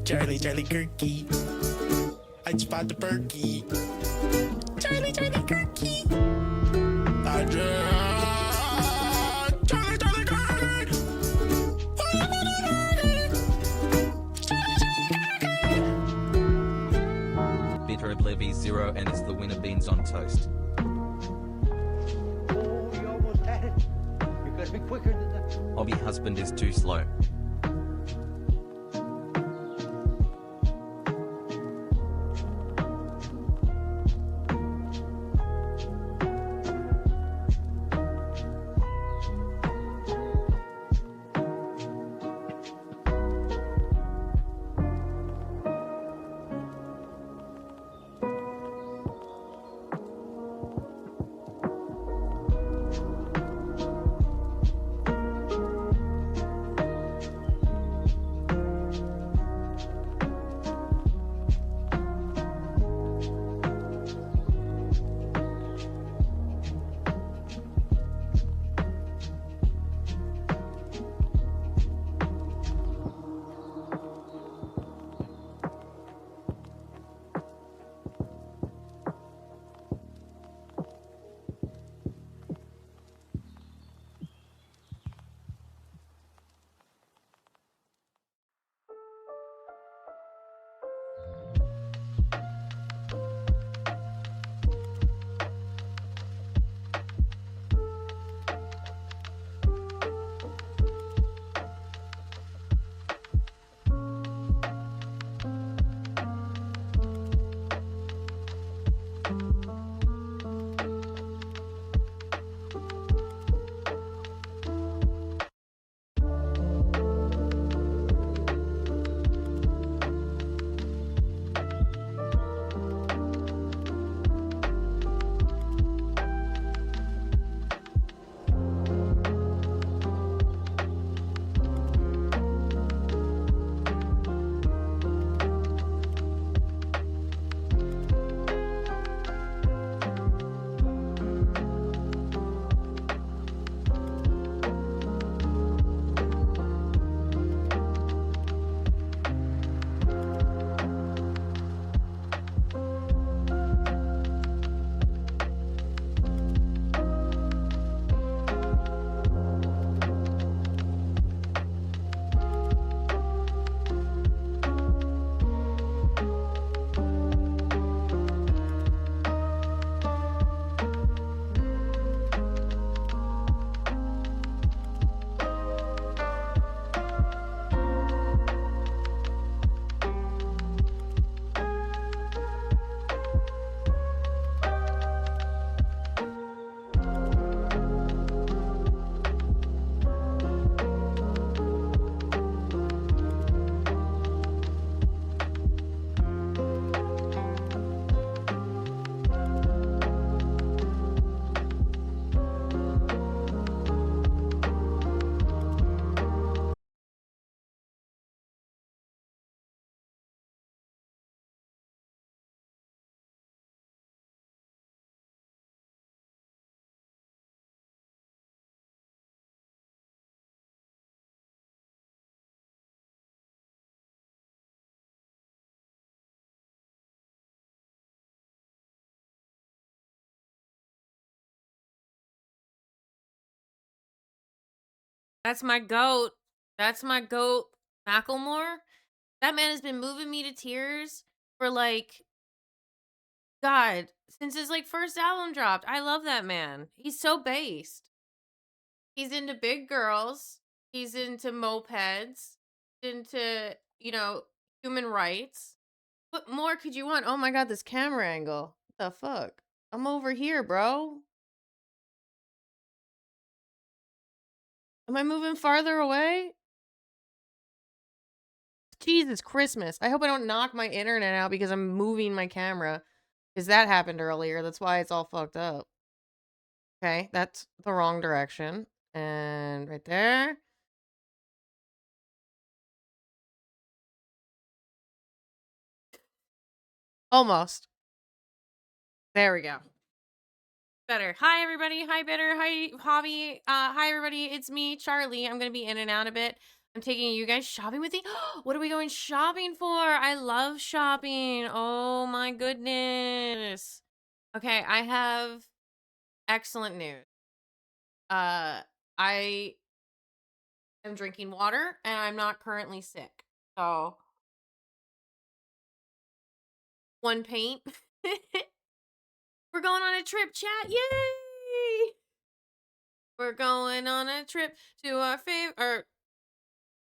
Charlie, Charlie Kirky. I spot the perky. Charlie, Charlie Kirky. Charlie, Charlie Kirky. Bitter Oblivion 0 and it's the winner beans on toast. Oh, you almost had it. You gotta be quicker than that. Hobby husband is too slow. That's my goat. That's my goat, Macklemore. That man has been moving me to tears for like God since his like first album dropped. I love that man. He's so based. He's into big girls. He's into mopeds. Into human rights. What more could you want? Oh my God, this camera angle. What the fuck? I'm over here, bro. Am I moving farther away? Jesus Christmas. I hope I don't knock my internet out because I'm moving my camera. Because that happened earlier. That's why it's all fucked up. Okay, that's the wrong direction. And right there. Almost. There we go. Better. Hi, everybody. Hi, Bitter. Hi, Hobby. Hi, everybody. It's me, Charlie. I'm going to be in and out a bit. I'm taking you guys shopping with me. What are we going shopping for? I love shopping. Oh my goodness. Okay, I have excellent news. I am drinking water and I'm not currently sick. So, one paint. We're going on a trip, chat. Yay! We're going on a trip to our favorite.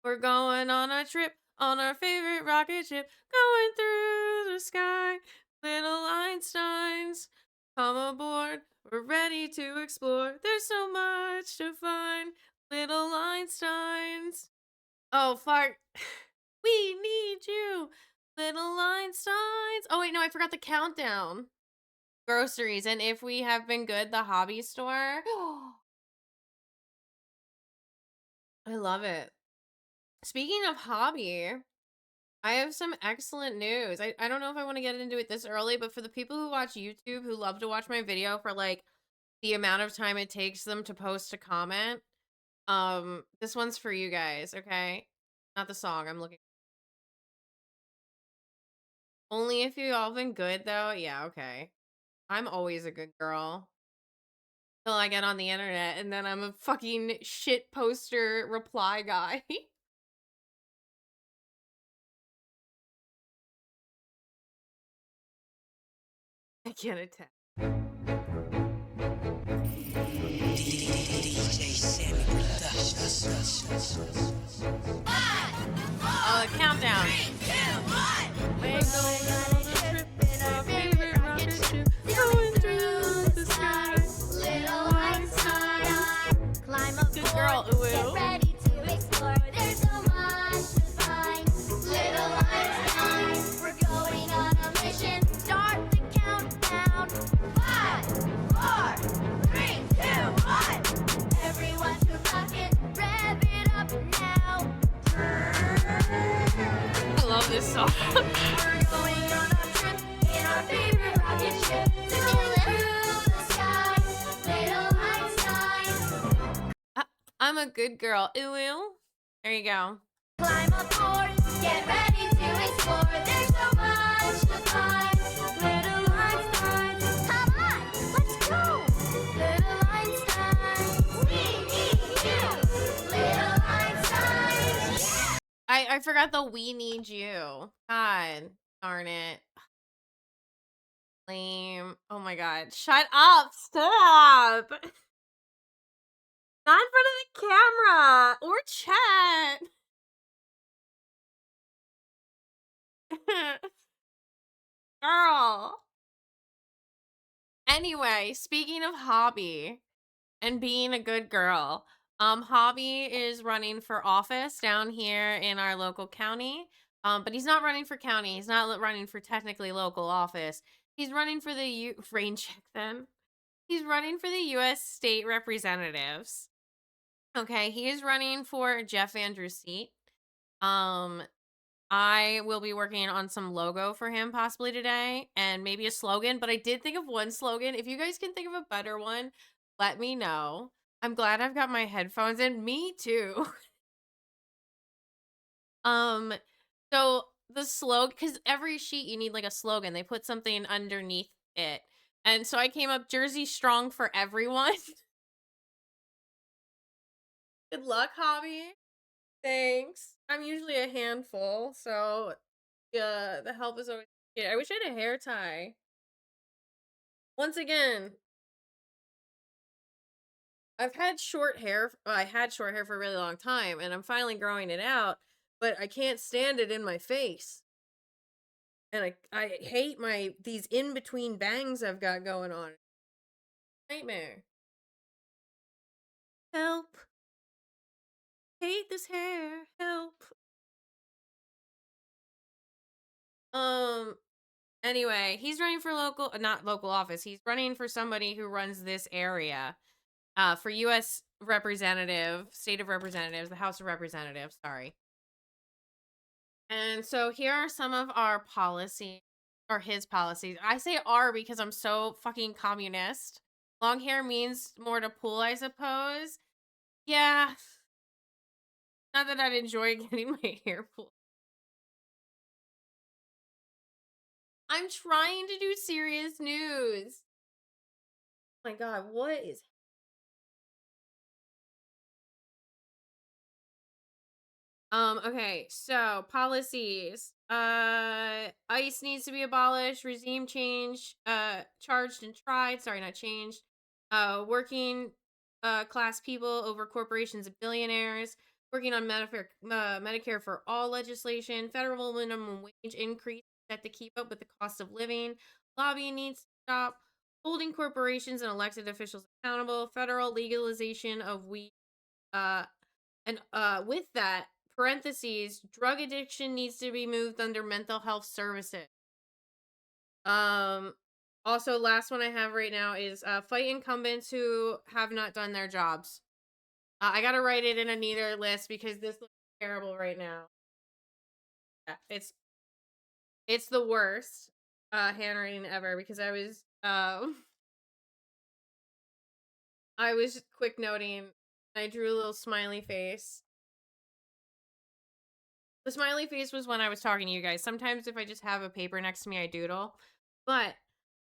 We're going on a trip on our favorite rocket ship, going through the sky. Little Einsteins, come aboard. We're ready to explore. There's so much to find. Little Einsteins. Oh, fuck. We need you. Little Einsteins. Oh, wait, no, I forgot the countdown. Groceries, and if we have been good, the hobby store. I love it. Speaking of hobby, I have some excellent news. I don't know if I want to get into it this early, but for the people who watch YouTube who love to watch my video for like the amount of time it takes them to post a comment, this one's for you guys, okay? Not the song, I'm looking. Only if you all been good though. Yeah, okay. I'm always a good girl. Till I get on the internet and then I'm a fucking shit poster reply guy. I can't attack. Countdown. 3, 2, 1. We're going on a trip in our favorite rocket ship, going through the sky. Little Einstein, climb up. Good girl, Get ready to explore. There's so much to find. Little Einstein, we're going on a mission. Start the countdown. 5, 4, 3, 2, 1. Everyone to rocket, rev it up now. I love this song. We're going on a trip in our favorite rocket ship, going through the sky. Little Einstein, I'm a good girl. Ooh. There you go. climb aboard. Get ready to explore. There's so much to find. Little Einstein, come on, let's go. Little Einstein, we need you. Little Einstein, yeah. I forgot the we need you. God darn it. Lame. Oh my god. Shut up. Stop. Not in front of the camera or chat. Girl. Anyway, speaking of hobby and being a good girl, Hobby is running for office down here in our local county. But he's not running for county. He's not running for technically local office. He's running for the rain check then. He's running for the U.S. state representatives. Okay, he is running for Jeff Andrews' seat. I will be working on some logo for him possibly today and maybe a slogan, but I did think of one slogan. If you guys can think of a better one, let me know. I'm glad I've got my headphones in. Me too. So the slogan, because every sheet you need like a slogan, they put something underneath it. And so I came up Jersey Strong for everyone. Good luck, Hobby. Thanks. I'm usually a handful, so yeah, the help is always good. I wish I had a hair tie. Once again, I've had short hair. I had short hair for a really long time, and I'm finally growing it out, but I can't stand it in my face. And I hate these in-between bangs I've got going on. Nightmare. Help. Hate this hair. Help. Anyway, he's running for not local office. He's running for somebody who runs this area. For U.S. representative, state of representatives, the House of Representatives, sorry. And so here are some of our policies, or his policies. I say our because I'm so fucking communist. Long hair means more to pool, I suppose. Yeah. Not that I'd enjoy getting my hair pulled. I'm trying to do serious news. Oh my god, what is okay, so policies. ICE needs to be abolished, regime change, charged and tried, sorry, not changed. Working class people over corporations and billionaires, working on Medicare for all legislation, federal minimum wage increase set to keep up with the cost of living, lobbying needs to stop, holding corporations and elected officials accountable, federal legalization of weed, uh and with that, parentheses, drug addiction needs to be moved under mental health services. Um Also, last one I have right now is fight incumbents who have not done their jobs. I gotta write it in a neither list because this looks terrible right now. Yeah, it's the worst handwriting ever because I was quick noting. I drew a little smiley face. The smiley face was when I was talking to you guys. Sometimes if I just have a paper next to me, I doodle. But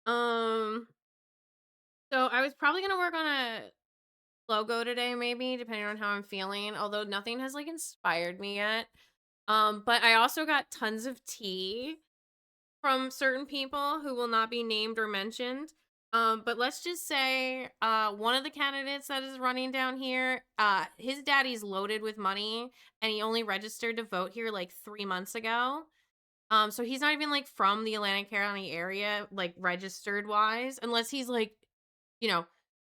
um so I was probably gonna work on a logo today, maybe, depending on how I'm feeling. Although nothing has like inspired me yet. But I also got tons of tea from certain people who will not be named or mentioned. But let's just say one of the candidates that is running down here, his daddy's loaded with money and he only registered to vote here like 3 months ago. So he's not even like from the Atlantic County area, like registered wise, unless he's like, you know,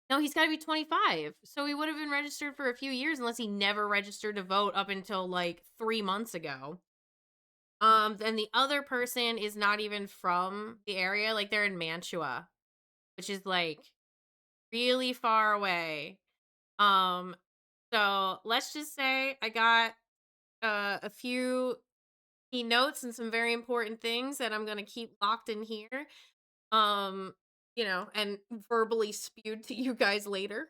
no, he's got to be 25. So he would have been registered for a few years unless he never registered to vote up until like 3 months ago. Then the other person is not even from the area, like they're in Mantua, which is like really far away. Um, so let's just say I got a few key notes and some very important things that I'm gonna keep locked in here. Um, and verbally spewed to you guys later.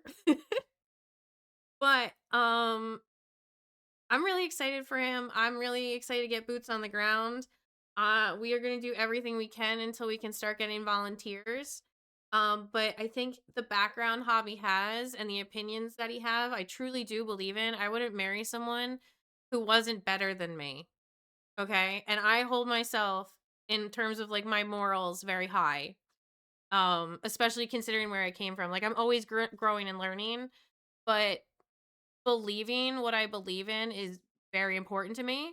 But I'm really excited for him. I'm really excited to get boots on the ground. We are going to do everything we can until we can start getting volunteers. But I think the background Hobby has and the opinions that he have, I truly do believe in. I wouldn't marry someone who wasn't better than me. Okay? And I hold myself in terms of like my morals very high. Especially considering where I came from. Like I'm always growing and learning, but believing what I believe in is very important to me.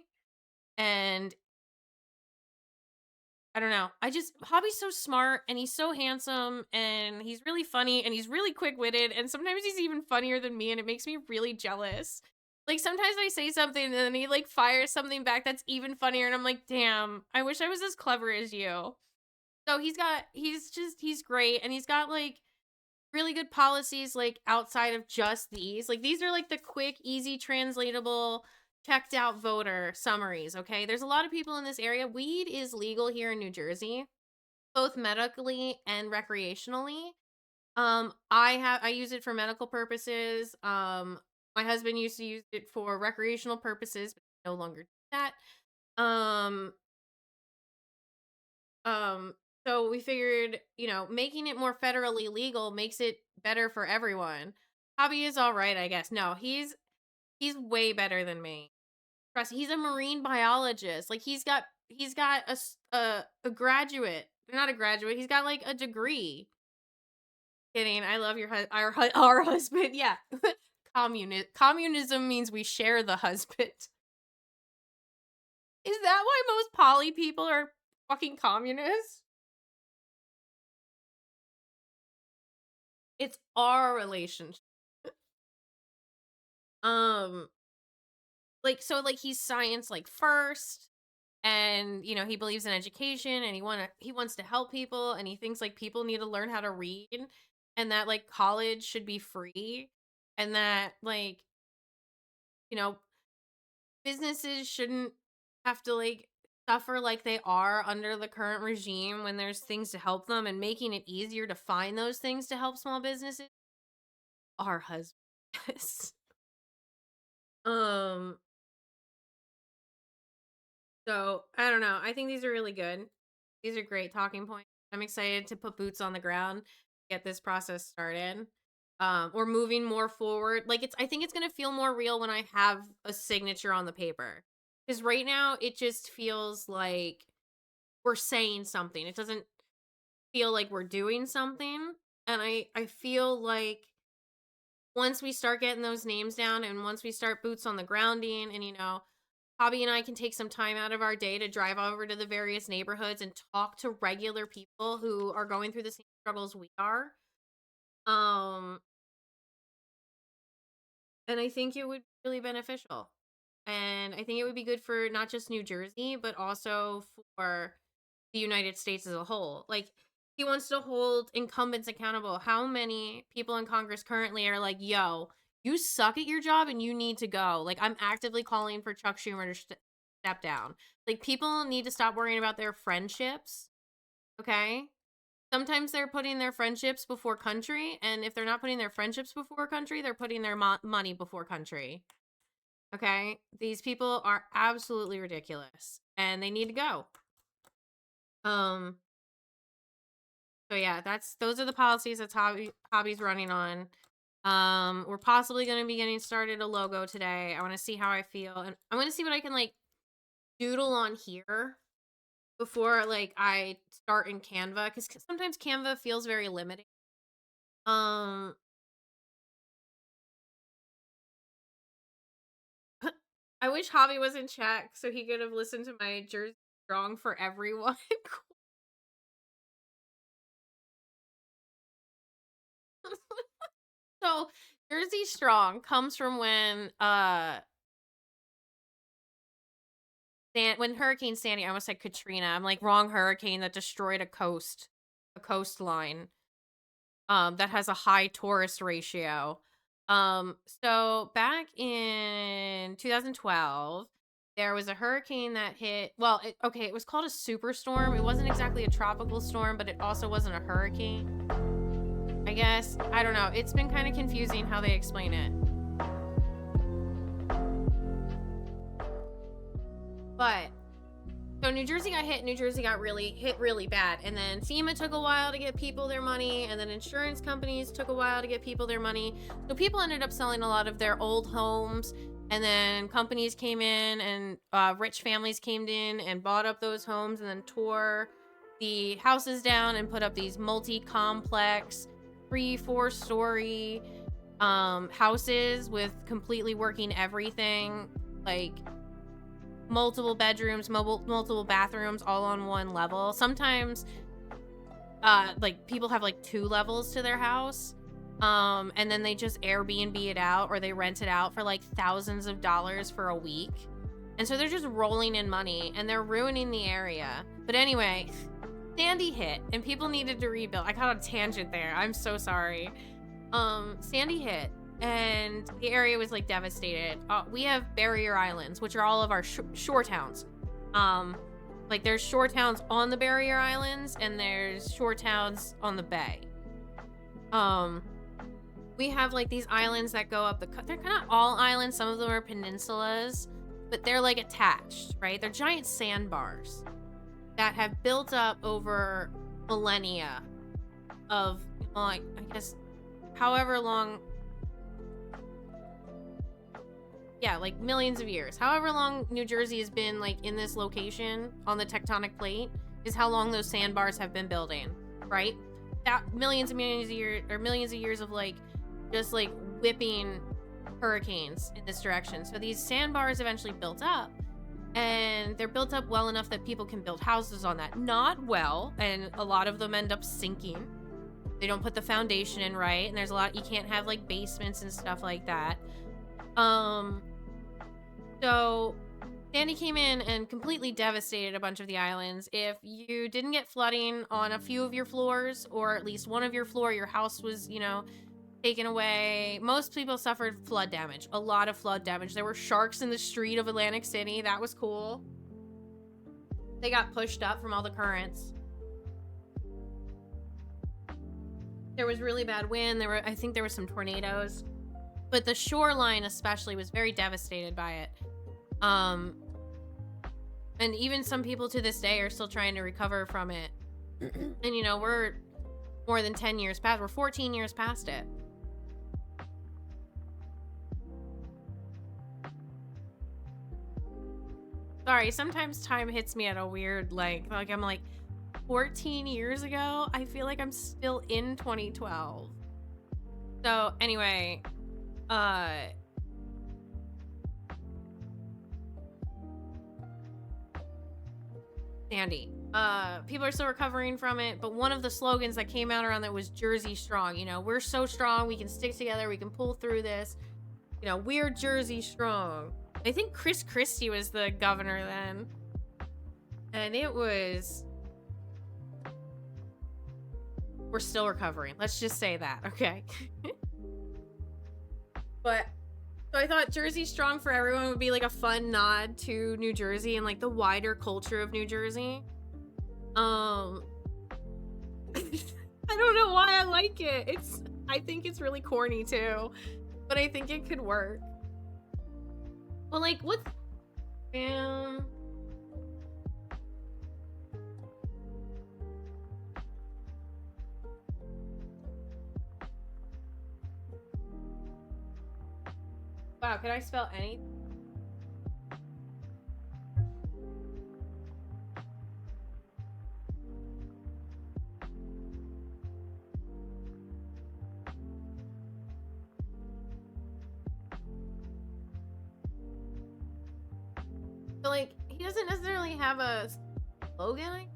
And I don't know. Hobby's so smart and he's so handsome and he's really funny and he's really quick witted. And sometimes he's even funnier than me and it makes me really jealous. Like sometimes I say something and then he like fires something back that's even funnier. And I'm like, damn, I wish I was as clever as you. So he's great. And he's got like really good policies like outside of just these. Like these are like the quick, easy, translatable, checked out voter summaries, okay? There's a lot of people in this area. Weed is legal here in New Jersey, both medically and recreationally. I use it for medical purposes. My husband used to use it for recreational purposes, but no longer do that. So we figured, making it more federally legal makes it better for everyone. Hobby is all right, I guess. No, he's way better than me. Trust, he's a marine biologist. Like he's got a graduate. Not a graduate. He's got like a degree. Kidding. I love our husband. Yeah. Communism means we share the husband. Is that why most poly people are fucking communists? It's our relationship. Like he's science like first, and he believes in education, and he wants to help people, and he thinks like people need to learn how to read, and that like college should be free, and that like businesses shouldn't have to like suffer like they are under the current regime when there's things to help them, and making it easier to find those things to help small businesses. Our husband. um So I don't know. I think these are really good. These are great talking points. I'm excited to put boots on the ground, get this process started. Or moving more forward. Like I think it's gonna feel more real when I have a signature on the paper. Because right now it just feels like we're saying something. It doesn't feel like we're doing something. And I feel like once we start getting those names down and once we start boots on the grounding and Hobby and I can take some time out of our day to drive over to the various neighborhoods and talk to regular people who are going through the same struggles we are. Um and I think it would be really beneficial. And I think it would be good for not just New Jersey, but also for the United States as a whole. Like, he wants to hold incumbents accountable. How many people in Congress currently are like, yo, you suck at your job and you need to go? Like, I'm actively calling for Chuck Schumer to step down. Like, people need to stop worrying about their friendships. Okay? Sometimes they're putting their friendships before country. And if they're not putting their friendships before country, they're putting their money before country. Okay? These people are absolutely ridiculous. And they need to go. So yeah, those are the policies that Hobby's running on. We're possibly going to be getting started a logo today. I want to see how I feel, and I'm going to see what I can like doodle on here before like I start in Canva, because sometimes Canva feels very limiting. I wish Hobby was in chat so he could have listened to my Jersey Strong for everyone. So Jersey Strong comes from when when Hurricane Sandy, I almost said Katrina. I'm like, wrong hurricane that destroyed a coastline. That has a high tourist ratio. So back in 2012, there was a hurricane that hit. Well, it was called a superstorm. It wasn't exactly a tropical storm, but it also wasn't a hurricane, I guess. I don't know. It's been kind of confusing how they explain it. But so New Jersey got hit. New Jersey got hit really bad. And then FEMA took a while to get people their money. And then insurance companies took a while to get people their money. So people ended up selling a lot of their old homes. And then companies came in and rich families came in and bought up those homes and then tore the houses down and put up these multi-complex 3-4 story houses with completely working everything, like multiple bedrooms, multiple bathrooms, all on one level. Sometimes like people have like 2 levels to their house, and then they just Airbnb it out or they rent it out for like thousands of dollars for a week, and so they're just rolling in money and they're ruining the area. But anyway, Sandy hit and people needed to rebuild. I got on a tangent there. I'm so sorry. Sandy hit and the area was like devastated. We have barrier islands, which are all of our shore towns. Like there's shore towns on the barrier islands and there's shore towns on the bay. We have like these islands that go up they're kind of all islands. Some of them are peninsulas, but they're like attached, right? They're giant sandbars that have built up over millennia of, I guess, however long, yeah, like millions of years. However long New Jersey has been like in this location on the tectonic plate is how long those sandbars have been building, right? That millions of years of like just like whipping hurricanes in this direction. So these sandbars eventually built up. And they're built up well enough that people can build houses on that. Not well, and a lot of them end up sinking. They don't put the foundation in right, and there's a lot, you can't have like basements and stuff like that. So Sandy came in and completely devastated a bunch of the islands. If you didn't get flooding on a few of your floors, or at least one of your floor, your house was, taken away. Most people suffered flood damage. A lot of flood damage. There were sharks in the street of Atlantic City. That was cool. They got pushed up from all the currents. There was really bad wind. I think there were some tornadoes. But the shoreline especially was very devastated by it. And even some people to this day are still trying to recover from it. And you know, we're more than 10 years past. We're 14 years past it. Sorry, sometimes time hits me at a weird, like I'm like 14 years ago. I feel like I'm still in 2012. So anyway, Sandy. People are still recovering from it, but one of the slogans that came out around that was Jersey Strong. You know, we're so strong, we can stick together, we can pull through this. You know, we're Jersey Strong. I think Chris Christie was the governor then. And it was... We're still recovering. Let's just say that, okay? But... So I thought Jersey Strong for everyone would be like a fun nod to New Jersey and like the wider culture of New Jersey. I don't know why I like it. I think it's really corny too, but I think it could work. Well, like what? Wow, could I spell any? So, like, he doesn't necessarily have a slogan.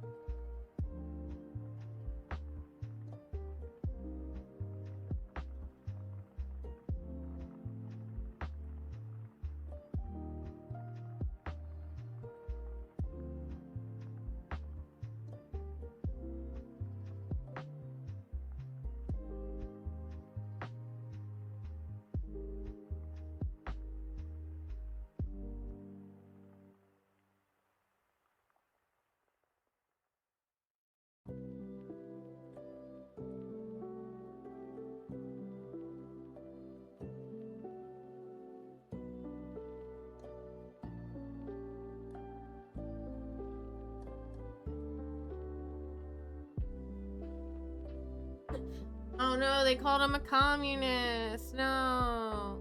Oh no, they called him a communist. No.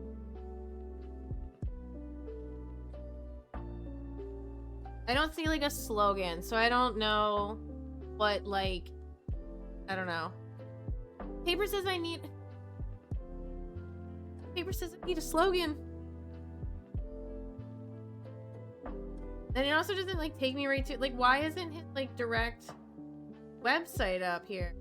I don't see like a slogan, so I don't know what like, I don't know. Paper says I need a slogan. And it also doesn't like take me right to, like, why isn't his like direct website up here?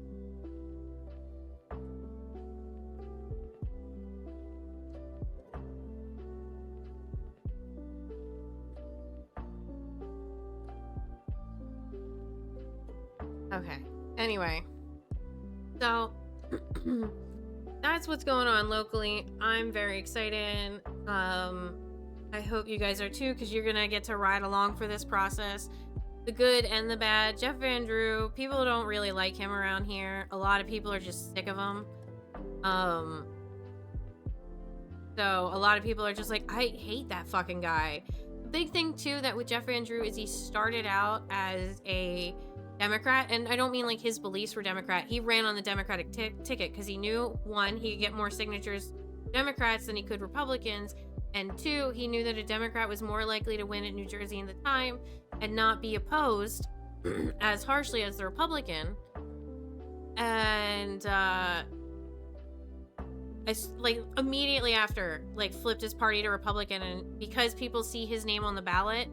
Okay. Anyway, so that's what's going on locally. I'm very excited. I hope you guys are too, because you're gonna get to ride along for this process, the good and the bad. Jeff Van Drew, people don't really like him around here. A lot of people are just sick of him. So a lot of people are just like, I hate that fucking guy. The big thing too that with Jeff Van Drew is he started out as a Democrat, and I don't mean like his beliefs were Democrat. He ran on the Democratic ticket because he knew, one, he could get more signatures Democrats than he could Republicans, and two, he knew that a Democrat was more likely to win in New Jersey in the time and not be opposed as harshly as the Republican. And I like immediately after like flipped his party to Republican, and because people see his name on the ballot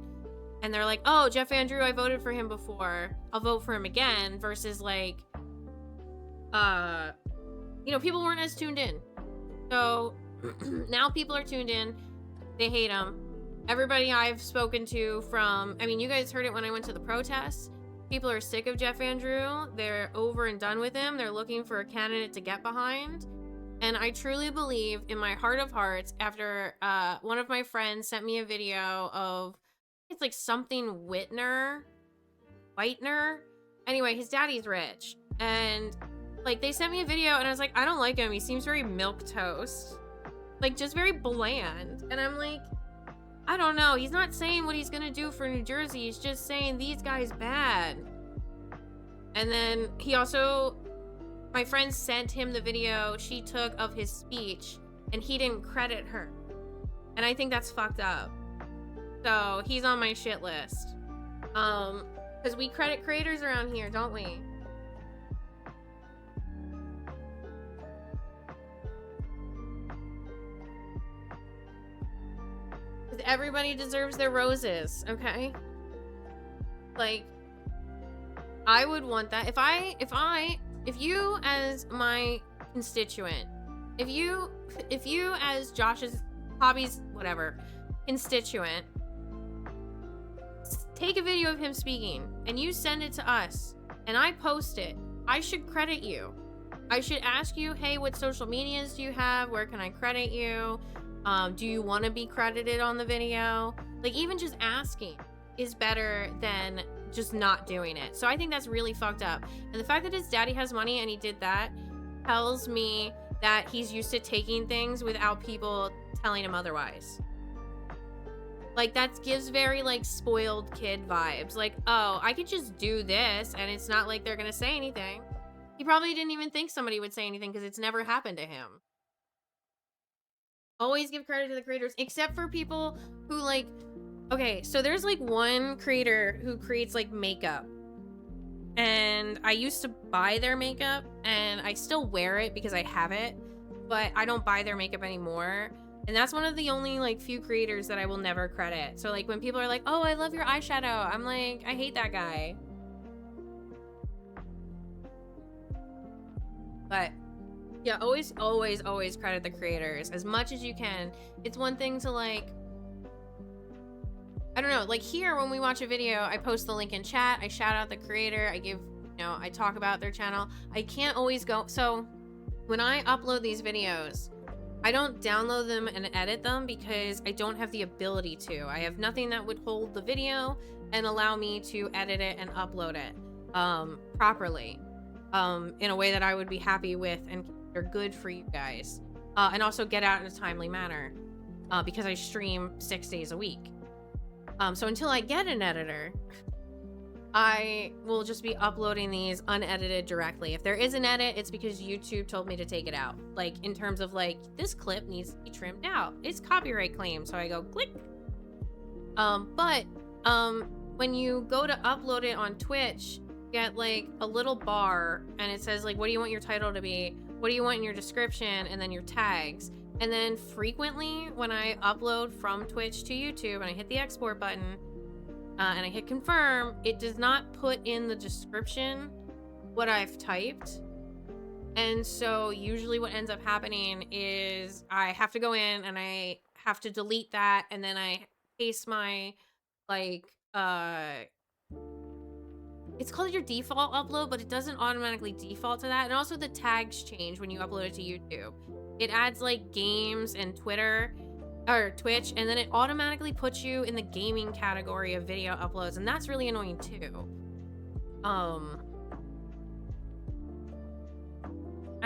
and they're like, oh, Jeff Van Drew, I voted for him before, I'll vote for him again, versus like, you know, people weren't as tuned in. So now people are tuned in. They hate him. Everybody I've spoken to from, I mean, you guys heard it when I went to the protests. People are sick of Jeff Van Drew. They're over and done with him. They're looking for a candidate to get behind. And I truly believe in my heart of hearts, after one of my friends sent me a video of, it's like something Whitner. Anyway, his daddy's rich. And like they sent me a video and I was like, I don't like him. He seems very milquetoast. Like just very bland. And I'm like, I don't know. He's not saying what he's gonna do for New Jersey. He's just saying these guys bad. And then he also, my friend sent him the video she took of his speech, and he didn't credit her. And I think that's fucked up. So he's on my shit list. Because we credit creators around here, don't we? Because everybody deserves their roses, okay? Like, I would want that. If you as my constituent, if you as Josh's hobbies, whatever, constituent, take a video of him speaking and you send it to us and I post it, I should credit you. I should ask you, hey, what social medias do you have? Where can I credit you? Do you want to be credited on the video? Like, even just asking is better than just not doing it. So I think that's really fucked up. And the fact that his daddy has money and he did that tells me that he's used to taking things without people telling him otherwise. Like, that gives very, like, spoiled kid vibes. Like, oh, I could just do this and it's not like they're gonna say anything. He probably didn't even think somebody would say anything because it's never happened to him. Always give credit to the creators, except for people who, like, okay, so there's, like, one creator who creates, like, makeup. And I used to buy their makeup, and I still wear it because I have it, but I don't buy their makeup anymore. And that's one of the only, like, few creators that I will never credit. So, like, when people are like, oh, I love your eyeshadow, I'm like, I hate that guy. But yeah, always credit the creators as much as you can. It's one thing to, like, I don't know, like here when we watch a video, I post the link in chat, I shout out the creator, I give, you know, I talk about their channel. I can't always go, so when I upload these videos, I don't download them and edit them because I don't have the ability to. I have nothing that would hold the video and allow me to edit it and upload it properly in a way that I would be happy with and are good for you guys. And also get out in a timely manner because I stream 6 days a week. So until I get an editor, I will just be uploading these unedited directly. If there is an edit, it's because YouTube told me to take it out. Like, in terms of, like, this clip needs to be trimmed out. It's copyright claim, so I go click. But when you go to upload it on Twitch, you get, like, a little bar, and it says, like, what do you want your title to be? What do you want in your description? And then your tags. And then frequently when I upload from Twitch to YouTube and I hit the export button and I hit confirm, it does not put in the description what I've typed. And so usually what ends up happening is I have to go in and I have to delete that, and then I paste my, like, it's called your default upload, but it doesn't automatically default to that. And also the tags change when you upload it to YouTube. It adds, like, games and Twitter or Twitch, and then it automatically puts you in the gaming category of video uploads, and that's really annoying too. I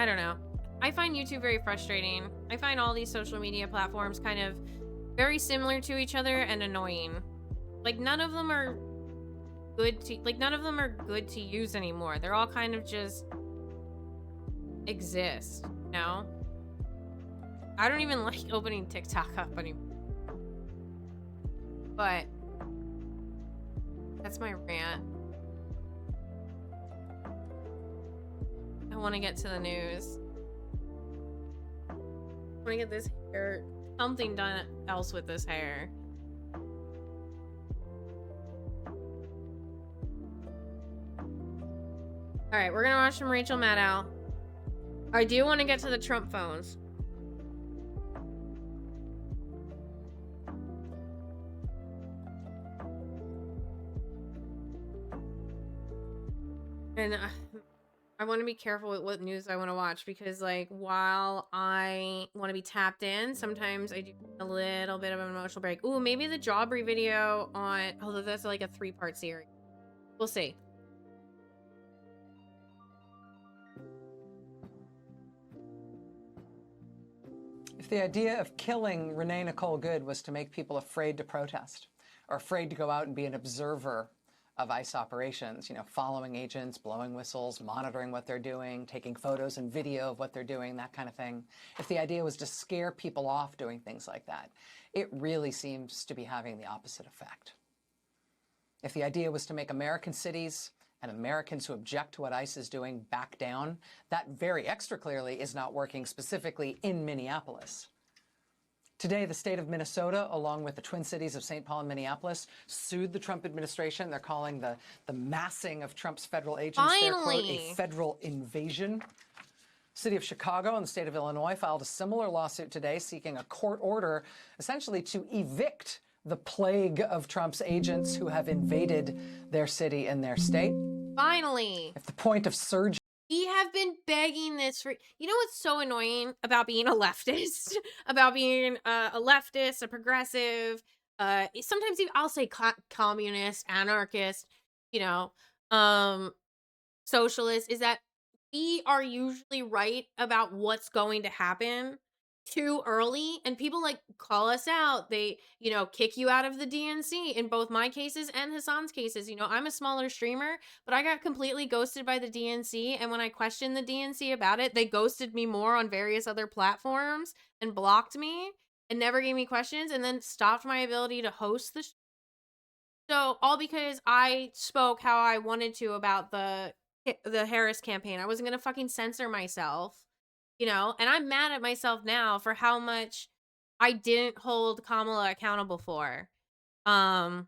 don't know. I find YouTube very frustrating. I find all these social media platforms kind of very similar to each other and annoying. Like, none of them are good to use anymore. They're all kind of just exist, you know? I don't even like opening TikTok up anymore. But that's my rant. I want to get to the news. I want to get this hair, something done else with this hair. All right, we're gonna watch some Rachel Maddow. I do want to get to the Trump phones. And I want to be careful with what news I want to watch because, like, while I want to be tapped in, sometimes I do a little bit of an emotional break. Ooh, maybe the Jawbreak video on, although that's like a 3-part series. We'll see. If the idea of killing Renee Nicole Good was to make people afraid to protest or afraid to go out and be an observer of ICE operations, you know, following agents, blowing whistles, monitoring what they're doing, taking photos and video of what they're doing, that kind of thing. If the idea was to scare people off doing things like that, it really seems to be having the opposite effect. If the idea was to make American cities and Americans who object to what ICE is doing back down, that very extra clearly is not working specifically in Minneapolis. Today, the state of Minnesota, along with the Twin Cities of St. Paul and Minneapolis, sued the Trump administration. They're calling the massing of Trump's federal agents there, quote, a federal invasion. City of Chicago and the state of Illinois filed a similar lawsuit today seeking a court order essentially to evict the plague of Trump's agents who have invaded their city and their state. Finally. If the point of surge We have been begging this for, you know what's so annoying about being a leftist, about being a leftist, a progressive, sometimes even I'll say communist, anarchist, you know, socialist, is that we are usually right about what's going to happen too early, and people like call us out. They, you know, kick you out of the DNC in both my cases and Hassan's cases. You know, I'm a smaller streamer, but I got completely ghosted by the DNC, and when I questioned the DNC about it, they ghosted me more on various other platforms and blocked me and never gave me questions, and then stopped my ability to host the so all because I spoke how I wanted to about the Harris campaign. I wasn't gonna fucking censor myself. You know, and I'm mad at myself now for how much I didn't hold Kamala accountable for. And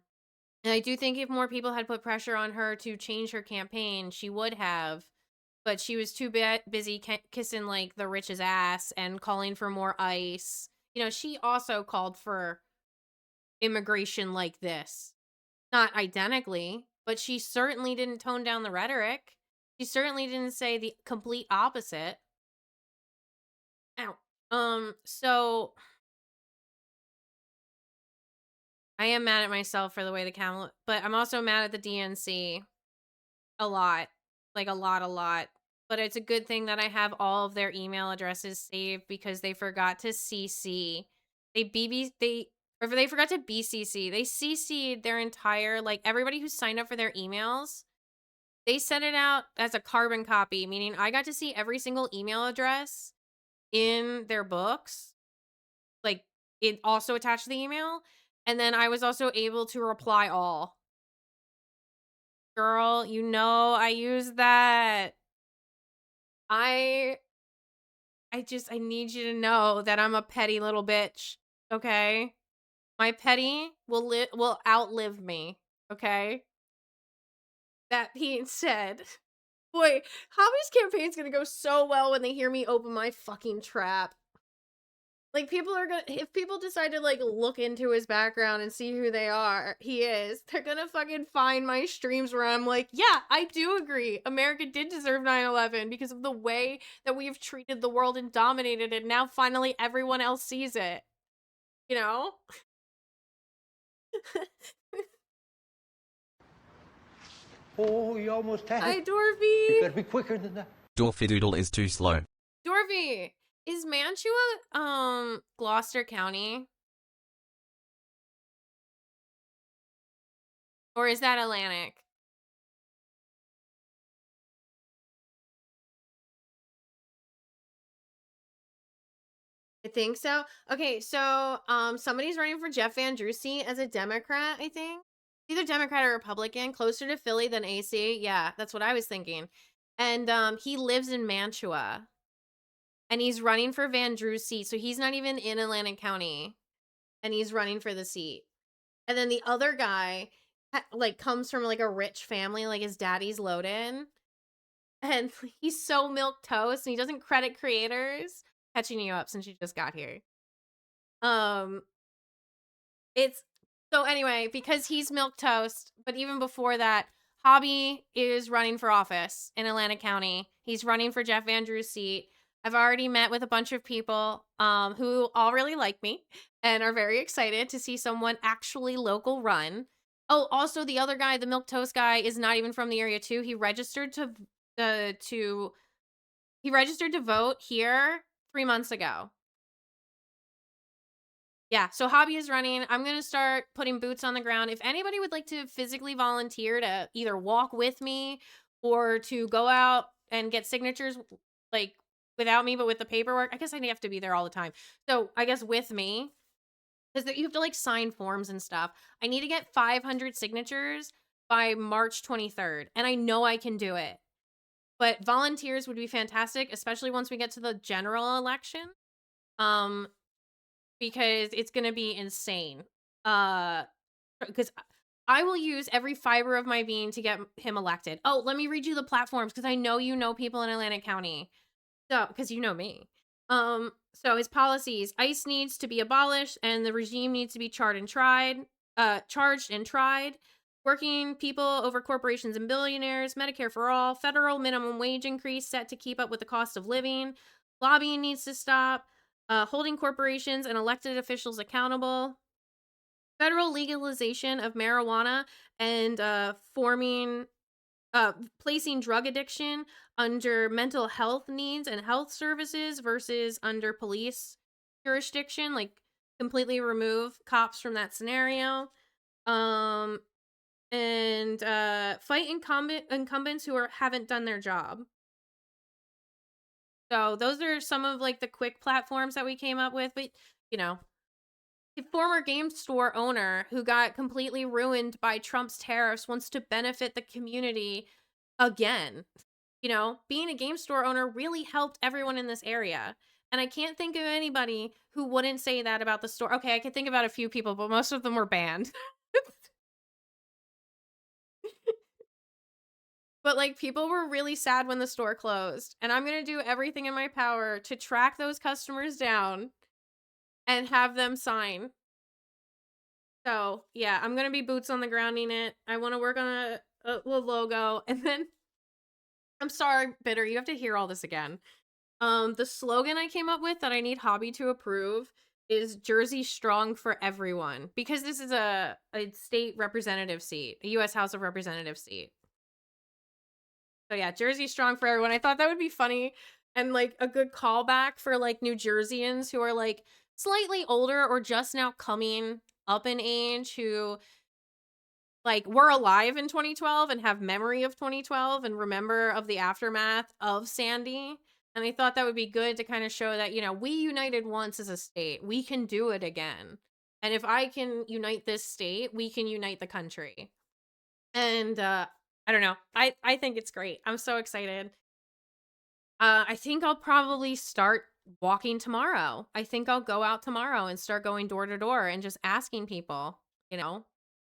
I do think if more people had put pressure on her to change her campaign, she would have. But she was too busy kissing like the rich's ass and calling for more ICE. You know, she also called for immigration like this. Not identically, but she certainly didn't tone down the rhetoric. She certainly didn't say the complete opposite. Ow. So I am mad at myself for the way the Kamala, but I'm also mad at the DNC a lot. Like a lot. But it's a good thing that I have all of their email addresses saved because they forgot to CC. They forgot to BCC. They CC'd their entire, like everybody who signed up for their emails. They sent it out as a carbon copy, meaning I got to see every single email address in their books, like it also attached to the email, and then I was also able to reply all. Girl, you know I use that. I need you to know that I'm a petty little bitch, okay? My petty will outlive me, okay? That being said, boy, Hobby's campaign's gonna go so well when they hear me open my fucking trap. Like, people are gonna, if people decide to, like, look into his background and see who he is, they're gonna fucking find my streams where I'm like, yeah, I do agree. America did deserve 9/11 because of the way that we've treated the world and dominated it. Now, finally, everyone else sees it. You know? Oh, you almost had Hi, it. Dorothy. You gotta be quicker than that. Dorfidoodle is too slow. Dorothy, is Mantua, Gloucester County? Or is that Atlantic? I think so. Okay, so somebody's running for Jeff Van Drew seat as a Democrat, I think. Either Democrat or Republican, closer to Philly than AC. Yeah, that's what I was thinking. And he lives in Mantua. And he's running for Van Drew's seat, so he's not even in Atlantic County. And he's running for the seat. And then the other guy like comes from like a rich family, like his daddy's loaded. And he's so milquetoast and he doesn't credit creators. Catching you up since you just got here. It's so anyway, because he's milquetoast, but even before that, Hobby is running for office in Atlantic County. He's running for Jeff Van Drew's seat. I've already met with a bunch of people who all really like me and are very excited to see someone actually local run. Oh, also the other guy, the milquetoast guy, is not even from the area too. He registered to vote here 3 months ago. yeah, so hobby is running. I'm going to start putting boots on the ground. If anybody would like to physically volunteer to either walk with me or to go out and get signatures, like without me, but with the paperwork, I guess I have to be there all the time. So I guess with me, because you have to like sign forms and stuff. I need to get 500 signatures by March 23rd, and I know I can do it. But volunteers would be fantastic, especially once we get to the general election. Um, because it's gonna be insane. Because I will use every fiber of my being to get him elected. Oh, let me read you the platforms because I know you know people in Atlantic County. So, because you know me. So his policies: ICE needs to be abolished, and the regime needs to be charged and tried. Working people over corporations and billionaires, Medicare for all, federal minimum wage increase set to keep up with the cost of living. Lobbying needs to stop. Holding corporations and elected officials accountable. Federal legalization of marijuana and placing drug addiction under mental health needs and health services versus under police jurisdiction, like completely remove cops from that scenario. Um and fight incumbents who haven't done their job. So those are some of like the quick platforms that we came up with, but you know, a former game store owner who got completely ruined by Trump's tariffs wants to benefit the community again. You know, being a game store owner really helped everyone in this area. And I can't think of anybody who wouldn't say that about the store. Okay, I could think about a few people, but most of them were banned. But like people were really sad when the store closed. And I'm going to do everything in my power to track those customers down and have them sign. So, yeah, I'm going to be boots on the grounding it. I want to work on a logo. And then, I'm sorry, Bitter, you have to hear all this again. The slogan I came up with that I need Hobby to approve is Jersey Strong for Everyone. Because this is a state representative seat, a U.S. House of Representatives seat. So, yeah, Jersey Strong for Everyone. I thought that would be funny and, like, a good callback for, like, New Jerseyans who are, like, slightly older or just now coming up in age who like were alive in 2012 and have memory of 2012 and remember of the aftermath of Sandy. And I thought that would be good to kind of show that, you know, we united once as a state. We can do it again. And if I can unite this state, we can unite the country. And I don't know. I think it's great. I'm so excited. I think I'll probably start walking tomorrow. I think I'll go out tomorrow and start going door to door and just asking people, you know,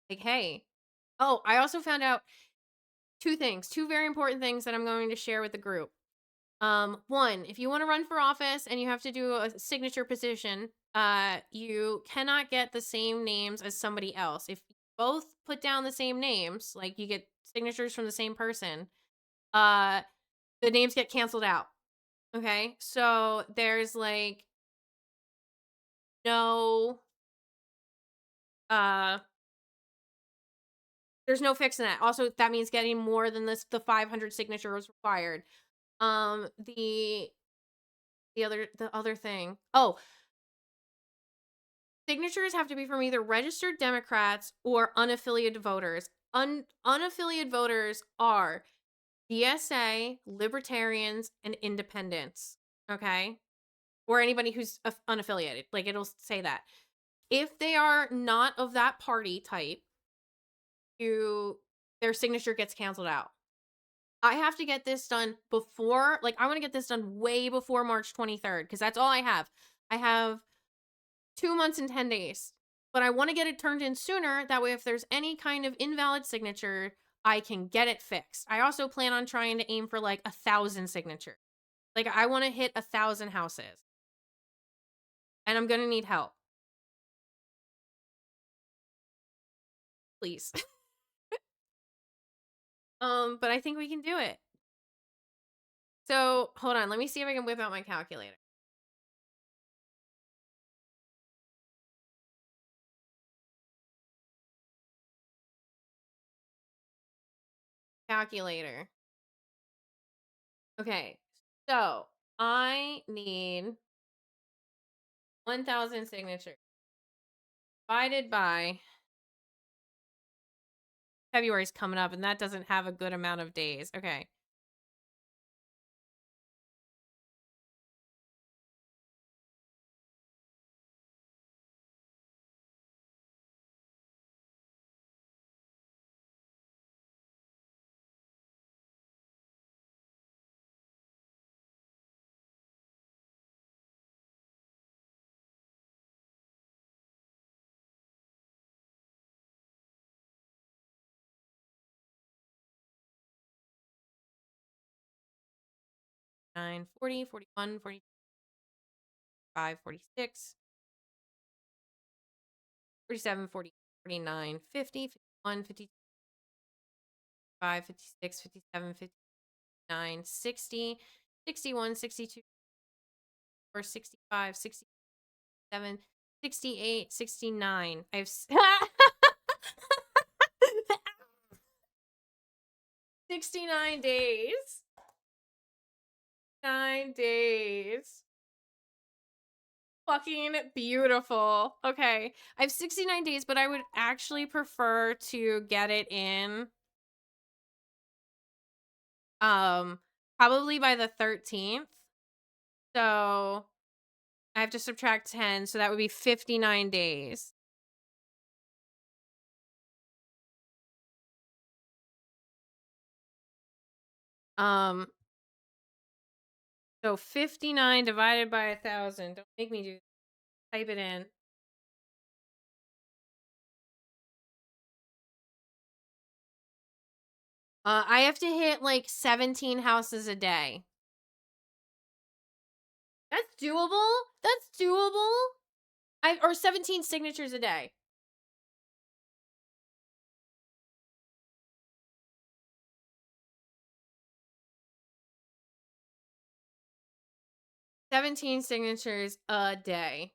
like, hey. Oh, I also found out two very important things that I'm going to share with the group. One, if you want to run for office and you have to do a signature petition, you cannot get the same names as somebody else. If you both put down the same names, like you get signatures from the same person, the names get canceled out. Okay? So there's like no there's no fixing that. Also, that means getting more than the 500 signatures required. The other thing. Oh, signatures have to be from either registered Democrats or unaffiliated voters. Unaffiliated voters are DSA, libertarians, and independents. Okay? Or anybody who's unaffiliated. Like, it'll say that. If they are not of that party type, their signature gets canceled out. I have to get this done before, like, I want to get this done way before March 23rd, because that's all I have. I have 2 months and 10 days, but I want to get it turned in sooner. That way, if there's any kind of invalid signature, I can get it fixed. I also plan on trying to aim for like 1,000 signatures. Like, I want to hit 1,000 houses, and I'm going to need help. Please. But I think we can do it. So, hold on. Let me see if I can whip out my calculator. Calculator. Okay. So, I need 1,000 signatures. divided by February's coming up, and that doesn't have a good amount of days. Okay. Nine, 40, 41, 45, 46, 47, 40, 49, 50, 51, 55, 56, 57, 59, 60, 61, 62, 65, 67, 68, 69. I have 69 days. 9 days. Fucking beautiful. Okay. I have 69 days, but I would actually prefer to get it in probably by the 13th. So I have to subtract 10, so that would be 59 days. So 59 divided by 1,000. Don't make me do. Type it in. I have to hit like 17 houses a day. That's doable. That's doable. Or 17 signatures a day. "17 signatures a day."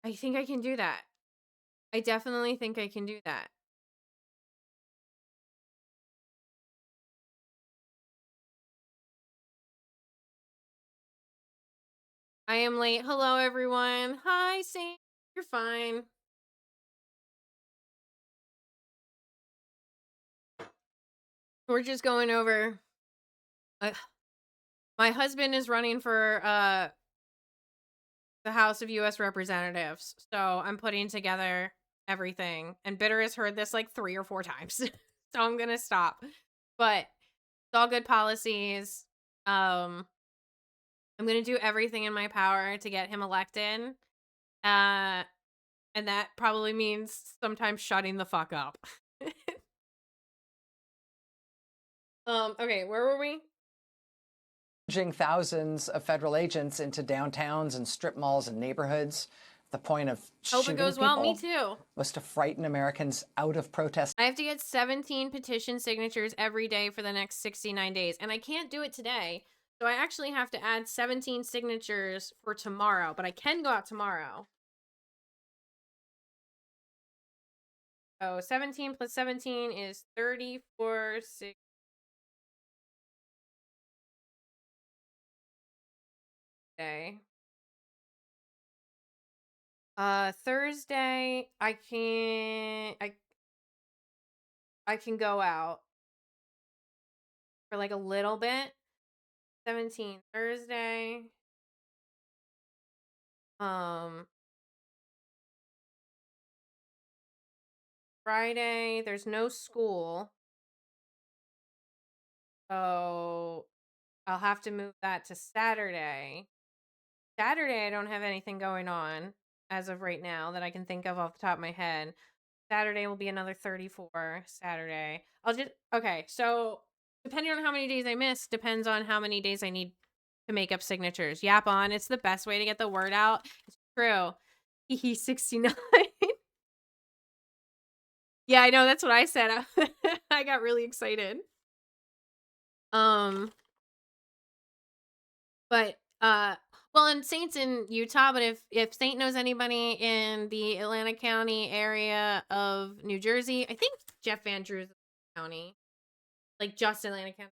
I think I can do that. I definitely think I can do that. I am late. Hello, everyone. Hi, Saint. You're fine. We're just going over. My husband is running for the House of U.S. Representatives, so I'm putting together everything. And Bitter has heard this like 3 or 4 times, so I'm gonna stop. But it's all good policies. I'm gonna do everything in my power to get him elected. And that probably means sometimes shutting the fuck up. Okay, where were we? Surging thousands of federal agents into downtowns and strip malls and neighborhoods. The point of Hope shooting it goes well. Me people too. was to frighten Americans out of protest. I have to get 17 petition signatures every day for the next 69 days. And I can't do it today. So I actually have to add 17 signatures for tomorrow. But I can go out tomorrow. So 17 plus 17 is 34, 6. Day. Thursday, I can go out for like a little bit. 17 Thursday. Friday, there's no school. So I'll have to move that to Saturday. Saturday, I don't have anything going on as of right now that I can think of off the top of my head. Saturday will be another 34 Saturday. Okay, so depending on how many days I miss, depends on how many days I need to make up signatures. Yap on, it's the best way to get the word out. It's true. Hehe 69. Yeah, I know, that's what I said. I got really excited. But well, and Saint's in Utah, but if Saint knows anybody in the Atlanta County area of New Jersey, I think Jeff Van Drew's county, like just Atlanta County.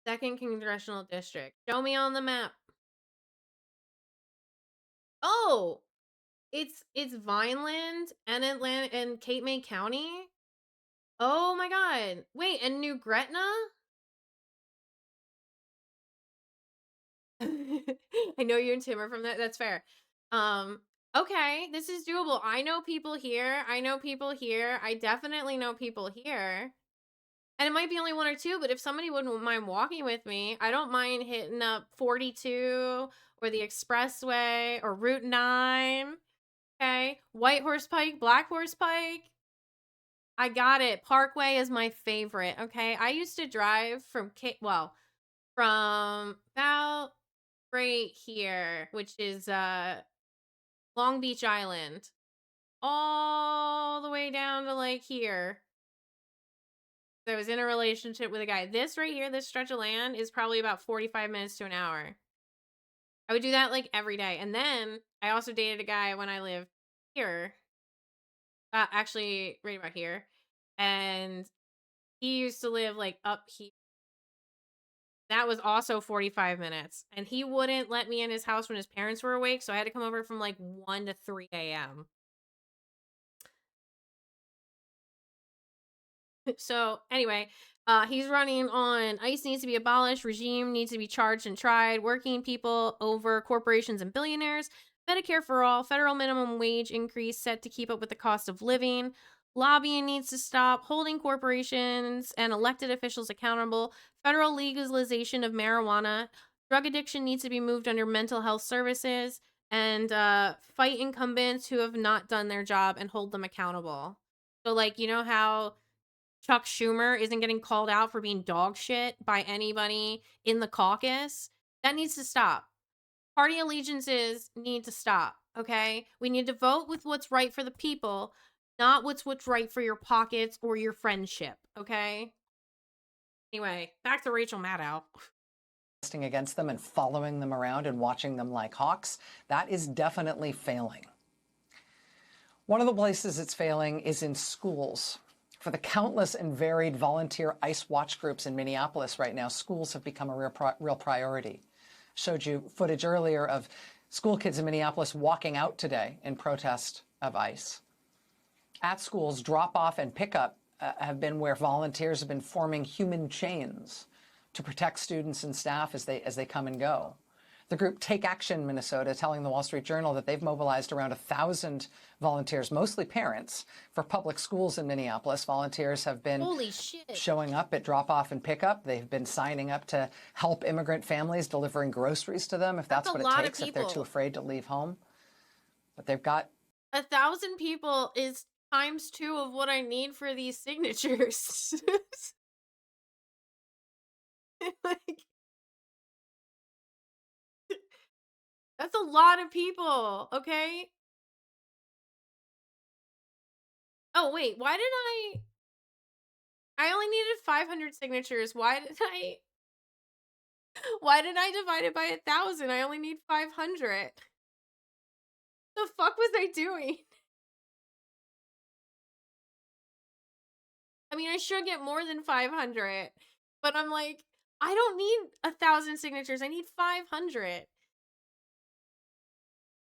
2nd congressional district. Show me on the map. Oh, it's Vineland and Atlanta and Cape May County. Oh my God. Wait, and New Gretna? I know you and Tim are from that. That's fair. Okay, this is doable. I know people here. I know people here. I definitely know people here. And it might be only 1 or 2, but if somebody wouldn't mind walking with me, I don't mind hitting up 42 or the expressway or Route 9. Okay. White Horse Pike, Black Horse Pike. I got it. Parkway is my favorite. Okay. I used to drive from from about right here, which is Long Beach Island, all the way down to like here. I was in a relationship with a guy. This right here, this stretch of land is probably about 45 minutes to an hour. I would do that like every day. And then I also dated a guy when I lived here. Actually, right about here. And he used to live like up here. That was also 45 minutes. And he wouldn't let me in his house when his parents were awake. So I had to come over from like 1 to 3 a.m. So anyway, he's running on ICE needs to be abolished, regime needs to be charged and tried, working people over corporations and billionaires, Medicare for all, federal minimum wage increase set to keep up with the cost of living, lobbying needs to stop, holding corporations and elected officials accountable, federal legalization of marijuana, drug addiction needs to be moved under mental health services, and fight incumbents who have not done their job and hold them accountable. So like, you know how Chuck Schumer isn't getting called out for being dog shit by anybody in the caucus? That needs to stop. Party allegiances need to stop, okay? We need to vote with what's right for the people, not what's right for your pockets or your friendship, okay? Anyway, back to Rachel Maddow. Against them and following them around and watching them like hawks, that is definitely failing. One of the places it's failing is in schools. For the countless and varied volunteer ICE watch groups in Minneapolis right now, schools have become a real priority. Showed you footage earlier of school kids in Minneapolis walking out today in protest of ICE. At schools, drop-off and pickup have been where volunteers have been forming human chains to protect students and staff as they come and go. The group Take Action Minnesota telling the Wall Street Journal that they've mobilized around 1,000 volunteers, mostly parents, for public schools in Minneapolis. Volunteers have been showing up at drop-off and pickup. They've been signing up to help immigrant families, delivering groceries to them if that's what it takes, if they're too afraid to leave home. But they've got 1,000 people is ×2 of what I need for these signatures. Like, that's a lot of people, okay? Oh, wait, why did I only needed 500 signatures. Why did I divide it by 1,000? I only need 500. The fuck was I doing? I mean, I should get more than 500, but I'm like, I don't need 1,000 signatures. I need 500.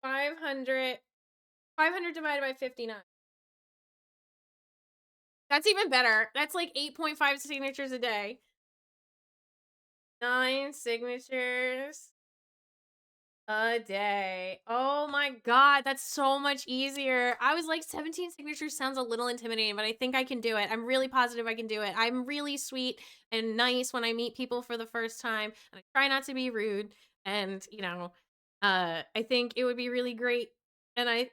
500 divided by 59. That's even better. That's like 8.5 signatures a day. 9 signatures a day. Oh my God, that's so much easier. I was like, 17 signatures sounds a little intimidating, but I think I can do it. I'm really positive I can do it. I'm really sweet and nice when I meet people for the first time, and I try not to be rude. And, you know, I think it would be really great. And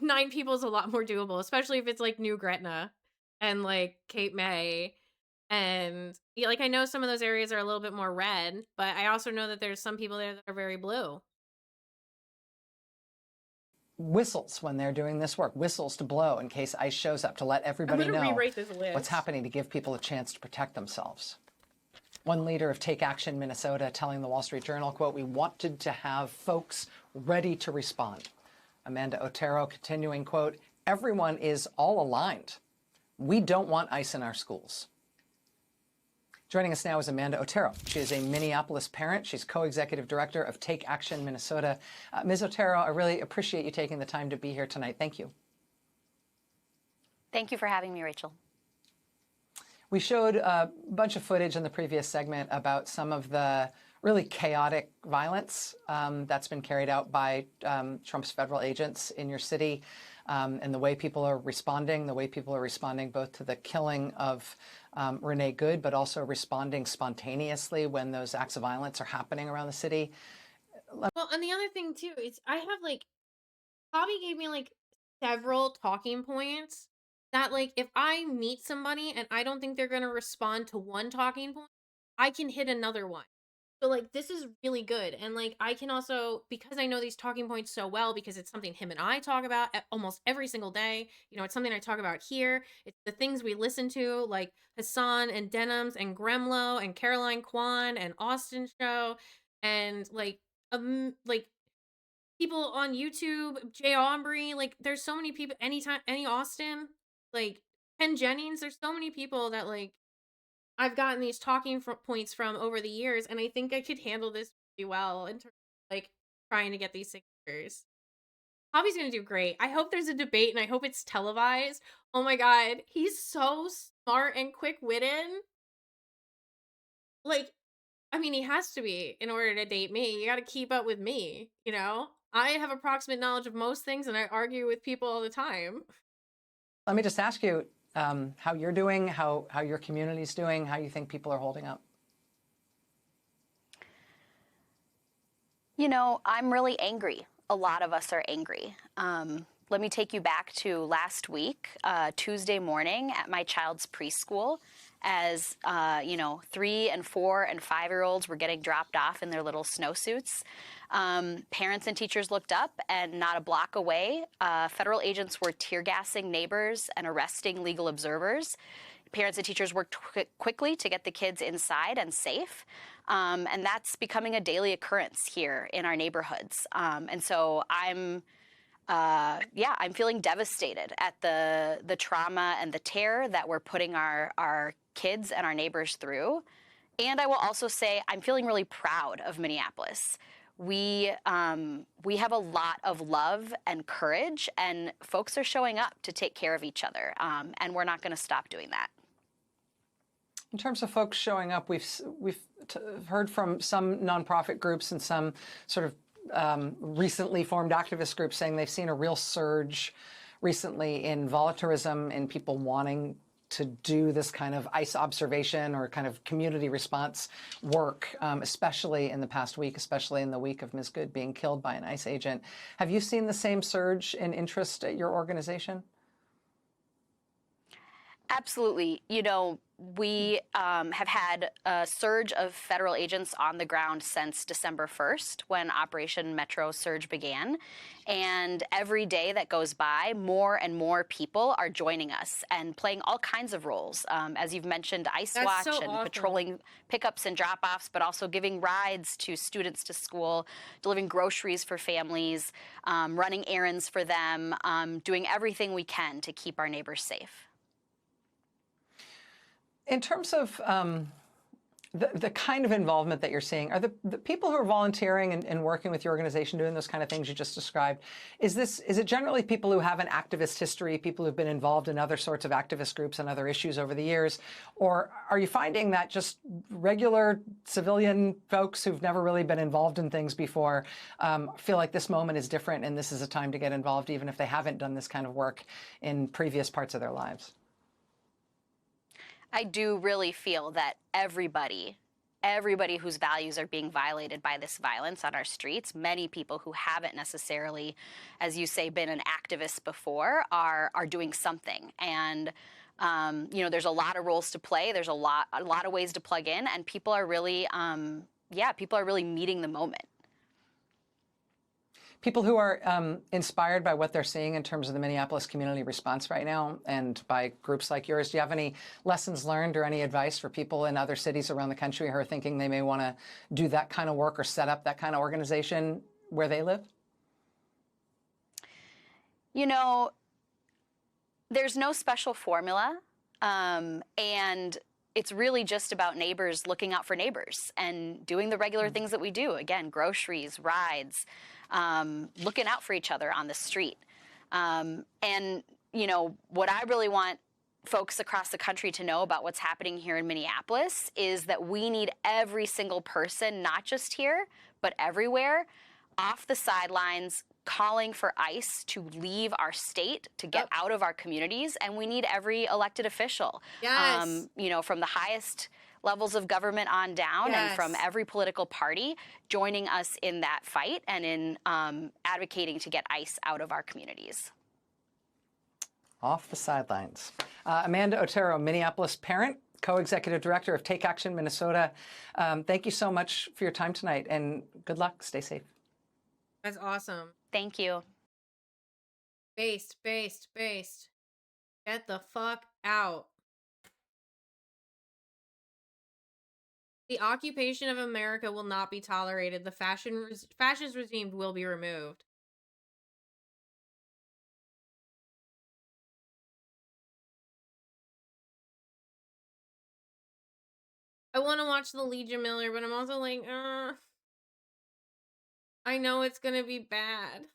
9 people is a lot more doable, especially if it's like New Gretna and like Cape May. And yeah, like I know some of those areas are a little bit more red, but I also know that there's some people there that are very blue. Whistles when they're doing this work, whistles to blow in case ICE shows up to let everybody know what's happening, to give people a chance to protect themselves. One leader of Take Action Minnesota telling the Wall Street Journal, quote, "We wanted to have folks ready to respond." Amanda Otero continuing, quote, "Everyone is all aligned. We don't want ICE in our schools." Joining us now is Amanda Otero. She is a Minneapolis parent. She's co-executive director of Take Action Minnesota. Ms. Otero, I really appreciate you taking the time to be here tonight. Thank you. Thank you for having me, Rachel. We showed a bunch of footage in the previous segment about some of the really chaotic violence that's been carried out by Trump's federal agents in your city, and the way people are responding both to the killing of Renee Good, but also responding spontaneously when those acts of violence are happening around the city. Well, and the other thing too is I have like Bobby gave me like several talking points that like if I meet somebody and I don't think they're gonna respond to one talking point, I can hit another one. So like this is really good. And like I can also, because I know these talking points so well, because it's something him and I talk about almost every single day. You know, it's something I talk about here. It's the things we listen to, like Hassan and Denims and Gremlo and Caroline Kwan and Austin Show and like people on YouTube, Jay Aubrey, like there's so many people, any Austin, like Ken Jennings, there's so many people that like I've gotten these talking points from over the years, and I think I could handle this pretty well in terms of like trying to get these signatures. Bobby's gonna do great. I hope there's a debate and I hope it's televised. Oh my god, he's so smart and quick-witted. Like, I mean, he has to be in order to date me. You gotta keep up with me, you know? I have approximate knowledge of most things and I argue with people all the time. Let me just ask you how you're doing, how your community's doing, how you think people are holding up. You know, I'm really angry. A lot of us are angry. Let me take you back to last week, Tuesday morning at my child's preschool, as, 3 and 4 and 5-year-olds were getting dropped off in their little snowsuits. Parents and teachers looked up, and not a block away, federal agents were tear gassing neighbors and arresting legal observers. Parents and teachers worked quickly to get the kids inside and safe. And that's becoming a daily occurrence here in our neighborhoods. And so I'm feeling devastated at the trauma and the terror that we're putting our kids and our neighbors through. And I will also say I'm feeling really proud of Minneapolis. We have a lot of love and courage, and folks are showing up to take care of each other, and we're not going to stop doing that. In terms of folks showing up, we've heard from some nonprofit groups and some sort of recently formed activist groups saying they've seen a real surge recently in volunteerism, in people wanting to do this kind of ICE observation or kind of community response work, especially in the past week, especially in the week of Ms. Good being killed by an ICE agent. Have you seen the same surge in interest at your organization? Absolutely. You know, we have had a surge of federal agents on the ground since December 1st, when Operation Metro Surge began. And every day that goes by, more and more people are joining us and playing all kinds of roles. As you've mentioned, ICE Watch so and awesome. patrolling pickups and drop-offs, but also giving rides to students to school, delivering groceries for families, running errands for them, doing everything we can to keep our neighbors safe. In terms of the kind of involvement that you're seeing, are the people who are volunteering and working with your organization doing those kind of things you just described, is it generally people who have an activist history, people who've been involved in other sorts of activist groups and other issues over the years? Or are you finding that just regular civilian folks who've never really been involved in things before feel like this moment is different and this is a time to get involved even if they haven't done this kind of work in previous parts of their lives? I do really feel that everybody whose values are being violated by this violence on our streets, many people who haven't necessarily, as you say, been an activist before, are doing something. And there's a lot of roles to play. There's a lot of ways to plug in, and people are really, meeting the moment. People who are inspired by what they're seeing in terms of the Minneapolis community response right now and by groups like yours, do you have any lessons learned or any advice for people in other cities around the country who are thinking they may want to do that kind of work or set up that kind of organization where they live? You know, there's no special formula, and it's really just about neighbors looking out for neighbors and doing the regular things that we do. Again, groceries, rides, looking out for each other on the street. And, you know, what I really want folks across the country to know about what's happening here in Minneapolis is that we need every single person, not just here, but everywhere, off the sidelines, calling for ICE to leave our state, to get out of our communities, and we need every elected official, Yes. you know, from the highest levels of government on down and from Yes. every political party joining us in that fight and in advocating to get ICE out of our communities. Off the sidelines. Amanda Otero, Minneapolis parent, co-executive director of Take Action Minnesota. Thank you so much for your time tonight, and good luck. Stay safe. That's awesome. Thank you. Based. Get the fuck out. The occupation of America will not be tolerated. The fascist regime will be removed. I want to watch the Legion Miller, but I'm also like, I know it's gonna be bad.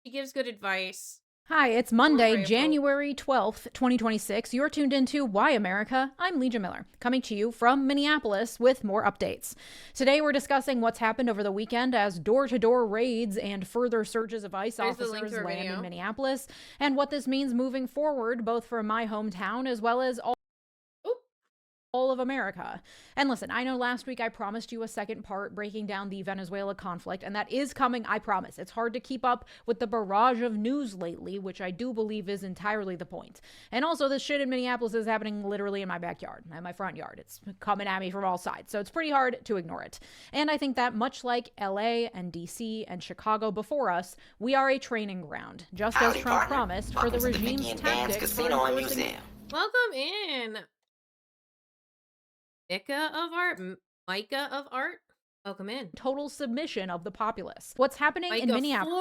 He gives good advice. Hi, it's Monday, grateful. January 12th, 2026. You're tuned into Why America? I'm Legion Miller, coming to you from Minneapolis with more updates. Today, we're discussing what's happened over the weekend as door-to-door raids and further surges of ICE There's the link officers to our land video. in Minneapolis, and what this means moving forward, both for my hometown as well as all of America. And listen, I know last week I promised you a second part breaking down the Venezuela conflict, and that is coming, I promise. It's hard to keep up with the barrage of news lately, which I do believe is entirely the point. And also, this shit in Minneapolis is happening literally in my backyard, in my front yard. It's coming at me from all sides, so it's pretty hard to ignore it. And I think that much like LA and DC and Chicago before us, we are a training ground, just as Trump promised, for the regime's tactics for enforcing. Welcome in. Micah of Art. Welcome in. Total submission of the populace. What's happening in Minneapolis?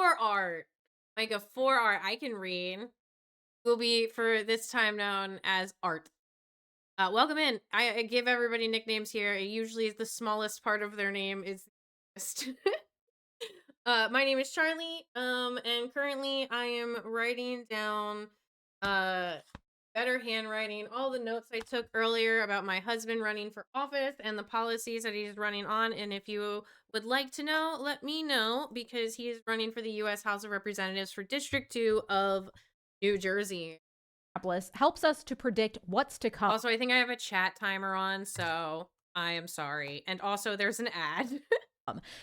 Micah 4 Art. I can read. Will be for this time known as Art. Welcome in. I give everybody nicknames here. Usually the smallest part of their name is my name is Charlie. And currently I am writing down better handwriting, all the notes I took earlier about my husband running for office and the policies that he's running on. And if you would like to know, let me know, because he is running for the U.S. House of Representatives for District 2 of New Jersey. Helps us to predict what's to come. Also, I think I have a chat timer on, so I am sorry. And also, there's an ad.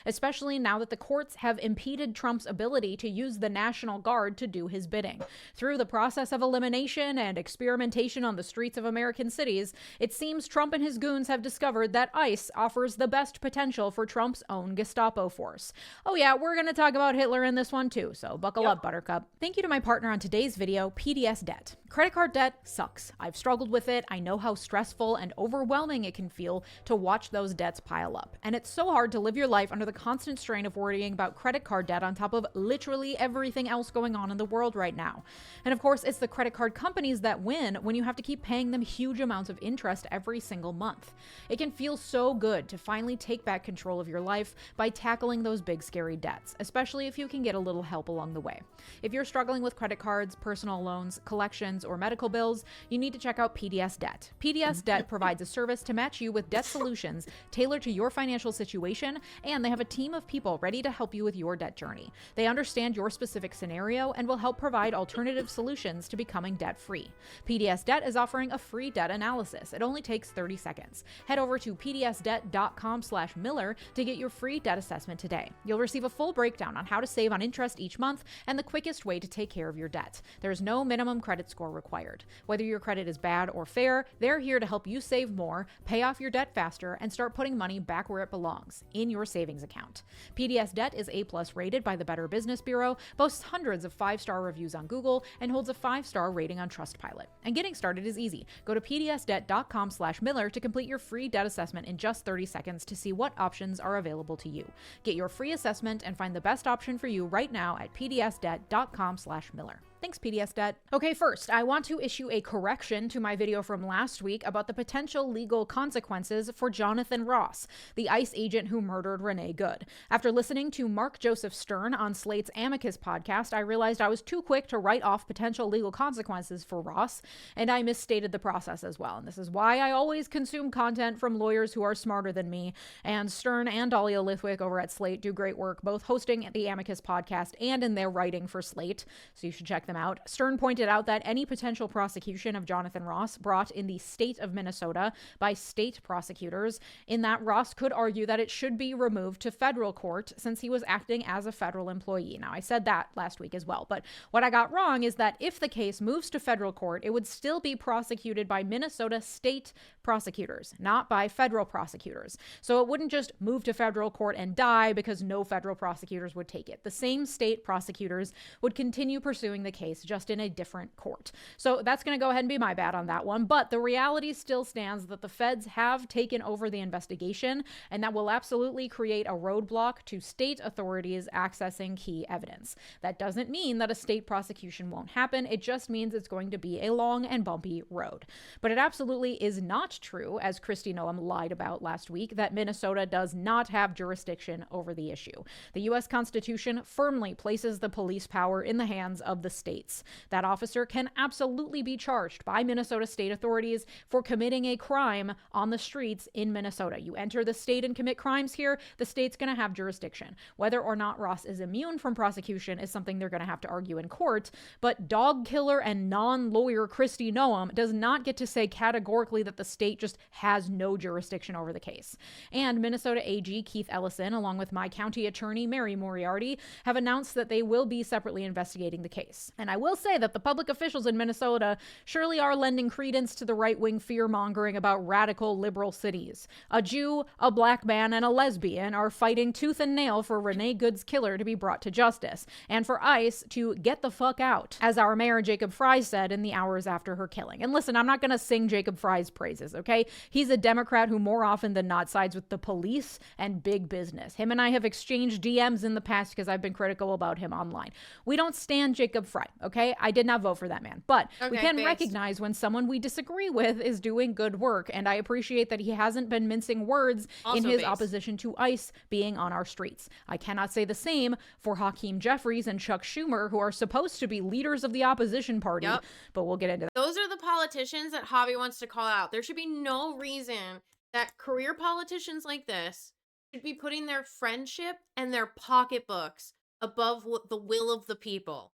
Especially now that the courts have impeded Trump's ability to use the National Guard to do his bidding. Through the process of elimination and experimentation on the streets of American cities, it seems Trump and his goons have discovered that ICE offers the best potential for Trump's own Gestapo force. Oh yeah, we're going to talk about Hitler in this one too, so buckle up, Buttercup. Thank you to my partner on today's video, PDS Debt. Credit card debt sucks. I've struggled with it. I know how stressful and overwhelming it can feel to watch those debts pile up. And it's so hard to live your life under the constant strain of worrying about credit card debt on top of literally everything else going on in the world right now. And of course, it's the credit card companies that win when you have to keep paying them huge amounts of interest every single month. It can feel so good to finally take back control of your life by tackling those big scary debts, especially if you can get a little help along the way. If you're struggling with credit cards, personal loans, collections, or medical bills, you need to check out PDS Debt. PDS Debt provides a service to match you with debt solutions tailored to your financial situation, and they have a team of people ready to help you with your debt journey. They understand your specific scenario and will help provide alternative solutions to becoming debt-free. PDS Debt is offering a free debt analysis. It only takes 30 seconds. Head over to pdsdebt.com/Miller to get your free debt assessment today. You'll receive a full breakdown on how to save on interest each month and the quickest way to take care of your debt. There's no minimum credit score required. Whether your credit is bad or fair, they're here to help you save more, pay off your debt faster, and start putting money back where it belongs, in your savings account. PDS Debt is A+ rated by the Better Business Bureau, boasts hundreds of 5-star reviews on Google, and holds a 5-star rating on Trustpilot. And getting started is easy. Go to pdsdebt.com/Miller to complete your free debt assessment in just 30 seconds to see what options are available to you. Get your free assessment and find the best option for you right now at pdsdebt.com/Miller. Thanks, PDS Debt. Okay, first, I want to issue a correction to my video from last week about the potential legal consequences for Jonathan Ross, the ICE agent who murdered Renee Good. After listening to Mark Joseph Stern on Slate's Amicus podcast, I realized I was too quick to write off potential legal consequences for Ross, and I misstated the process as well. And this is why I always consume content from lawyers who are smarter than me, and Stern and Dahlia Lithwick over at Slate do great work both hosting the Amicus podcast and in their writing for Slate, so you should check them out. Stern pointed out that any potential prosecution of Jonathan Ross brought in the state of Minnesota by state prosecutors, in that Ross could argue that it should be removed to federal court since he was acting as a federal employee. Now, I said that last week as well, but what I got wrong is that if the case moves to federal court, it would still be prosecuted by Minnesota state prosecutors, not by federal prosecutors. So it wouldn't just move to federal court and die because no federal prosecutors would take it. The same state prosecutors would continue pursuing the case, just in a different court. So that's going to go ahead and be my bad on that one. But the reality still stands that the feds have taken over the investigation, and that will absolutely create a roadblock to state authorities accessing key evidence. That doesn't mean that a state prosecution won't happen. It just means it's going to be a long and bumpy road. But it absolutely is not true, as Kristi Noem lied about last week, that Minnesota does not have jurisdiction over the issue. The U.S. Constitution firmly places the police power in the hands of the states. That officer can absolutely be charged by Minnesota state authorities for committing a crime on the streets in Minnesota. You enter the state and commit crimes here, the state's going to have jurisdiction. Whether or not Ross is immune from prosecution is something they're going to have to argue in court, but dog killer and non-lawyer Kristi Noem does not get to say categorically that the state just has no jurisdiction over the case. And Minnesota AG Keith Ellison, along with my county attorney Mary Moriarty, have announced that they will be separately investigating the case. And I will say that the public officials in Minnesota surely are lending credence to the right-wing fear-mongering about radical liberal cities. A Jew, a black man, and a lesbian are fighting tooth and nail for Renee Good's killer to be brought to justice, and for ICE to get the fuck out, as our mayor Jacob Fry said in the hours after her killing. And listen, I'm not going to sing Jacob Fry's praises, okay? He's a Democrat who more often than not sides with the police and big business. Him and I have exchanged DMs in the past because I've been critical about him online. We don't stand Jacob Fry, okay? I did not vote for that man, but we can recognize when someone we disagree with is doing good work, and I appreciate that he hasn't been mincing words in his opposition to ICE being on our streets. I cannot say the same for Hakeem Jeffries and Chuck Schumer, who are supposed to be leaders of the opposition party, but we'll get into that. Those are the politicians that Javi wants to call out. There should be no reason that career politicians like this should be putting their friendship and their pocketbooks above the will of the people.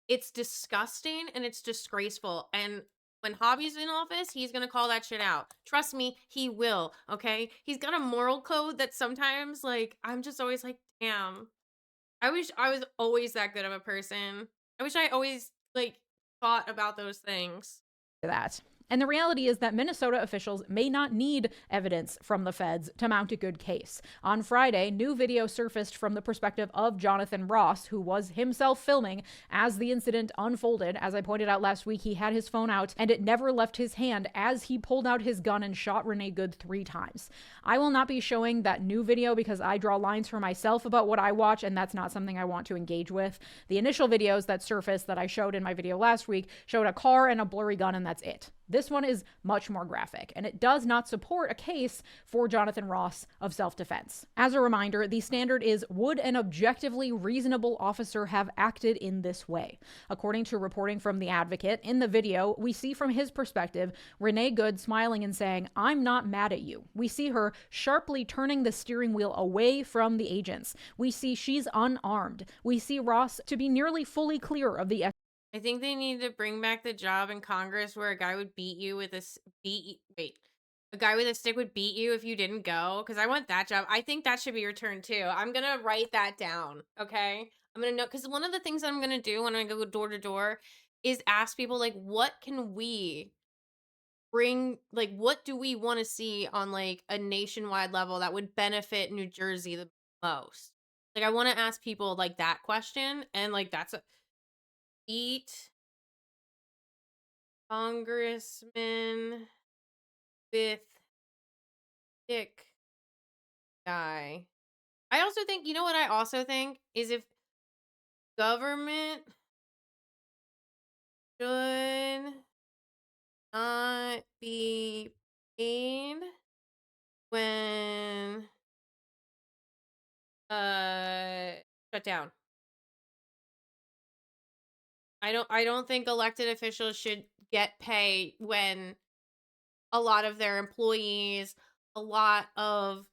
It's disgusting and it's disgraceful. And when Javi's in office, he's going to call that shit out. Trust me, he will, okay? He's got a moral code that sometimes, like, I'm just always like, damn. I wish I was always that good of a person. I wish I always, like, thought about those things. That. And the reality is that Minnesota officials may not need evidence from the feds to mount a good case. On Friday, new video surfaced from the perspective of Jonathan Ross, who was himself filming as the incident unfolded. As I pointed out last week, he had his phone out and it never left his hand as he pulled out his gun and shot Renee Good 3 times. I will not be showing that new video because I draw lines for myself about what I watch, and that's not something I want to engage with. The initial videos that surfaced that I showed in my video last week showed a car and a blurry gun, and that's it. This one is much more graphic, and it does not support a case for Jonathan Ross of self-defense. As a reminder, the standard is, would an objectively reasonable officer have acted in this way? According to reporting from The Advocate, in the video, we see from his perspective, Renee Good smiling and saying, "I'm not mad at you." We see her sharply turning the steering wheel away from the agents. We see she's unarmed. We see Ross to be nearly fully clear of the I think they need to bring back the job in Congress where a guy would beat you with a a guy with a stick would beat you if you didn't go, because I want that job. I think that should be your turn too. I'm gonna write that down, okay? I'm gonna know, because one of the things I'm gonna do when I go door to door is ask people, like, what can we bring, like, what do we want to see on, like, a nationwide level that would benefit New Jersey the most? Like, I want to ask people, like, that question, and, like, that's a beat congressman with stick guy. I also think, you know what I also think is, if government should not be paid when shut down. I don't think elected officials should get pay when a lot of their employees, a lot of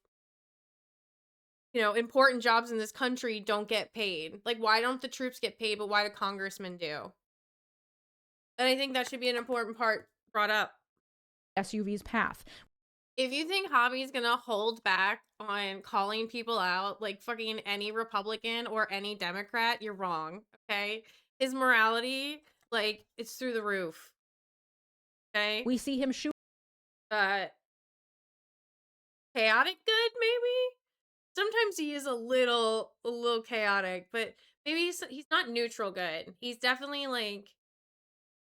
important jobs in this country don't get paid. Like, why don't the troops get paid, but why do congressmen do? And I think that should be an important part brought up. SUV's path. If you think Hobby's gonna hold back on calling people out, like fucking any Republican or any Democrat, you're wrong, okay? His morality, like, it's through the roof. Okay? We see him shoot Chaotic good, maybe? Sometimes he is a little chaotic, but maybe he's not neutral good. He's definitely like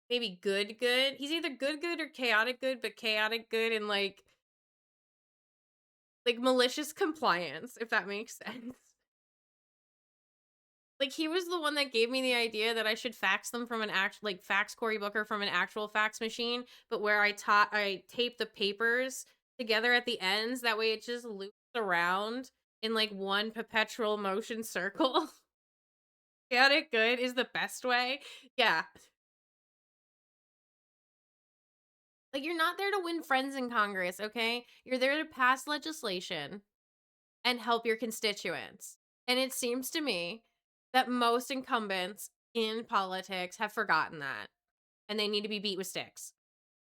maybe good. He's either good or chaotic good, but chaotic good and like malicious compliance, if that makes sense. Like, he was the one that gave me the idea that I should fax them from an fax Cory Booker from an actual fax machine, but where I tape the papers together at the ends, that way it just loops around in like one perpetual motion circle. Chaotic good is the best way. Yeah. Like, you're not there to win friends in Congress, okay? You're there to pass legislation and help your constituents. And it seems to me that most incumbents in politics have forgotten that. And they need to be beat with sticks.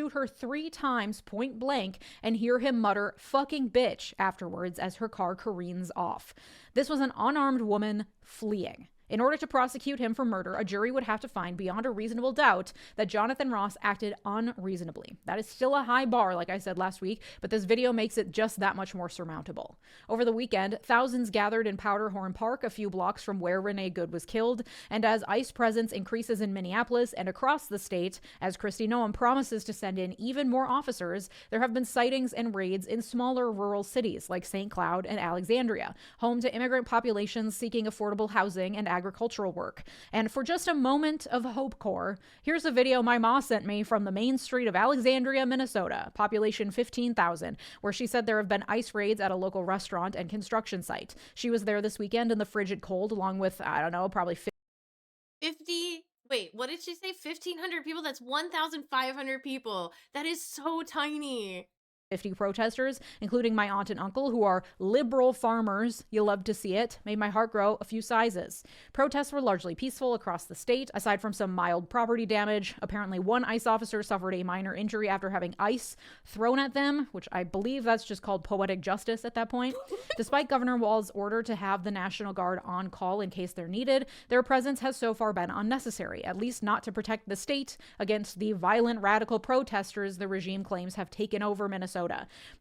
Shoot her 3 times point blank and hear him mutter "fucking bitch" afterwards as her car careens off. This was an unarmed woman fleeing. In order to prosecute him for murder, a jury would have to find beyond a reasonable doubt that Jonathan Ross acted unreasonably. That is still a high bar, like I said last week, but this video makes it just that much more surmountable. Over the weekend, thousands gathered in Powderhorn Park, a few blocks from where Renee Good was killed, and as ICE presence increases in Minneapolis and across the state, as Kristi Noem promises to send in even more officers, there have been sightings and raids in smaller rural cities like St. Cloud and Alexandria, home to immigrant populations seeking affordable housing and agricultural work. And for just a moment of hope core, here's a video my ma sent me from the main street of Alexandria, Minnesota, population 15,000, where she said there have been ICE raids at a local restaurant and construction site. She was there this weekend in the frigid cold, along with, I don't know, probably 50. Wait, what did she say? 1,500 people? That's 1,500 people. That is so tiny. 50 protesters, including my aunt and uncle, who are liberal farmers. You love to see it. Made my heart grow a few sizes. Protests were largely peaceful across the state, aside from some mild property damage. Apparently, one ICE officer suffered a minor injury after having ice thrown at them, which I believe that's just called poetic justice at that point. Despite Governor Walz's order to have the National Guard on call in case they're needed, their presence has so far been unnecessary, at least not to protect the state against the violent radical protesters the regime claims have taken over Minnesota.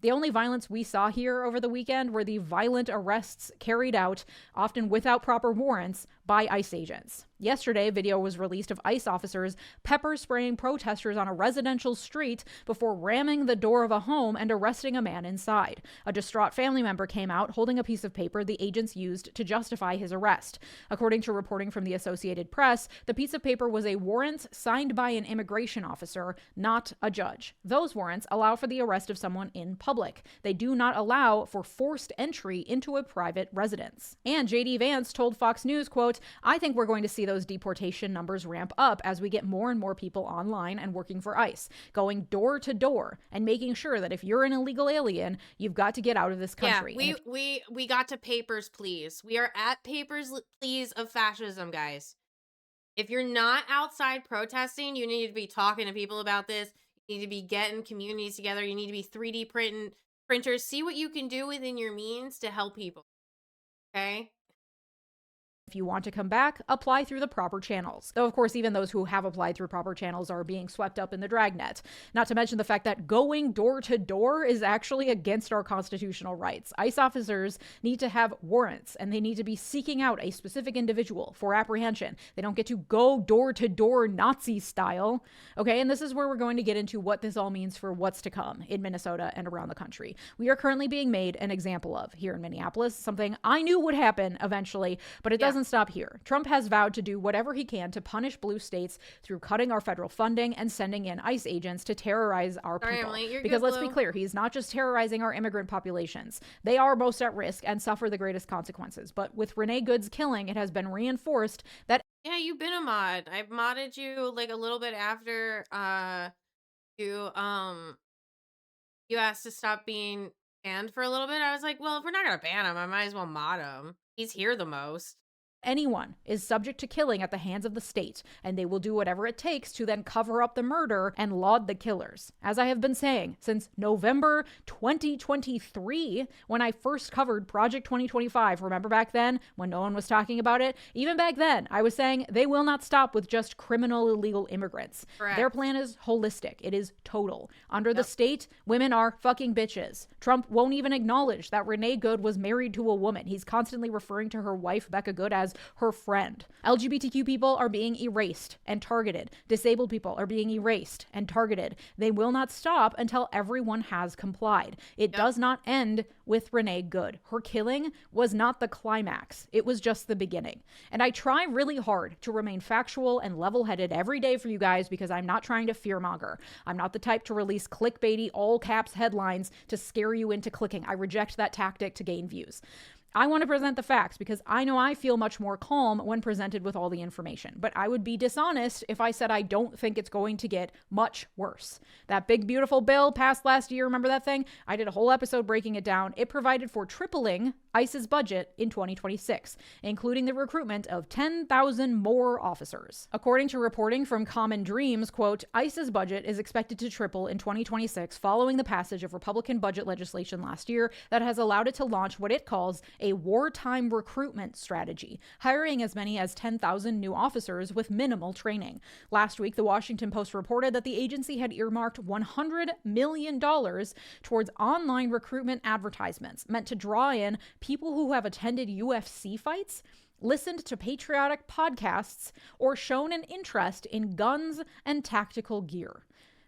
The only violence we saw here over the weekend were the violent arrests carried out, often without proper warrants, by ICE agents. Yesterday, video was released of ICE officers pepper spraying protesters on a residential street before ramming the door of a home and arresting a man inside. A distraught family member came out holding a piece of paper the agents used to justify his arrest. According to reporting from the Associated Press, the piece of paper was a warrant signed by an immigration officer, not a judge. Those warrants allow for the arrest of someone in public. They do not allow for forced entry into a private residence. And J.D. Vance told Fox News, quote, "I think we're going to see those deportation numbers ramp up as we get more and more people online and working for ICE, going door to door and making sure that if you're an illegal alien, you've got to get out of this country." Yeah, we got to papers, please. We are at papers, please, of fascism, guys. If you're not outside protesting, you need to be talking to people about this. You need to be getting communities together. You need to be 3D printers. See what you can do within your means to help people. Okay? If you want to come back, apply through the proper channels. Though, of course, even those who have applied through proper channels are being swept up in the dragnet. Not to mention the fact that going door to door is actually against our constitutional rights. ICE officers need to have warrants, and they need to be seeking out a specific individual for apprehension. They don't get to go door to door Nazi style. Okay, and this is where we're going to get into what this all means for what's to come in Minnesota and around the country. We are currently being made an example of here in Minneapolis, something I knew would happen eventually, but it doesn't doesn't stop here. Trump has vowed to do whatever he can to punish blue states through cutting our federal funding and sending in ICE agents to terrorize our Sorry, people. Emily, you're Because good, let's be Blue. clear, he's not just terrorizing our immigrant populations. They are most at risk and suffer the greatest consequences. But with Renee Good's killing, it has been reinforced that Yeah, you've been a mod. I modded you like a little bit after you you asked to stop being banned for a little bit. I was like, well, if we're not gonna ban him, I might as well mod him. He's here the most. anyone is subject to killing at the hands of the state, and they will do whatever it takes to then cover up the murder and laud the killers. As I have been saying since November 2023, when I first covered Project 2025, remember back then when no one was talking about it? Even back then, I was saying they will not stop with just criminal illegal immigrants. Correct. Their plan is holistic. It is total. Under the state, women are fucking bitches. Trump won't even acknowledge that Renee Good was married to a woman. He's constantly referring to her wife, Becca Good, as her friend. LGBTQ people are being erased and targeted. Disabled people are being erased and targeted. They will not stop until everyone has complied. It does not end with Renee Good. Her killing was not the climax. It was just the beginning. And I try really hard to remain factual and level-headed every day for you guys because I'm not trying to fearmonger. I'm not the type to release clickbaity, all caps headlines to scare you into clicking. I reject that tactic to gain views. I want to present the facts because I know I feel much more calm when presented with all the information. But I would be dishonest if I said I don't think it's going to get much worse. That big, beautiful bill passed last year, remember that thing? I did a whole episode breaking it down. It provided for tripling ICE's budget in 2026, including the recruitment of 10,000 more officers. According to reporting from Common Dreams, quote, ICE's budget is expected to triple in 2026 following the passage of Republican budget legislation last year that has allowed it to launch what it calls a wartime recruitment strategy, hiring as many as 10,000 new officers with minimal training. Last week, the Washington Post reported that the agency had earmarked $100 million towards online recruitment advertisements meant to draw in people who have attended UFC fights, listened to patriotic podcasts, or shown an interest in guns and tactical gear.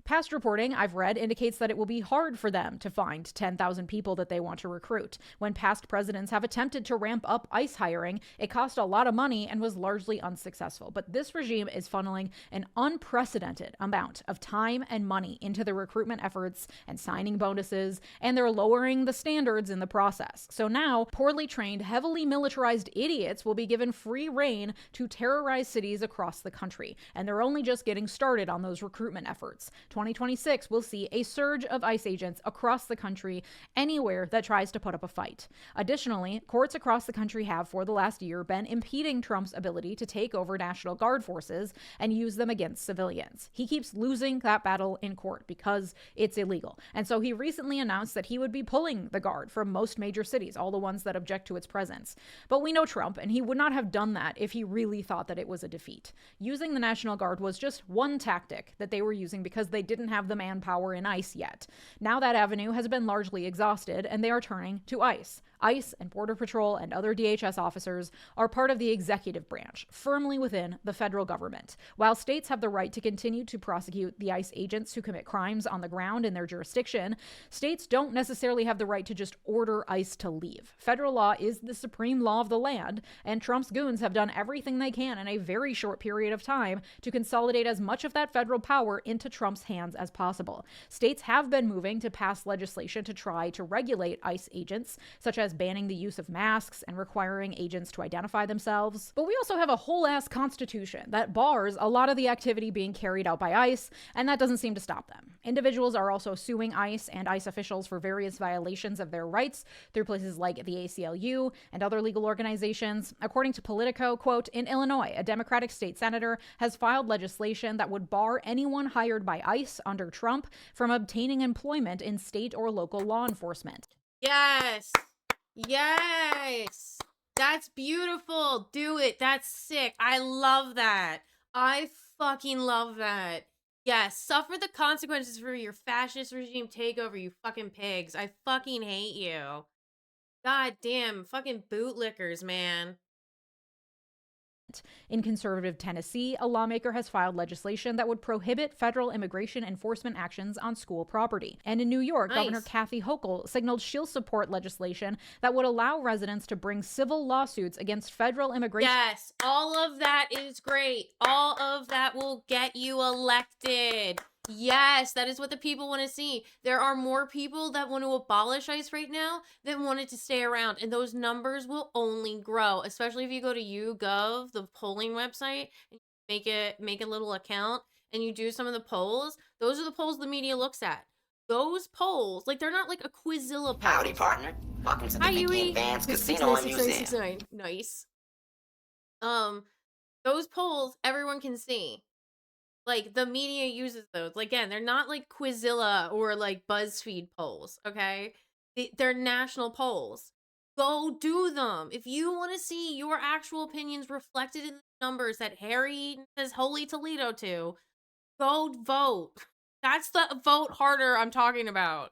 Past reporting I've read indicates that it will be hard for them to find 10,000 people that they want to recruit. When past presidents have attempted to ramp up ICE hiring, it cost a lot of money and was largely unsuccessful. But this regime is funneling an unprecedented amount of time and money into the recruitment efforts and signing bonuses, and they're lowering the standards in the process. So now, poorly trained, heavily militarized idiots will be given free rein to terrorize cities across the country. And they're only just getting started on those recruitment efforts. 2026 will see a surge of ICE agents across the country anywhere that tries to put up a fight. Additionally, courts across the country have for the last year been impeding Trump's ability to take over National Guard forces and use them against civilians. He keeps losing that battle in court because it's illegal. And so he recently announced that he would be pulling the Guard from most major cities, all the ones that object to its presence. But we know Trump, and he would not have done that if he really thought that it was a defeat. Using the National Guard was just one tactic that they were using because they didn't have the manpower in ICE yet. Now that avenue has been largely exhausted, and they are turning to ICE. ICE and Border Patrol and other DHS officers are part of the executive branch, firmly within the federal government. While states have the right to continue to prosecute the ICE agents who commit crimes on the ground in their jurisdiction, states don't necessarily have the right to just order ICE to leave. Federal law is the supreme law of the land, and Trump's goons have done everything they can in a very short period of time to consolidate as much of that federal power into Trump's hands as possible. States have been moving to pass legislation to try to regulate ICE agents, such as banning the use of masks and requiring agents to identify themselves. But we also have a whole ass constitution that bars a lot of the activity being carried out by ICE, and that doesn't seem to stop them. Individuals are also suing ICE and ICE officials for various violations of their rights through places like the ACLU and other legal organizations. According to Politico, quote, in Illinois, a Democratic state senator has filed legislation that would bar anyone hired by ICE under Trump from obtaining employment in state or local law enforcement. Yes. Yes. That's beautiful. Do it. That's sick. I love that. I fucking love that. Yes. Suffer the consequences for your fascist regime takeover, you fucking pigs. I fucking hate you. God damn. Fucking bootlickers, man. government. In conservative Tennessee, a lawmaker has filed legislation that would prohibit federal immigration enforcement actions on school property. And in New York, Governor Nice. Kathy Hochul signaled she'll support legislation that would allow residents to bring civil lawsuits against federal immigration. Yes, all of that is great. All of that will get you elected. Yes, that is what the people want to see. There are more people that want to abolish ICE right now than want it to stay around, and those numbers will only grow, especially if you go to YouGov, the polling website, and make a little account and you do some of the polls. Those are the polls the media looks at. Those polls, like, they're not like a Quizilla poll. Howdy, partner. Welcome to the Hi, Vicky Yui. and Vance This is Casino and 69669. Museum. Nice. Those polls everyone can see. Like, the media uses those. Like, again, they're not like Quizilla or like BuzzFeed polls, okay? They're national polls. Go do them. If you want to see your actual opinions reflected in the numbers that Harry says Holy Toledo to, go vote. That's the vote harder I'm talking about.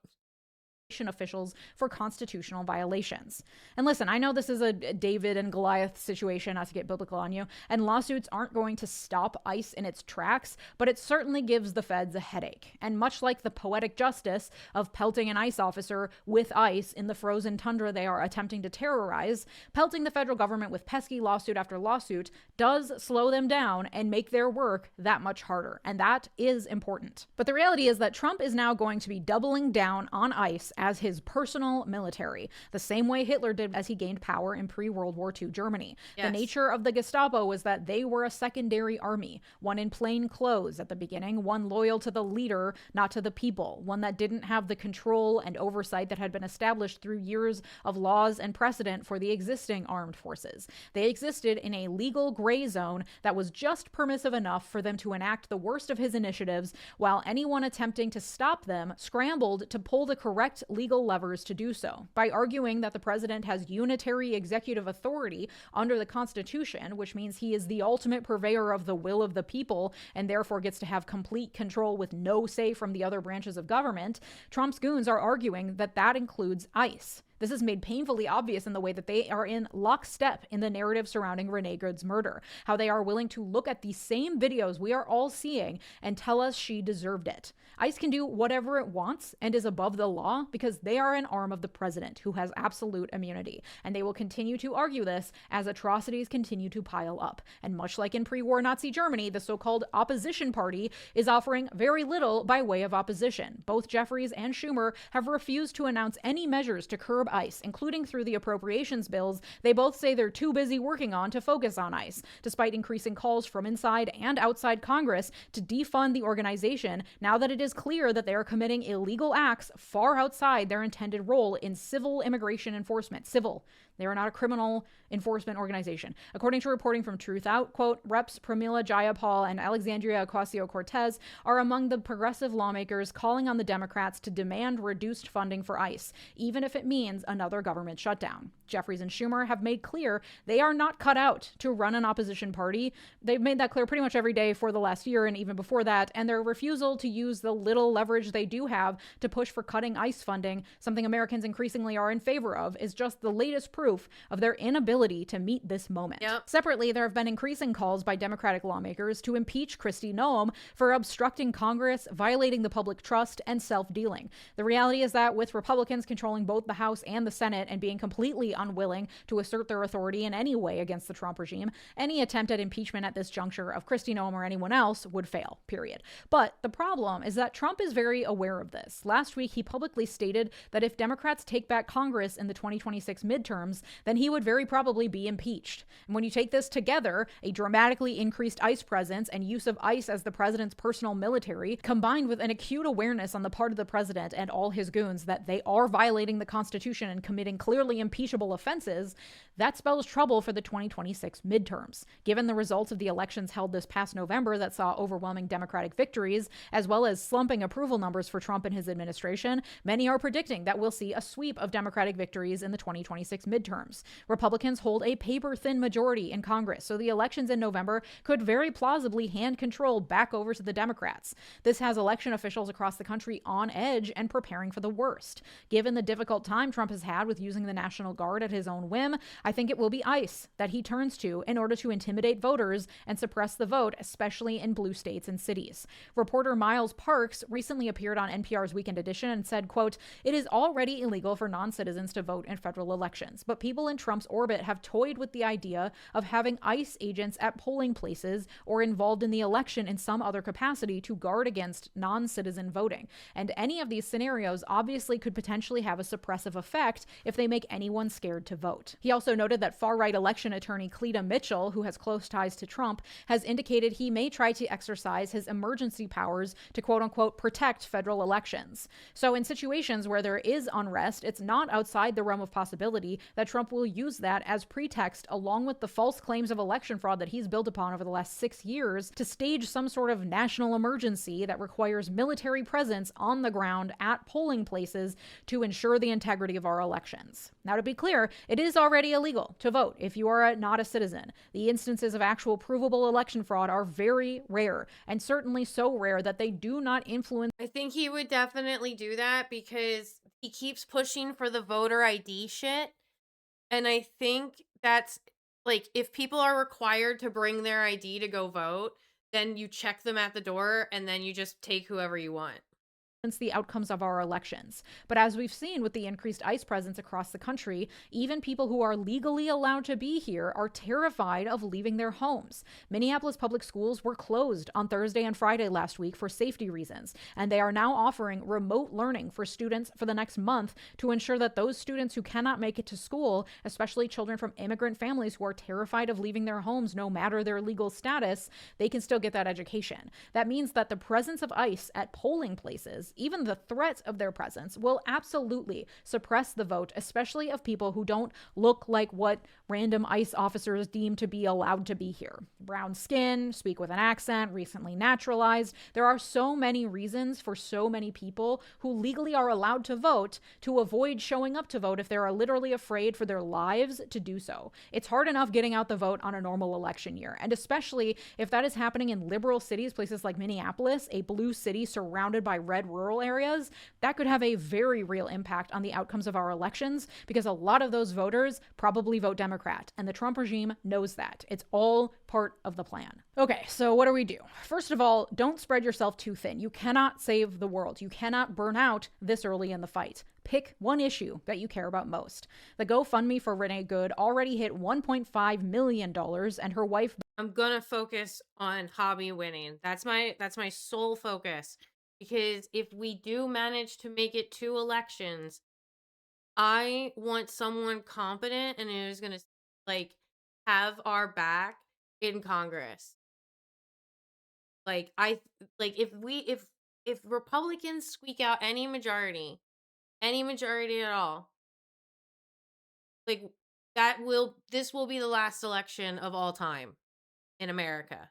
Officials for constitutional violations. And listen, I know this is a David and Goliath situation, not to get biblical on you, and lawsuits aren't going to stop ICE in its tracks, but it certainly gives the feds a headache. And much like the poetic justice of pelting an ICE officer with ice in the frozen tundra they are attempting to terrorize, pelting the federal government with pesky lawsuit after lawsuit does slow them down and make their work that much harder. And that is important. But the reality is that Trump is now going to be doubling down on ICE as his personal military, the same way Hitler did as he gained power in pre-World War II Germany. Yes. The nature of the Gestapo was that they were a secondary army, one in plain clothes at the beginning, one loyal to the leader, not to the people, one that didn't have the control and oversight that had been established through years of laws and precedent for the existing armed forces. They existed in a legal gray zone that was just permissive enough for them to enact the worst of his initiatives, while anyone attempting to stop them scrambled to pull the correct legal levers to do so. By arguing that the president has unitary executive authority under the Constitution, which means he is the ultimate purveyor of the will of the people and therefore gets to have complete control with no say from the other branches of government, Trump's goons are arguing that that includes ICE. This is made painfully obvious in the way that they are in lockstep in the narrative surrounding Renee Good's murder, how they are willing to look at the same videos we are all seeing and tell us she deserved it. ICE can do whatever it wants and is above the law because they are an arm of the president who has absolute immunity, and they will continue to argue this as atrocities continue to pile up. And much like in pre-war Nazi Germany, the so-called opposition party is offering very little by way of opposition. Both Jeffries and Schumer have refused to announce any measures to curb ICE, including through the appropriations bills they both say they're too busy working on to focus on ICE, despite increasing calls from inside and outside Congress to defund the organization now that it is clear that they are committing illegal acts far outside their intended role in civil immigration enforcement. Civil. They are not a criminal enforcement organization. According to reporting from Truth Out, quote, Reps Pramila Jayapal and Alexandria Ocasio-Cortez are among the progressive lawmakers calling on the Democrats to demand reduced funding for ICE, even if it means another government shutdown. Jeffries and Schumer have made clear they are not cut out to run an opposition party. They've made that clear pretty much every day for the last year and even before that, and their refusal to use the little leverage they do have to push for cutting ICE funding, something Americans increasingly are in favor of, is just the latest proof of their inability to meet this moment. Yep. Separately, there have been increasing calls by Democratic lawmakers to impeach Kristi Noem for obstructing Congress, violating the public trust, and self-dealing. The reality is that with Republicans controlling both the House and the Senate and being completely unwilling to assert their authority in any way against the Trump regime, any attempt at impeachment at this juncture of Kristi Noem or anyone else would fail, period. But the problem is that Trump is very aware of this. Last week, he publicly stated that if Democrats take back Congress in the 2026 midterms, then he would very probably be impeached. And when you take this together, a dramatically increased ICE presence and use of ICE as the president's personal military, combined with an acute awareness on the part of the president and all his goons that they are violating the Constitution and committing clearly impeachable offenses, that spells trouble for the 2026 midterms. Given the results of the elections held this past November that saw overwhelming Democratic victories, as well as slumping approval numbers for Trump and his administration, many are predicting that we'll see a sweep of Democratic victories in the 2026 midterms. Republicans hold a paper-thin majority in Congress, so the elections in November could very plausibly hand control back over to the Democrats. This has election officials across the country on edge and preparing for the worst. Given the difficult time Trump has had with using the National Guard card at his own whim, I think it will be ICE that he turns to in order to intimidate voters and suppress the vote, especially in blue states and cities. Reporter Miles Parks recently appeared on NPR's Weekend Edition and said, quote, "It is already illegal for non-citizens to vote in federal elections, but people in Trump's orbit have toyed with the idea of having ICE agents at polling places or involved in the election in some other capacity to guard against non-citizen voting. And any of these scenarios obviously could potentially have a suppressive effect if they make anyone scared to vote." He also noted that far-right election attorney Cleta Mitchell, who has close ties to Trump, has indicated he may try to exercise his emergency powers to quote-unquote protect federal elections. So in situations where there is unrest, it's not outside the realm of possibility that Trump will use that as pretext, along with the false claims of election fraud that he's built upon over the last 6 years, to stage some sort of national emergency that requires military presence on the ground at polling places to ensure the integrity of our elections. Now, to be clear, it is already illegal to vote if you are not a citizen. The instances of actual provable election fraud are very rare, and certainly so rare that they do not influence. I think he would definitely do that because he keeps pushing for the voter ID shit. And I think that's like, if people are required to bring their ID to go vote, then you check them at the door and then you just take whoever you want. The outcomes of our elections. But as we've seen with the increased ICE presence across the country, even people who are legally allowed to be here are terrified of leaving their homes. Minneapolis public schools were closed on Thursday and Friday last week for safety reasons, and they are now offering remote learning for students for the next month to ensure that those students who cannot make it to school, especially children from immigrant families who are terrified of leaving their homes no matter their legal status, they can still get that education. That means that the presence of ICE at polling places, even the threat of their presence, will absolutely suppress the vote, especially of people who don't look like what random ICE officers deem to be allowed to be here. Brown skin, speak with an accent, recently naturalized. There are so many reasons for so many people who legally are allowed to vote to avoid showing up to vote if they are literally afraid for their lives to do so. It's hard enough getting out the vote on a normal election year, and especially if that is happening in liberal cities, places like Minneapolis, a blue city surrounded by red rural areas, that could have a very real impact on the outcomes of our elections, because a lot of those voters probably vote Democrat, and the Trump regime knows that. It's all part of the plan. Okay, so what do we do? First of all, don't spread yourself too thin. You cannot save the world. You cannot burn out this early in the fight. Pick one issue that you care about most. The GoFundMe for Renee Good already hit $1.5 million, and her wife... I'm gonna focus on hobby winning. That's my sole focus. Because if we do manage to make it 2 elections, I want someone competent and who's gonna like have our back in Congress. Like if Republicans squeak out any majority at all, like this will be the last election of all time in America.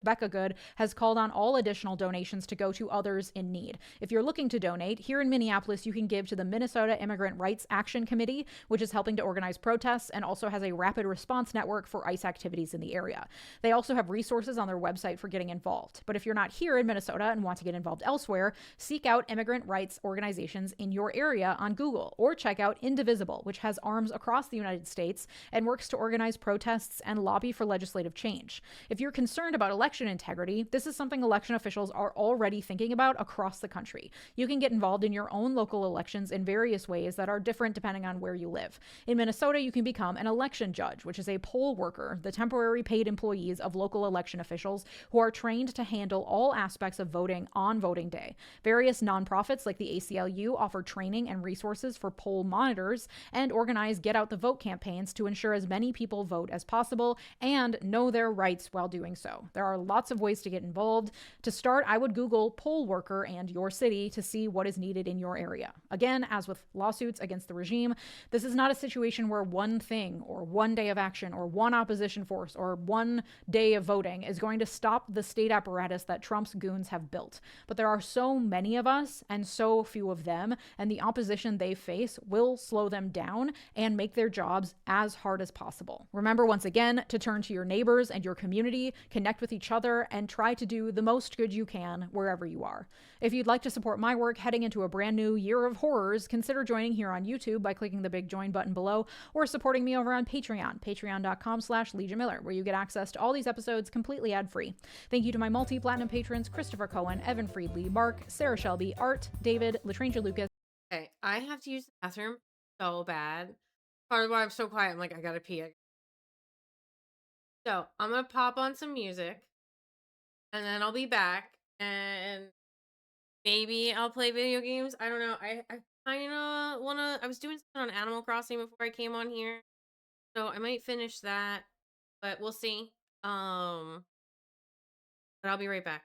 Rebecca Good has called on all additional donations to go to others in need. If you're looking to donate, here in Minneapolis, you can give to the Minnesota Immigrant Rights Action Committee, which is helping to organize protests and also has a rapid response network for ICE activities in the area. They also have resources on their website for getting involved. But if you're not here in Minnesota and want to get involved elsewhere, seek out immigrant rights organizations in your area on Google, or check out Indivisible, which has arms across the United States and works to organize protests and lobby for legislative change. If you're concerned about election integrity, this is something election officials are already thinking about across the country. You can get involved in your own local elections in various ways that are different depending on where you live. In Minnesota, you can become an election judge, which is a poll worker, the temporary paid employees of local election officials who are trained to handle all aspects of voting on voting day. Various nonprofits like the ACLU offer training and resources for poll monitors and organize Get Out the Vote campaigns to ensure as many people vote as possible and know their rights while doing so. There are lots of ways to get involved. To start, I would Google poll worker and your city to see what is needed in your area. Again, as with lawsuits against the regime, this is not a situation where one thing or one day of action or one opposition force or one day of voting is going to stop the state apparatus that Trump's goons have built. But there are so many of us and so few of them, and the opposition they face will slow them down and make their jobs as hard as possible. Remember, once again, to turn to your neighbors and your community, connect with each each other and try to do the most good you can wherever you are. If you'd like to support my work heading into a brand new year of horrors, consider joining here on YouTube by clicking the big join button below, or supporting me over on Patreon, patreon.com/Legion Miller, where you get access to all these episodes completely ad-free. Thank you to my multi-platinum patrons, Christopher Cohen, Evan Friedley, Mark, Sarah Shelby, Art, David, Latranja Lucas. Okay, I have to use the bathroom so bad. Part of why I'm so quiet, I'm like, I gotta pee. So I'm gonna pop on some music, and then I'll be back, and maybe I'll play video games. I don't know. I kind of wanna. I was doing something on Animal Crossing before I came on here, so I might finish that, but we'll see. But I'll be right back.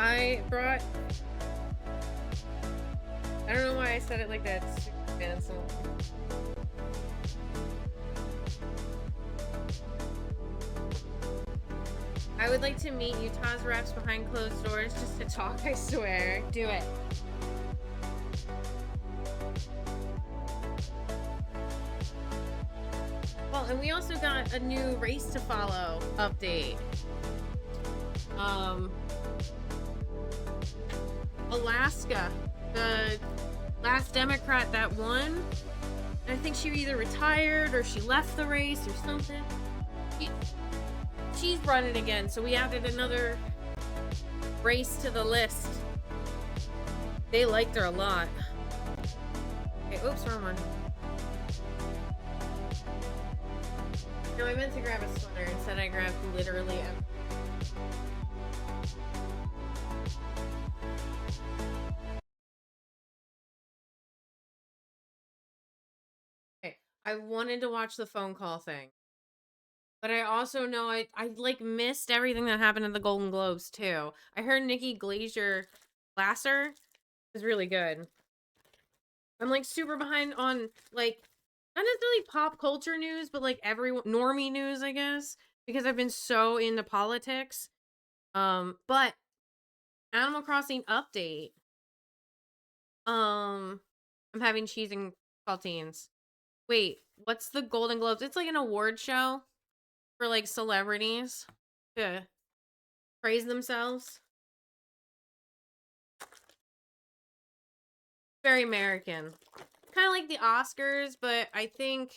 I brought. I don't know why I said it like that. Super fancy. I would like to meet Utah's reps behind closed doors just to talk, I swear. Do it. Well, and we also got a new race to follow update. Alaska, the last Democrat that won. I think she either retired or she left the race or something. She's running again, so we added another race to the list. They liked her a lot. Okay, oops, wrong one. No, I meant to grab a sweater. Instead, I grabbed literally everything. Okay, I wanted to watch the phone call thing. But I also know I like missed everything that happened at the Golden Globes too. I heard Nikki Glasser was really good. I'm like super behind on like not necessarily pop culture news, but like normie news, I guess, because I've been so into politics. But Animal Crossing update. I'm having cheese and saltines. Wait, what's the Golden Globes? It's like an award show for like celebrities to praise themselves. Very American. Kind of like the Oscars, but I think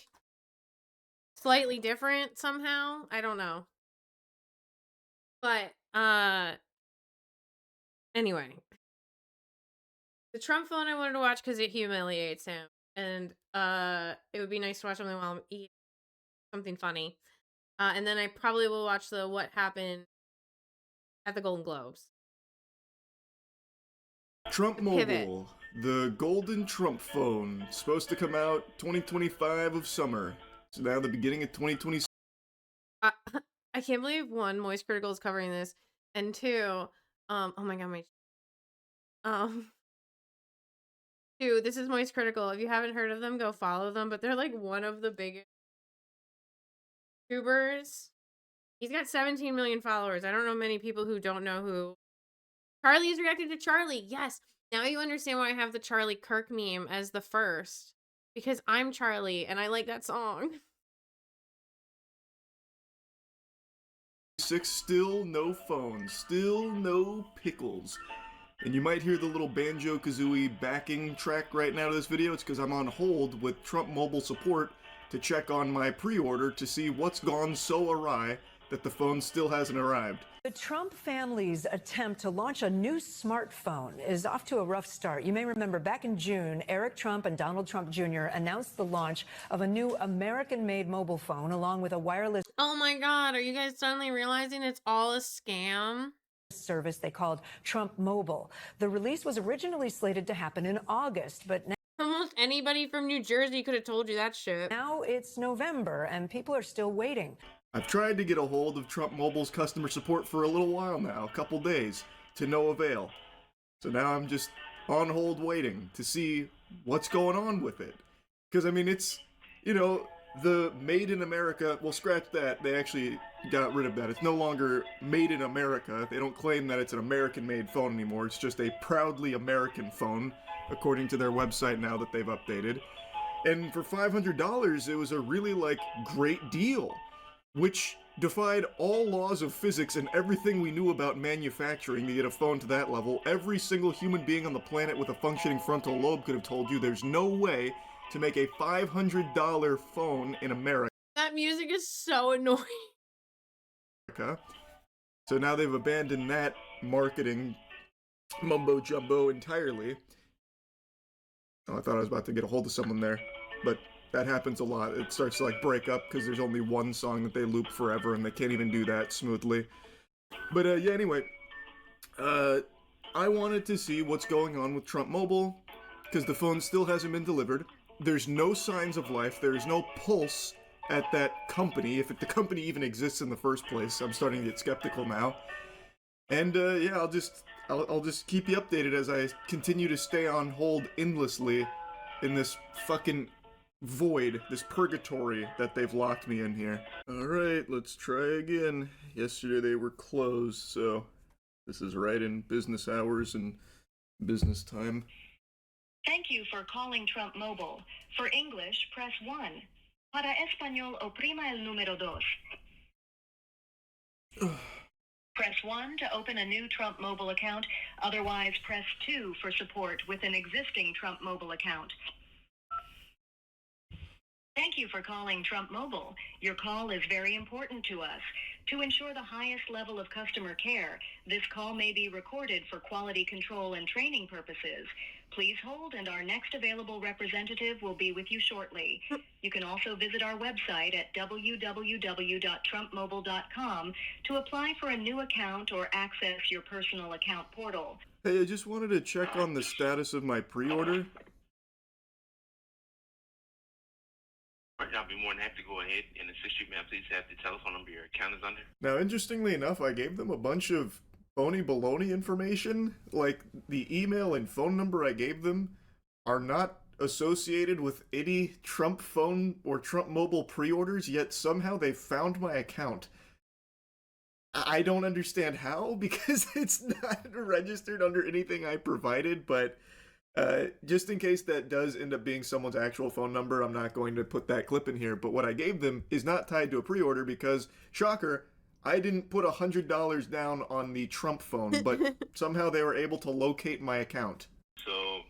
slightly different somehow. I don't know. But anyway. The Trump phone I wanted to watch because it humiliates him. And it would be nice to watch something while I'm eating something funny. And then I probably will watch the what happened at the Golden Globes. Trump Mobile, the golden Trump phone, supposed to come out 2025 of summer. So now the beginning of 2026. I can't believe one, Moist Critical is covering this, and two, oh my god, two, this is Moist Critical. If you haven't heard of them, go follow them. But they're like one of the biggest YouTubers. He's got 17 million followers. I don't know many people who don't know who Charlie is reacting to Charlie. Yes. Now you understand why I have the Charlie Kirk meme as the first. Because I'm Charlie and I like that song. Still no phone, still no pickles. And you might hear the little Banjo-Kazooie backing track right now to this video. It's because I'm on hold with Trump Mobile support to check on my pre-order to see what's gone so awry that the phone still hasn't arrived. The Trump family's attempt to launch a new smartphone is off to a rough start. You may remember back in June, Eric Trump and Donald Trump Jr. announced the launch of a new American-made mobile phone along with a wireless Oh my god, are you guys suddenly realizing it's all a scam? service they called Trump Mobile. The release was originally slated to happen in August, but Almost anybody from New Jersey could have told you that shit. now it's November and people are still waiting. I've tried to get a hold of Trump Mobile's customer support for a little while now, a couple days, to no avail. So now I'm just on hold waiting to see what's going on with it. Because, I mean, it's, you know, the Made in America, well, scratch that, they actually got rid of that. It's no longer Made in America. They don't claim that it's an American-made phone anymore. It's just a proudly American phone, according to their website now that they've updated. And for $500, it was a really, like, great deal, which defied all laws of physics and everything we knew about manufacturing to get a phone to that level. Every single human being on the planet with a functioning frontal lobe could have told you there's no way to make a $500 phone in America. That music is so annoying. So now they've abandoned that marketing mumbo jumbo entirely. Oh, I thought I was about to get a hold of someone there, but that happens a lot. It starts to like break up because there's only one song that they loop forever and they can't even do that smoothly. But yeah, anyway, I wanted to see what's going on with Trump Mobile because the phone still hasn't been delivered. There's no signs of life. There's no pulse at that company, if the company even exists in the first place. I'm starting to get skeptical now. And yeah, I'll just keep you updated as I continue to stay on hold endlessly in this fucking void, this purgatory that they've locked me in here. Alright, let's try again. Yesterday they were closed, so this is right in business hours and business time. Thank you for calling Trump Mobile. For English, press 1. Para español, oprima el número dos. Press 1 to open a new Trump Mobile account. Otherwise, press 2 for support with an existing Trump Mobile account. Thank you for calling Trump Mobile. Your call is very important to us. To ensure the highest level of customer care, this call may be recorded for quality control and training purposes. Please hold, and our next available representative will be with you shortly. You can also visit our website at www.trumpmobile.com to apply for a new account or access your personal account portal. Hey, I just wanted to check on the status of my pre-order. I'll be more than happy to go ahead and assist you, ma'am. Please have the telephone number your account is under. Now, interestingly enough, I gave them a bunch of phony baloney information. Like, the email and phone number I gave them are not associated with any Trump phone or Trump mobile pre-orders, yet somehow they found my account. I don't understand how, because it's not registered under anything I provided, but just in case that does end up being someone's actual phone number, I'm not going to put that clip in here, but what I gave them is not tied to a pre-order because, shocker, I didn't put $100 down on the Trump phone, but somehow they were able to locate my account. So,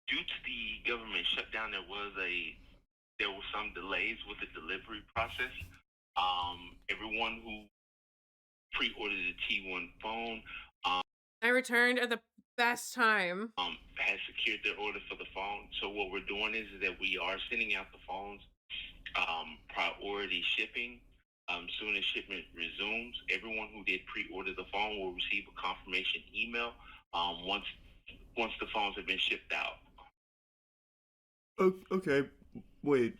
due to the government shutdown, there were some delays with the delivery process. Everyone who pre-ordered the T1 phone, I returned at the best time. has secured their order for the phone. So what we're doing is that we are sending out the phones, priority shipping. Soon as shipment resumes, everyone who did pre-order the phone will receive a confirmation email once the phones have been shipped out. Okay, wait.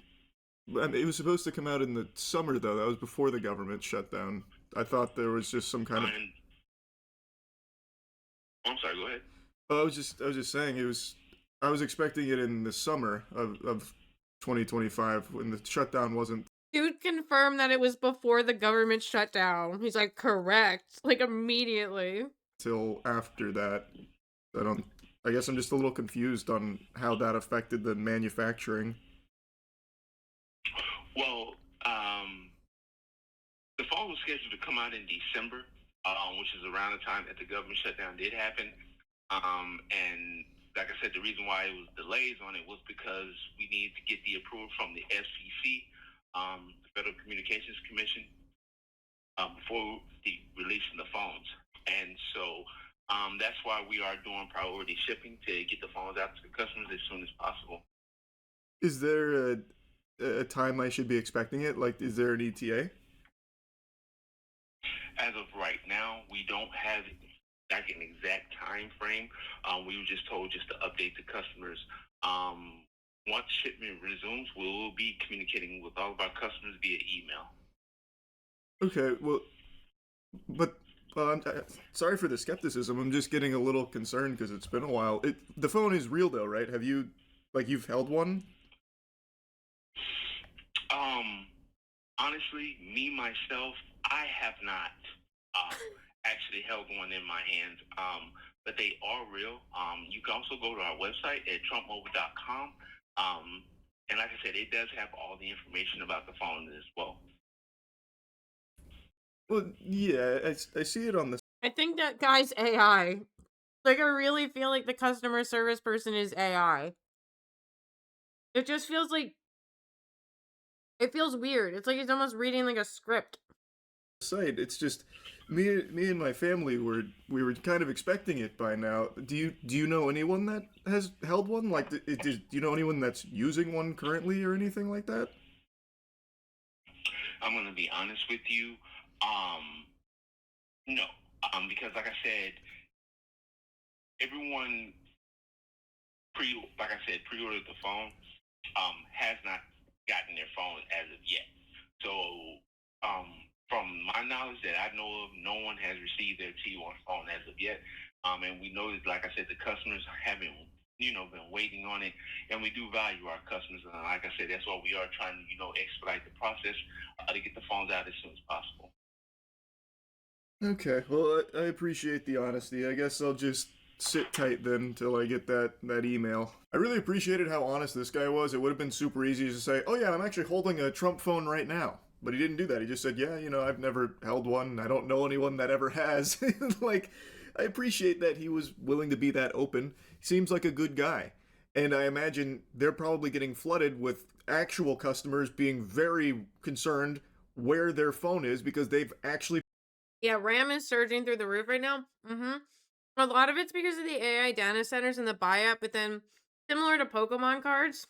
I mean, it was supposed to come out in the summer, though. That was before the government shut down. I thought there was just some kind of... I'm sorry, go ahead. I was just saying I was expecting it in the summer of 2025 when the shutdown wasn't. Dude confirmed that it was before the government shut down. He's like, correct. Like, immediately. Till after that. I guess I'm just a little confused on how that affected the manufacturing. Well, the phone was scheduled to come out in December, which is around the time that the government shutdown did happen. And like I said, the reason why it was delays on it was because we needed to get the approval from the FCC, the Federal Communications Commission, before releasing the phones. And so that's why we are doing priority shipping to get the phones out to the customers as soon as possible. Is there a time I should be expecting it? Like, is there an ETA? As of right now, we don't have like an exact time frame. We were just told just to update the customers. Once shipment resumes, we will be communicating with all of our customers via email. Okay, well, but I'm sorry for the skepticism. I'm just getting a little concerned because it's been a while. The phone is real though, right? Have you, you've held one? Honestly, me myself, I have not actually held one in my hands, but they are real. You can also go to our website at trumpmobile.com, and like I said, it does have all the information about the phone as well. Well, yeah, I see it on the... I think that guy's AI. Like, I really feel like the customer service person is AI. It just feels like... It feels weird. It's like he's almost reading like a script. Site. It's just me and my family we were kind of expecting it by now. Do you know anyone that has held one? Like, do you know anyone that's using one currently or anything like that? I'm gonna be honest with you. No. Because like I said, everyone pre-ordered the phone, has not gotten their phone as of yet. So, from my my knowledge that I know of, no one has received their T1 phone as of yet. And we know that, like I said, the customers haven't, been waiting on it, and we do value our customers. And like I said, that's why we are trying to, expedite the process to get the phones out as soon as possible. Okay, well, I appreciate the honesty. I guess I'll just sit tight then until I get that email. I really appreciated how honest this guy was. It would have been super easy to say, oh yeah, I'm actually holding a Trump phone right now. But he didn't do that. He just said, yeah, I've never held one. I don't know anyone that ever has. Like, I appreciate that he was willing to be that open. He seems like a good guy. And I imagine they're probably getting flooded with actual customers being very concerned where their phone is because they've actually... Yeah, RAM is surging through the roof right now. A lot of it's because of the AI data centers and the buy-up, but then similar to Pokemon cards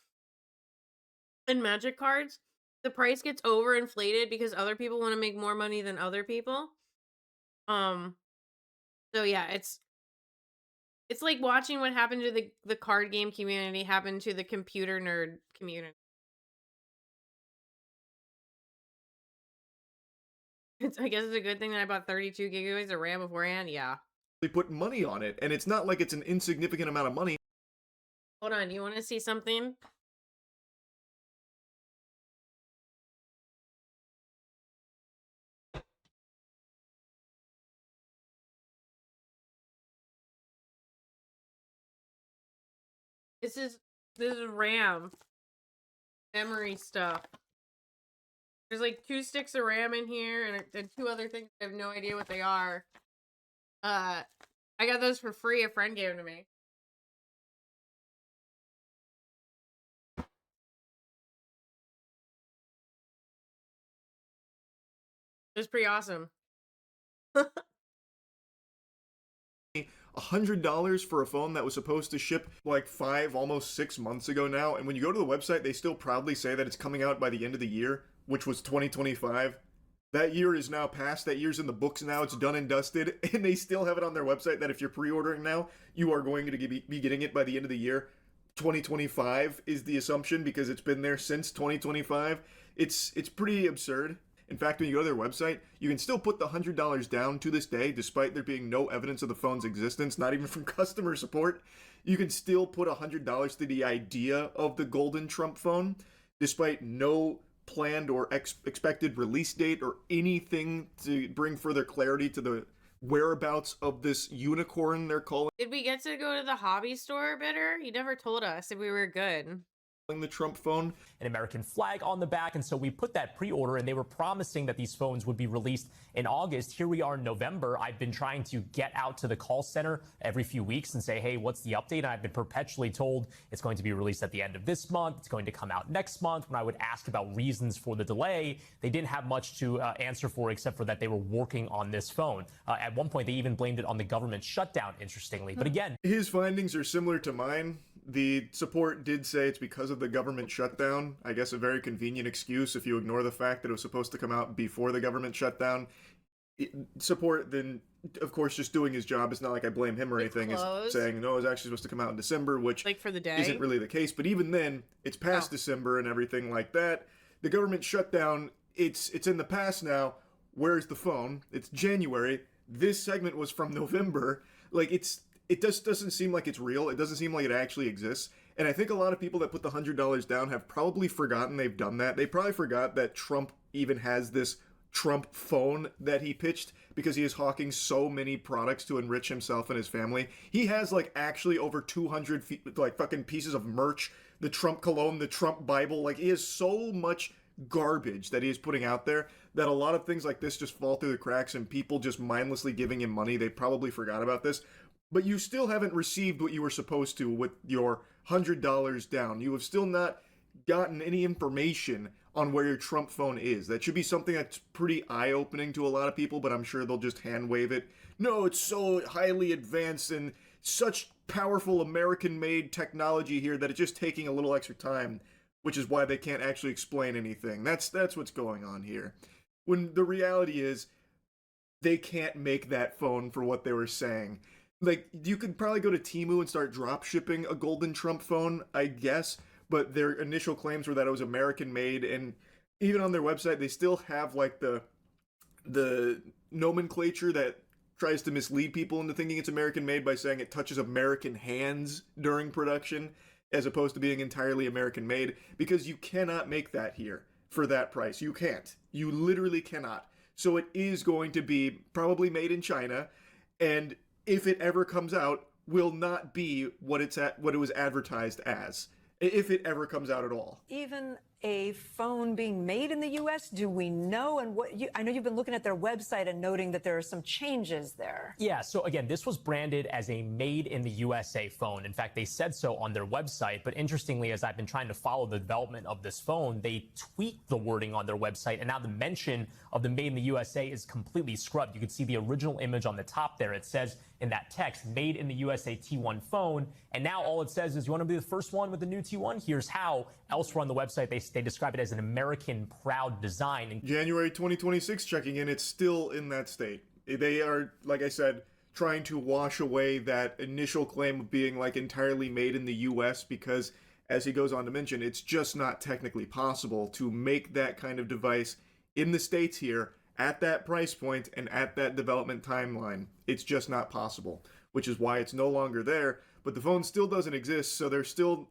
and Magic cards, the price gets overinflated because other people want to make more money than other people. So yeah, it's like watching what happened to the card game community happen to the computer nerd community. I guess it's a good thing that I bought 32 gigabytes of RAM beforehand. Yeah. They put money on it, and it's not like it's an insignificant amount of money. Hold on, you want to see something? This is RAM. Memory stuff. There's like 2 sticks of RAM in here and 2 other things. I have no idea what they are. I got those for free. A friend gave them to me. It was pretty awesome. $100 for a phone that was supposed to ship like 5, almost 6 months ago now, and when you go to the website, they still proudly say that it's coming out by the end of the year, which was 2025. That year is now past, that year's in the books now, it's done and dusted, and they still have it on their website that if you're pre-ordering now, you are going to be getting it by the end of the year. 2025 is the assumption because it's been there since 2025. It's pretty absurd. In fact, when you go to their website, you can still put the $100 down to this day, despite there being no evidence of the phone's existence, not even from customer support. You can still put $100 to the idea of the golden Trump phone, despite no planned or expected release date or anything to bring further clarity to the whereabouts of this unicorn they're calling. Did we get to go to the hobby store bidder? You never told us if we were good. The Trump phone. An American flag on the back, and so we put that pre-order, and they were promising that these phones would be released in August. Here we are in November. I've been trying to get out to the call center every few weeks and say, hey, what's the update? And I've been perpetually told it's going to be released at the end of this month. It's going to come out next month. When I would ask about reasons for the delay, they didn't have much to answer for except for that they were working on this phone. At one point, they even blamed it on the government shutdown, interestingly. But again, his findings are similar to mine. The support did say it's because of the government shutdown. I guess a very convenient excuse if you ignore the fact that it was supposed to come out before the government shutdown. Support then, of course, just doing his job. It's not like I blame him or anything. It's saying, no, it was actually supposed to come out in December, which like for the day isn't really the case. But even then, it's past December and everything like that. The government shutdown, it's in the past now. Where's the phone? It's January. This segment was from November. Like, it just doesn't seem like it's real. It doesn't seem like it actually exists. And I think a lot of people that put the $100 down have probably forgotten they've done that. They probably forgot that Trump even has this Trump phone that he pitched because he is hawking so many products to enrich himself and his family. He has like actually over 200 like fucking pieces of merch, the Trump cologne, the Trump Bible. Like, he has so much garbage that he is putting out there that a lot of things like this just fall through the cracks and people just mindlessly giving him money. They probably forgot about this. But you still haven't received what you were supposed to with your $100 down. You have still not gotten any information on where your Trump phone is. That should be something that's pretty eye-opening to a lot of people, but I'm sure they'll just hand-wave it. No, it's so highly advanced and such powerful American-made technology here that it's just taking a little extra time, which is why they can't actually explain anything. That's what's going on here. When the reality is, they can't make that phone for what they were saying. Like, you could probably go to Temu and start drop shipping a golden Trump phone, I guess, but their initial claims were that it was American made, and even on their website, they still have, like, the the nomenclature that tries to mislead people into thinking it's American made by saying it touches American hands during production as opposed to being entirely American made, because you cannot make that here for that price. You can't. You literally cannot. So it is going to be probably made in China, and if it ever comes out, will not be what it was advertised as, if it ever comes out at all. Even a phone being made in the U.S.? Do we know? And I know you've been looking at their website and noting that there are some changes there. Yeah, so again, this was branded as a made in the USA phone. In fact, they said so on their website. But interestingly, as I've been trying to follow the development of this phone, they tweaked the wording on their website. And now the mention of the made in the USA is completely scrubbed. You can see the original image on the top there. It says in that text, made in the USA T1 phone. And now all it says is, you want to be the first one with the new T1? Here's how. Elsewhere on the website, they describe it as an American proud design. And January 2026 checking in, it's still in that state. They are, like I said, trying to wash away that initial claim of being like entirely made in the US, because as he goes on to mention, it's just not technically possible to make that kind of device in the States here at that price point and at that development timeline. It's just not possible, which is why it's no longer there. But the phone still doesn't exist, so they're still,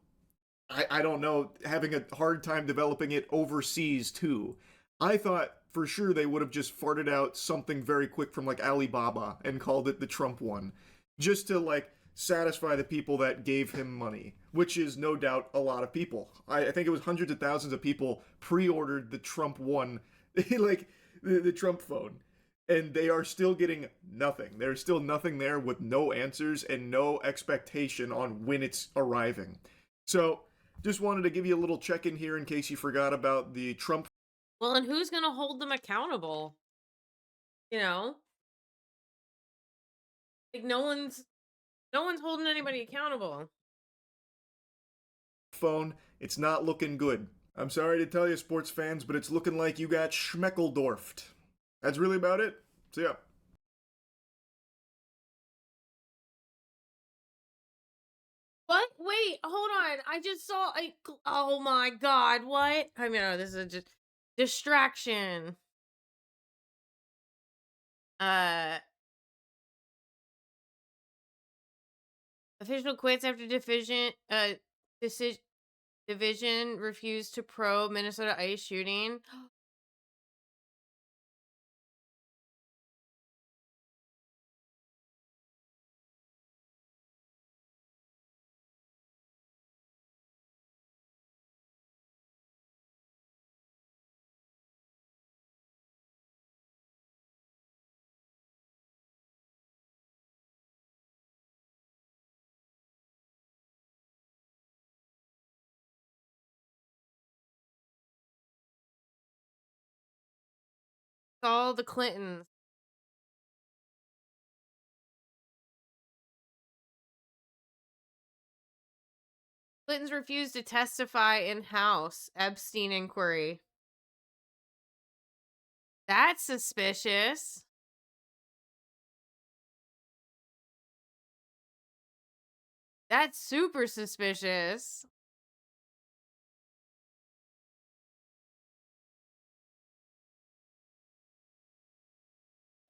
I don't know, having a hard time developing it overseas too. I thought for sure they would have just farted out something very quick from like Alibaba and called it the Trump one, just to like satisfy the people that gave him money, which is no doubt a lot of people. I think it was hundreds of thousands of people pre-ordered the Trump one, like the Trump phone, and they are still getting nothing. There's still nothing there, with no answers and no expectation on when it's arriving. So just wanted to give you a little check-in here in case you forgot about the Trump. Well, and who's gonna hold them accountable? You know? Like no one's holding anybody accountable. Phone, it's not looking good. I'm sorry to tell you, sports fans, but it's looking like you got schmeckeldorfed. That's really about it. See ya. What? Wait, hold on. I just saw oh my god, what? I mean, this is just distraction. Official quits after division refused to probe Minnesota ICE shooting. All the Clintons. Clintons refused to testify in House Epstein inquiry. That's suspicious. That's super suspicious.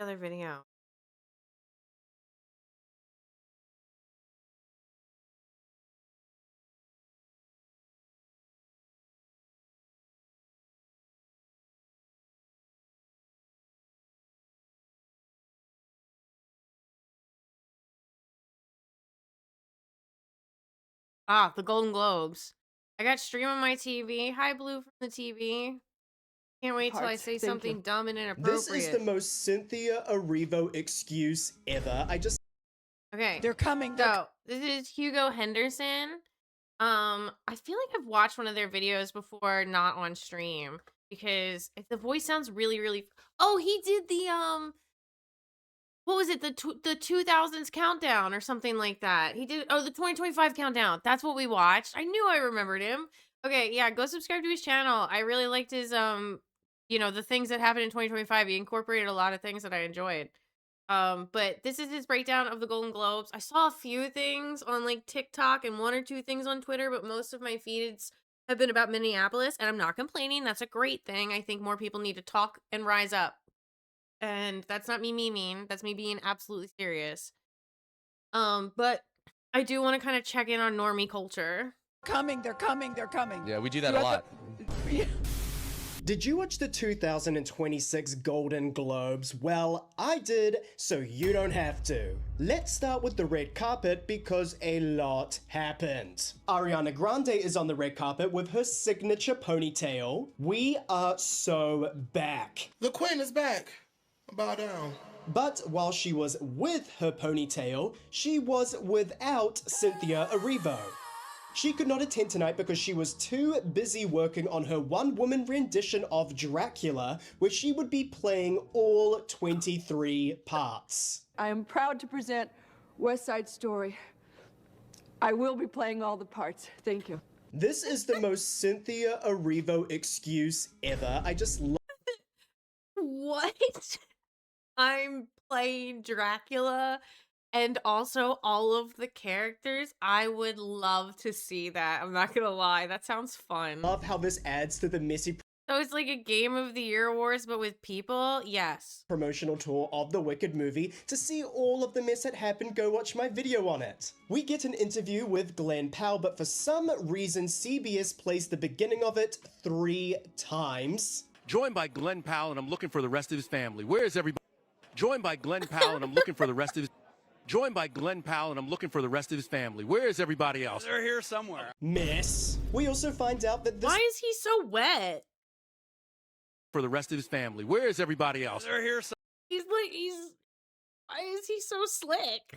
Other video. Ah, the Golden Globes. I got stream on my TV. Hi, Blue from the TV. Can't wait till I Hearts, say thank something you. dumb and inappropriate. This is the most Cynthia Erivo excuse ever. Okay. They're coming. So, this is Hugo Henderson. I feel like I've watched one of their videos before, not on stream, because if the voice sounds really, really. Oh, he did the what was it? The 2000s countdown or something like that. He did. Oh, the 2025 countdown. That's what we watched. I knew I remembered him. Okay, yeah, go subscribe to his channel. I really liked his you know, the things that happened in 2025. He incorporated a lot of things that I enjoyed. But this is his breakdown of the Golden Globes. I saw a few things on like TikTok and one or two things on Twitter, but most of my feeds have been about Minneapolis, and I'm not complaining. That's a great thing. I think more people need to talk and rise up. And that's not me memeing. That's me being absolutely serious. But I do want to kind of check in on normie culture. They're coming. Yeah, we do that a lot. Did you watch the 2026 Golden Globes? Well, I did, so you don't have to. Let's start with the red carpet because a lot happened. Ariana Grande is on the red carpet with her signature ponytail. We are so back. The queen is back. Bow down. But while she was with her ponytail, she was without Cynthia Erivo. She could not attend tonight because she was too busy working on her one-woman rendition of Dracula, where she would be playing all 23 parts. I am proud to present West Side Story. I will be playing all the parts. Thank you. This is the most Cynthia Erivo excuse ever. I just love What? I'm playing Dracula and also all of the characters. I would love to see that. I'm not gonna lie. That sounds fun. how this adds to the messy So it's like a Game of the Year Awards, but with people? Yes. promotional tour of the Wicked movie. To see all of the mess that happened, go watch my video on it. We get an interview with Glenn Powell, but for some reason CBS plays the beginning of it 3 times. Joined by Glenn Powell, and I'm looking for the rest of his family. Where is everybody? Joined by Glenn Powell, and I'm looking for the rest of his... Joined by Glenn Powell, and I'm looking for the rest of his family. Where is everybody else? They're here somewhere. Mess. We also find out that this... Why is he so wet? For the rest of his family. Where is everybody else? They're here Why is he so slick?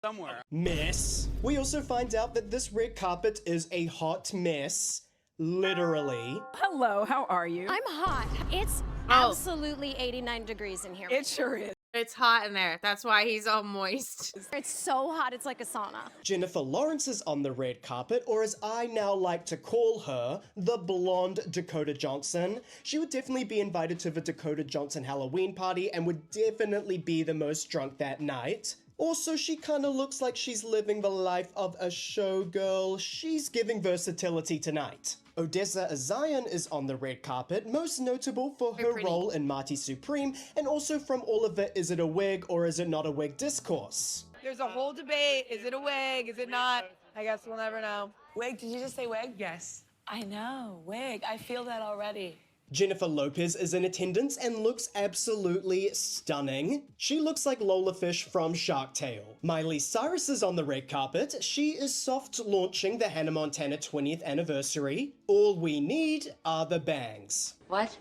somewhere. Mess. We also find out that this red carpet is a hot mess. Literally. Hello, how are you? I'm hot. It's absolutely 89 degrees in here. It sure is. It's hot in there. That's why he's all moist. It's so hot, it's like a sauna. Jennifer Lawrence is on the red carpet, or as I now like to call her, the blonde Dakota Johnson. She would definitely be invited to the Dakota Johnson Halloween party and would definitely be the most drunk that night. Also, she kinda looks like she's living the life of a showgirl. She's giving versatility tonight. Odessa Azion is on the red carpet, most notable for her role in Marty Supreme, and also from all of the is it a wig or is it not a wig discourse. There's a whole debate. Is it a wig? Is it not? I guess we'll never know. Wig? Did you just say wig? Yes. I know. Wig. I feel that already. Jennifer Lopez is in attendance and looks absolutely stunning. She looks like Lola Fish from Shark Tale. Miley Cyrus is on the red carpet. She is soft launching the Hannah Montana 20th anniversary. All we need are the bangs. What?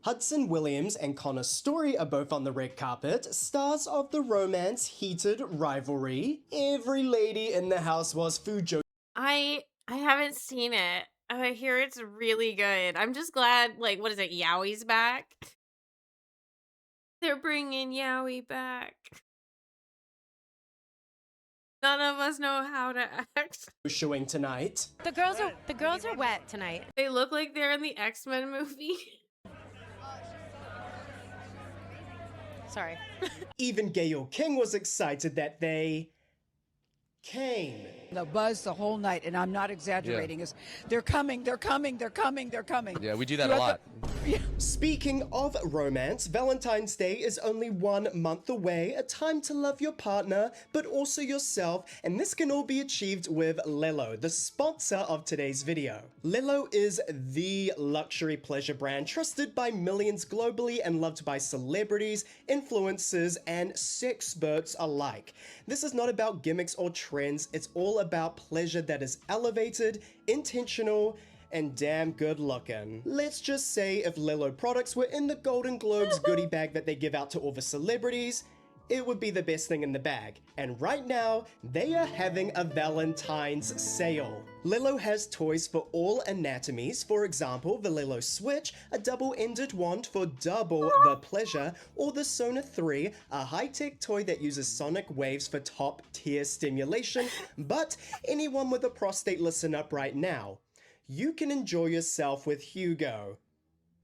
Hudson Williams and Connor Story are both on the red carpet, stars of the romance Heated Rivalry. Every lady in the house was Fujo. I haven't seen it. I hear it's really good. I'm just glad, like, what is it? Yowie's back. They're bringing Yowie back. None of us know how to act. Showing tonight. The girls are wet tonight. They look like they're in the X-Men movie. Sorry. Even Gayle King was excited that they came. The buzz the whole night, and I'm not exaggerating, is they're coming. Yeah, we do that a lot. Speaking of romance, Valentine's Day is only 1 month away, a time to love your partner, but also yourself, and this can all be achieved with Lelo, the sponsor of today's video. Lelo is the luxury pleasure brand trusted by millions globally and loved by celebrities, influencers, and sexperts alike. This is not about gimmicks or trends, it's all about pleasure that is elevated, intentional, and damn good looking. Let's just say if Lelo products were in the Golden Globes goodie bag that they give out to all the celebrities, it would be the best thing in the bag. And right now, they are having a Valentine's sale. Lelo has toys for all anatomies. For example, the Lelo Switch, a double-ended wand for double the pleasure, or the Sona 3, a high-tech toy that uses sonic waves for top-tier stimulation. But anyone with a prostate, listen up right now. You can enjoy yourself with Hugo.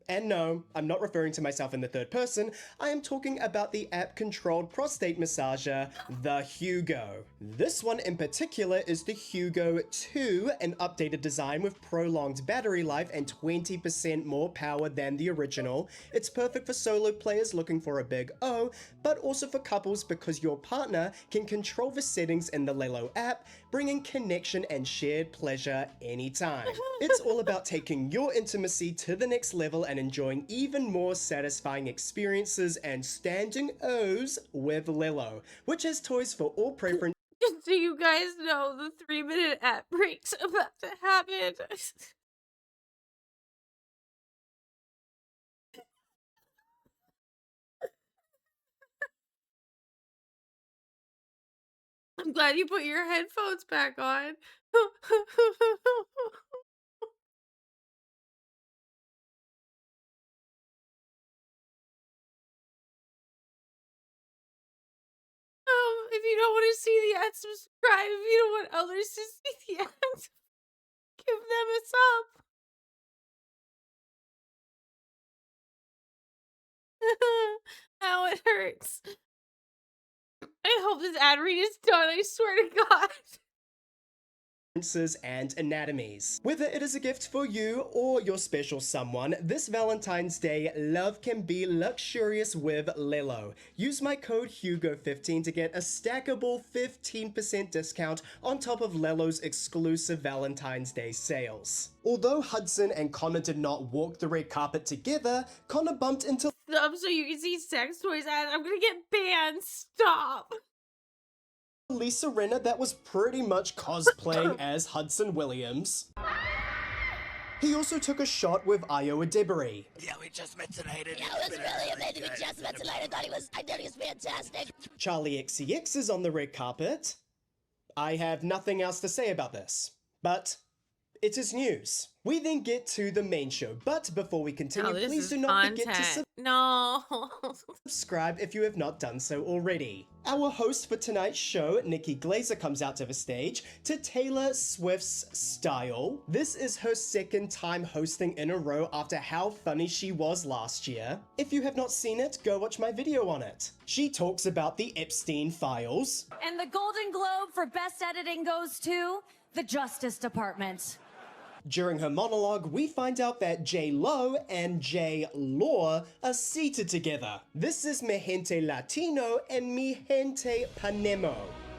And no, I'm not referring to myself in the third person, I am talking about the app-controlled prostate massager, the Hugo. This one in particular is the Hugo 2, an updated design with prolonged battery life and 20% more power than the original. It's perfect for solo players looking for a big O, but also for couples because your partner can control the settings in the Lelo app, bringing connection and shared pleasure anytime. It's all about taking your intimacy to the next level and enjoying even more satisfying experiences and standing O's with Lelo, which has toys for all preferences. Just so you guys know, the 3-minute ad break's about to happen. I'm glad you put your headphones back on. If you don't want to see the ads, subscribe. If you don't want others to see the ads, give them a sub. Ow, it hurts. I hope this ad read is done, I swear to God. And anatomies. Whether it is a gift for you or your special someone, this Valentine's Day, love can be luxurious with Lelo. Use my code HUGO15 to get a stackable 15% discount on top of Lelo's exclusive Valentine's Day sales. Although Hudson and Connor did not walk the red carpet together, Connor bumped into Stop so you can see sex toys ads. I'm gonna get banned. Stop. Lisa Rinna that was pretty much cosplaying as Hudson Williams. He also took a shot with Io Adebari. Yeah, we just met tonight. Yeah, it was really amazing. We just met tonight. I thought he was fantastic. Charlie XCX is on the red carpet. I have nothing else to say about this, but it is news. We then get to the main show, but before we continue, this please is do not forget to content. No. subscribe if you have not done so already. Our host for tonight's show, Nikki Glazer, comes out to the stage to Taylor Swift's Style. This is her second time hosting in a row after how funny she was last year. If you have not seen it, go watch my video on it. She talks about the Epstein files. And the Golden Globe for Best Editing goes to the Justice Department. During her monologue, we find out that J-Lo and J-Law are seated together. This is Mi Gente Latino and Mi Gente Panemo.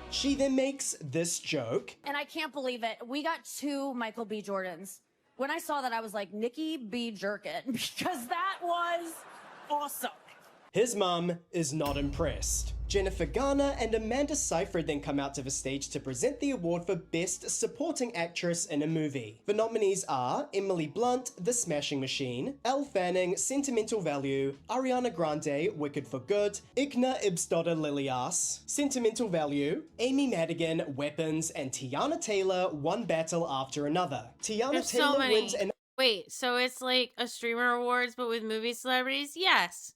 She then makes this joke. And I can't believe it. We got 2 Michael B. Jordans. When I saw that, I was like, Nikki B. Jerkin, because that was awesome. His mum is not impressed. Jennifer Garner and Amanda Seyfried then come out to the stage to present the award for Best Supporting Actress in a Movie. The nominees are Emily Blunt, The Smashing Machine, Elle Fanning, Sentimental Value, Ariana Grande, Wicked for Good, Igna Ibsdottir Lilias, Sentimental Value, Amy Madigan, Weapons, and Tiana Taylor, One Battle After Another. Tiana There's Taylor so many. wins an Wait, so it's like a streamer awards, but with movie celebrities? Yes.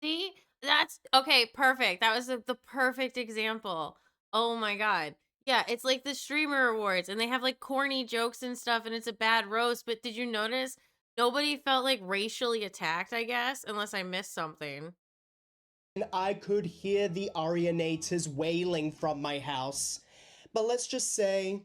See? That's okay, perfect. That was the perfect example. Oh my God. Yeah, it's like the streamer awards and they have like corny jokes and stuff and it's a bad roast, but did you notice nobody felt like racially attacked, I guess, unless I missed something. I could hear the Arianators wailing from my house. But let's just say,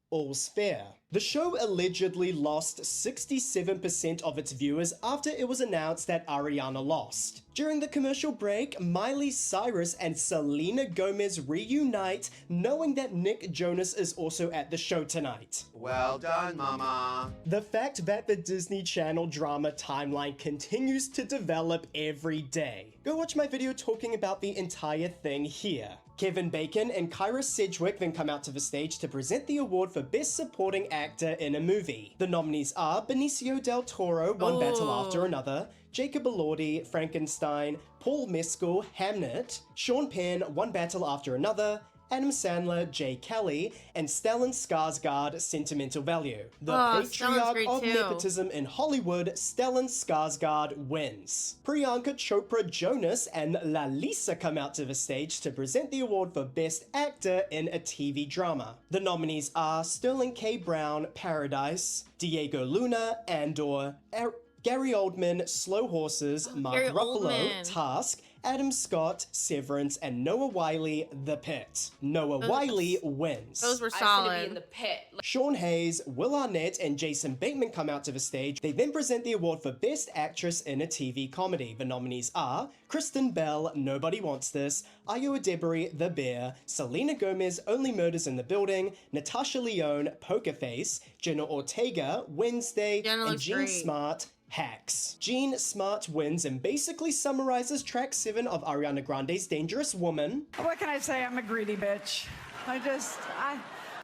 all's fair. The show allegedly lost 67% of its viewers after it was announced that Ariana lost. During the commercial break, Miley Cyrus and Selena Gomez reunite, knowing that Nick Jonas is also at the show tonight. Well done, mama. The fact that the Disney Channel drama timeline continues to develop every day. Go watch my video talking about the entire thing here. Kevin Bacon and Kyra Sedgwick then come out to the stage to present the award for Best Supporting Actor in a Movie. The nominees are Benicio del Toro, One Battle After Another, Jacob Elordi, Frankenstein, Paul Mescal, Hamnet, Sean Penn, One Battle After Another, Adam Sandler, Jay Kelly, and Stellan Skarsgård, Sentimental Value. The patriarch of nepotism in Hollywood, Stellan Skarsgård, wins. Priyanka Chopra Jonas and Lalisa come out to the stage to present the award for Best Actor in a TV Drama. The nominees are Sterling K. Brown, Paradise, Diego Luna, Andor, Gary Oldman, Slow Horses, Mark Gary Ruffalo, Oldman. Task, Adam Scott, Severance, and Noah Wyle, The Pit. Noah Wyle wins. Those were I said to solid. be in the pit. Sean Hayes, Will Arnett, and Jason Bateman come out to the stage. They then present the award for Best Actress in a TV Comedy. The nominees are Kristen Bell, Nobody Wants This, Ayo Edebiri, The Bear, Selena Gomez, Only Murders in the Building, Natasha Lyonne, Poker Face, Jenna Ortega, Wednesday, Jenna and looks Jean great. Smart, Hacks. Jean Smart wins and basically summarizes track 7 of Ariana Grande's Dangerous Woman. What can I say? I'm a greedy bitch.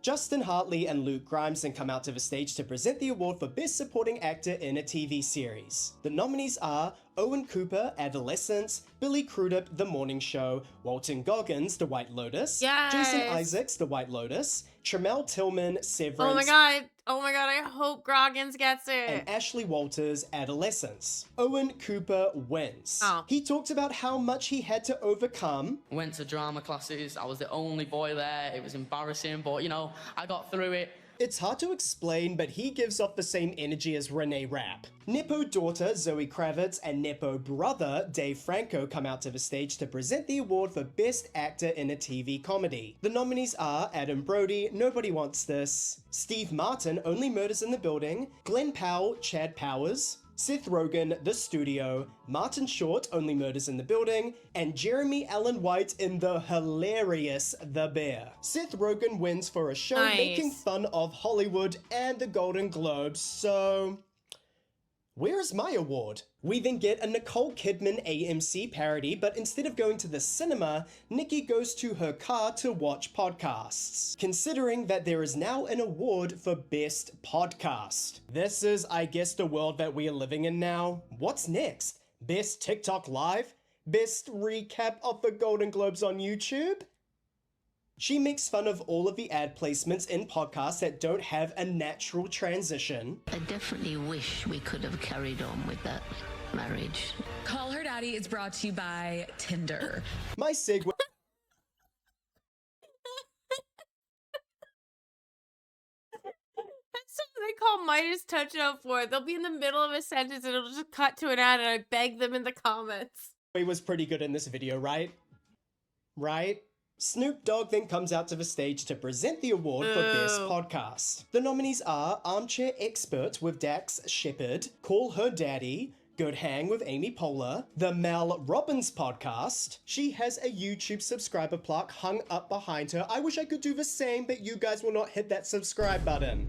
Justin Hartley and Luke Grimes then come out to the stage to present the award for Best Supporting Actor in a TV Series. The nominees are Owen Cooper, Adolescence, Billy Crudup, The Morning Show, Walton Goggins, The White Lotus, Yes! Jason Isaacs, The White Lotus, Tramel Tillman, Severance, Oh my god, I hope Groggins gets it. and Ashley Walters, Adolescence. Owen Cooper wins. Oh. He talked about how much he had to overcome. Went to drama classes. I was the only boy there. It was embarrassing, but you know, I got through it. It's hard to explain, but he gives off the same energy as Renee Rapp. Nepo daughter Zoe Kravitz and Nepo brother Dave Franco come out to the stage to present the award for Best Actor in a TV Comedy. The nominees are Adam Brody, Nobody Wants This, Steve Martin, Only Murders in the Building, Glenn Powell, Chad Powers, Seth Rogen, The Studio, Martin Short, Only Murders in the Building, and Jeremy Allen White in the hilarious The Bear. Seth Rogen wins for a show Nice. making fun of Hollywood and the Golden Globes, so where's my award? We then get a Nicole Kidman AMC parody, but instead of going to the cinema, Nikki goes to her car to watch podcasts. Considering that there is now an award for Best Podcast. This is, I guess, the world that we are living in now. What's next? Best TikTok Live? Best recap of the Golden Globes on YouTube? She makes fun of all of the ad placements in podcasts that don't have a natural transition. I definitely wish we could have carried on with that marriage. Call Her Daddy is brought to you by Tinder. My segue. That's something they call Midas touch up for. They'll be in the middle of a sentence and it'll just cut to an ad and I beg them in the comments. Was pretty good in this video, right? Right? Snoop Dogg then comes out to the stage to present the award for Best Podcast. The nominees are Armchair Expert with Dax Shepard, Call Her Daddy, Good Hang with Amy Poehler, The Mel Robbins Podcast. She has a YouTube subscriber plaque hung up behind her. I wish I could do the same, but you guys will not hit that subscribe button.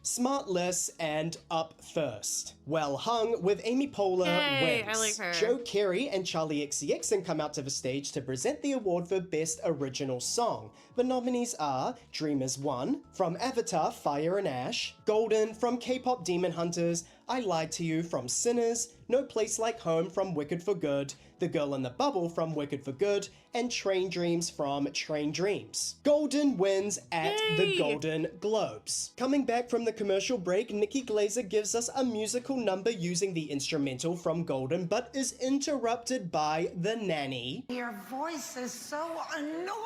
Smartless and Up First. Well Hung with Amy Poehler Yay, wins. I like her. Joe Carey and Charlie XCX then come out to the stage to present the award for Best Original Song. The nominees are Dreamers 1 from Avatar Fire and Ash, Golden from K-Pop Demon Hunters, I Lied to You from Sinners, No Place Like Home from Wicked for Good, The Girl in the Bubble from Wicked for Good, and Train Dreams from Train Dreams. Golden wins at the Golden Globes. Coming back from the commercial break, Nikki Glazer gives us a musical number using the instrumental from Golden, but is interrupted by the nanny. Your voice is so annoying.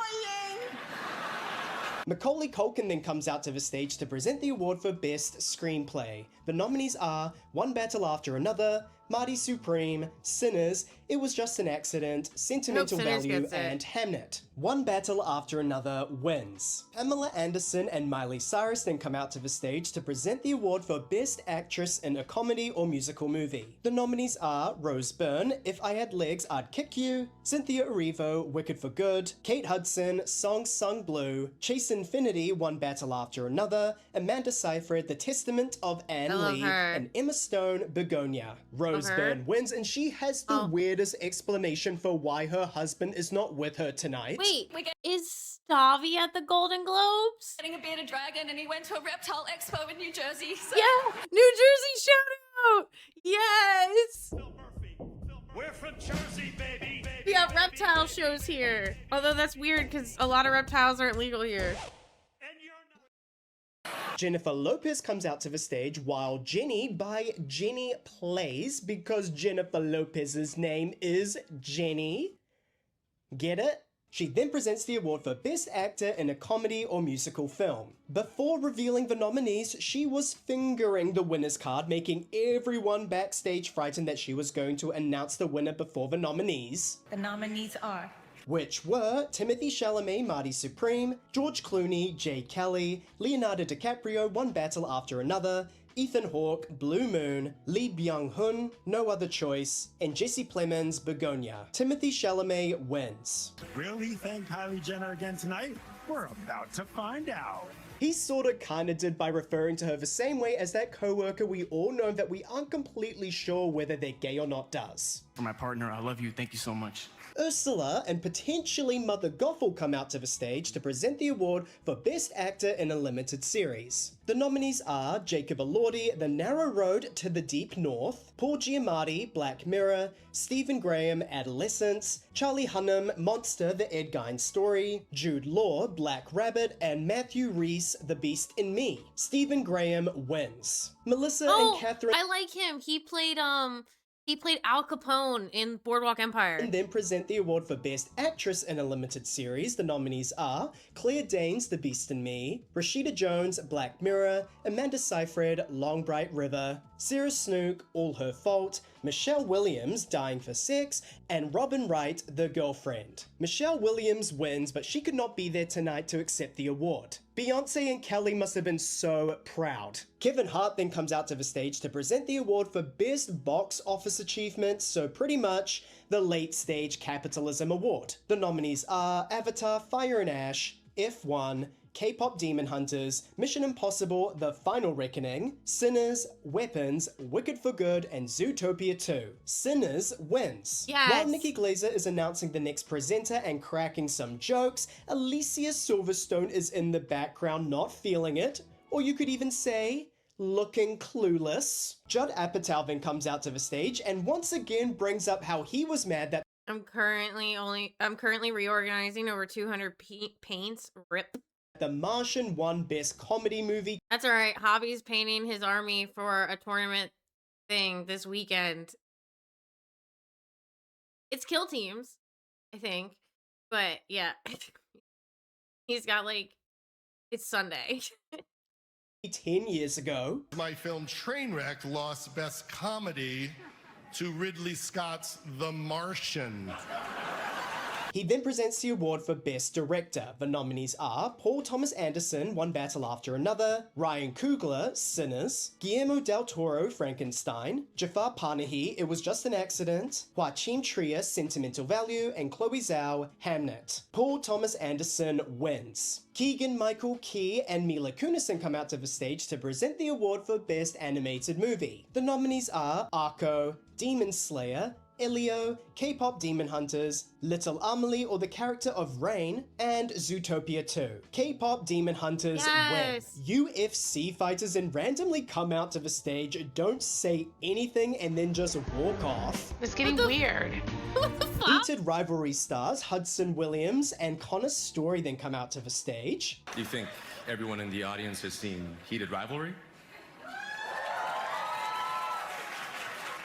Macaulay Culkin then comes out to the stage to present the award for Best Screenplay. The nominees are One Battle After Another, Marty Supreme, Sinners, It Was Just an Accident, Sentimental Sinners Value, gets it. and Hamnet. One Battle After Another wins. Pamela Anderson and Miley Cyrus then come out to the stage to present the award for Best Actress in a Comedy or Musical Movie. The nominees are Rose Byrne, If I Had Legs I'd Kick You, Cynthia Erivo, Wicked for Good, Kate Hudson, Songs Sung Blue, Chase Infinity, One Battle After Another, Amanda Seyfried, The Testament of Anne love Lee, her. and Emma Stone, Begonia. Rose her. Byrne wins, and she has the weirdest explanation for why her husband is not with her tonight. Wait, is Stavi at the Golden Globes? Getting a bearded dragon, and he went to a reptile expo in New Jersey. So. Yeah, New Jersey shout out! Yes! We're from Jersey, baby. We got reptile shows here. Although that's weird because a lot of reptiles aren't legal here. Jennifer Lopez comes out to the stage while Jenny by Jenny Plays, because Jennifer Lopez's name is Jenny. Get it? She then presents the award for Best Actor in a Comedy or Musical Film. Before revealing the nominees, she was fingering the winner's card, making everyone backstage frightened that she was going to announce the winner before the nominees. The nominees are Which were Timothée Chalamet, Marty Supreme, George Clooney, Jay Kelly, Leonardo DiCaprio, One Battle After Another, Ethan Hawke, Blue Moon, Lee Byung-hun, No Other Choice, and Jesse Plemons, Begonia. Timothée Chalamet wins. Will he thank Kylie Jenner again tonight? We're about to find out. He sorta kinda did by referring to her the same way as that coworker we all know that we aren't completely sure whether they're gay or not does. For my partner, I love you. Thank you so much. Ursula and potentially Mother Gothel come out to the stage to present the award for Best Actor in a Limited Series. The nominees are Jacob Elordi, The Narrow Road to the Deep North, Paul Giamatti, Black Mirror, Stephen Graham, Adolescence, Charlie Hunnam, Monster, The Ed Gein Story, Jude Law, Black Rabbit, and Matthew Rhys, The Beast in Me. Stephen Graham wins. Melissa and Catherine... I like him. He played Al Capone in Boardwalk Empire. And then present the award for Best Actress in a Limited Series. The nominees are Claire Danes, The Beast in Me, Rashida Jones, Black Mirror, Amanda Seyfried, Long Bright River, Sarah Snook, All Her Fault, Michelle Williams, Dying for Sex, and Robin Wright, The Girlfriend. Michelle Williams wins, but she could not be there tonight to accept the award. Beyonce and Kelly must have been so proud. Kevin Hart then comes out to the stage to present the award for Best Box Office Achievement, so pretty much the Late Stage Capitalism Award. The nominees are Avatar, Fire and Ash, F1, K-Pop Demon Hunters, Mission Impossible, The Final Reckoning, Sinners, Weapons, Wicked for Good, and Zootopia 2. Sinners wins. Yes. While Nikki Glaser is announcing the next presenter and cracking some jokes, Alicia Silverstone is in the background not feeling it, or you could even say, looking clueless. Judd Apatow then comes out to the stage and once again brings up how he was mad that I'm currently reorganizing over 200 paints. Rip. The Martian won Best Comedy Movie. That's all right. Hobby's painting his army for a tournament thing this weekend. It's Kill Teams, I think. But yeah, he's got it's Sunday. 10 years ago. My film Trainwreck lost Best Comedy to Ridley Scott's The Martian. He then presents the award for Best Director. The nominees are Paul Thomas Anderson, One Battle After Another, Ryan Coogler, Sinners, Guillermo del Toro, Frankenstein, Jafar Panahi, It Was Just an Accident, Joachim Trier, Sentimental Value, and Chloe Zhao, Hamnet. Paul Thomas Anderson wins. Keegan-Michael Key and Mila Kunis come out to the stage to present the award for Best Animated Movie. The nominees are Arco, Demon Slayer, Elio, K-Pop Demon Hunters, Little Amelie or the character of Rain, and Zootopia 2. K-Pop Demon Hunters win. UFC fighters then randomly come out to the stage, don't say anything, and then just walk off. It's getting weird. What the fuck? Heated rivalry stars Hudson Williams and Connor Story then come out to the stage. Do you think everyone in the audience has seen Heated Rivalry?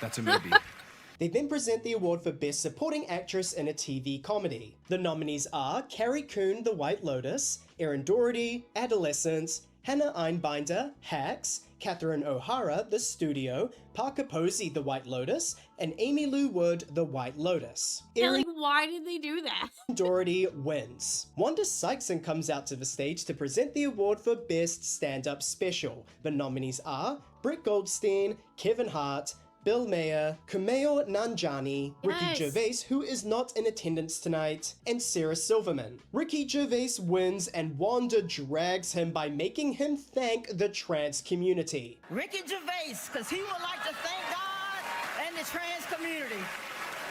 That's a movie. They then present the award for Best Supporting Actress in a TV Comedy. The nominees are Carrie Coon, The White Lotus, Erin Doherty, Adolescence, Hannah Einbinder, Hacks, Catherine O'Hara, The Studio, Parker Posey, The White Lotus, and Amy Lou Wood, The White Lotus. Yeah, why did they do that? Doherty wins. Wanda Sykes comes out to the stage to present the award for Best Stand-Up Special. The nominees are Britt Goldstein, Kevin Hart, Bill Mayer, Kumail Nanjiani, Ricky Gervais, who is not in attendance tonight, and Sarah Silverman. Ricky Gervais wins and Wanda drags him by making him thank the trans community. Ricky Gervais, because he would like to thank God and the trans community.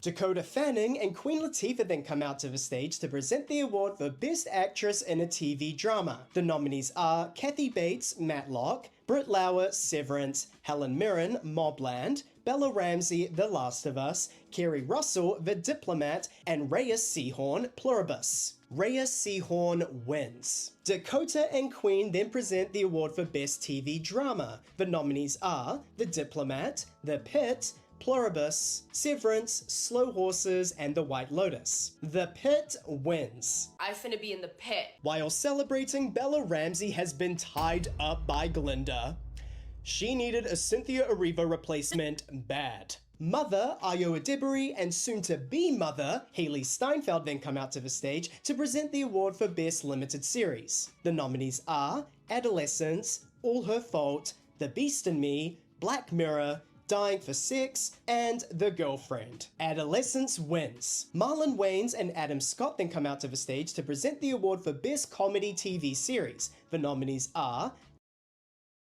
Dakota Fanning and Queen Latifah then come out to the stage to present the award for Best Actress in a TV Drama. The nominees are Kathy Bates, Matlock, Britt Lauer, Severance, Helen Mirren, Mobland, Bella Ramsey, The Last of Us, Kerry Russell, The Diplomat, and Reyes Sehorn, Pluribus. Reyes Sehorn wins. Dakota and Queen then present the award for Best TV Drama. The nominees are The Diplomat, The Pit, Pluribus, Severance, Slow Horses, and The White Lotus. The Pit wins. I finna be in the pit. While celebrating, Bella Ramsey has been tied up by Glinda. She needed a Cynthia Erivo replacement bad. Mother, Ayo Edebiri, and soon-to-be mother, Haley Steinfeld then come out to the stage to present the award for Best Limited Series. The nominees are Adolescence, All Her Fault, The Beast in Me, Black Mirror, Dying for Sex, and The Girlfriend. Adolescence wins. Marlon Wayans and Adam Scott then come out to the stage to present the award for Best Comedy TV Series. The nominees are...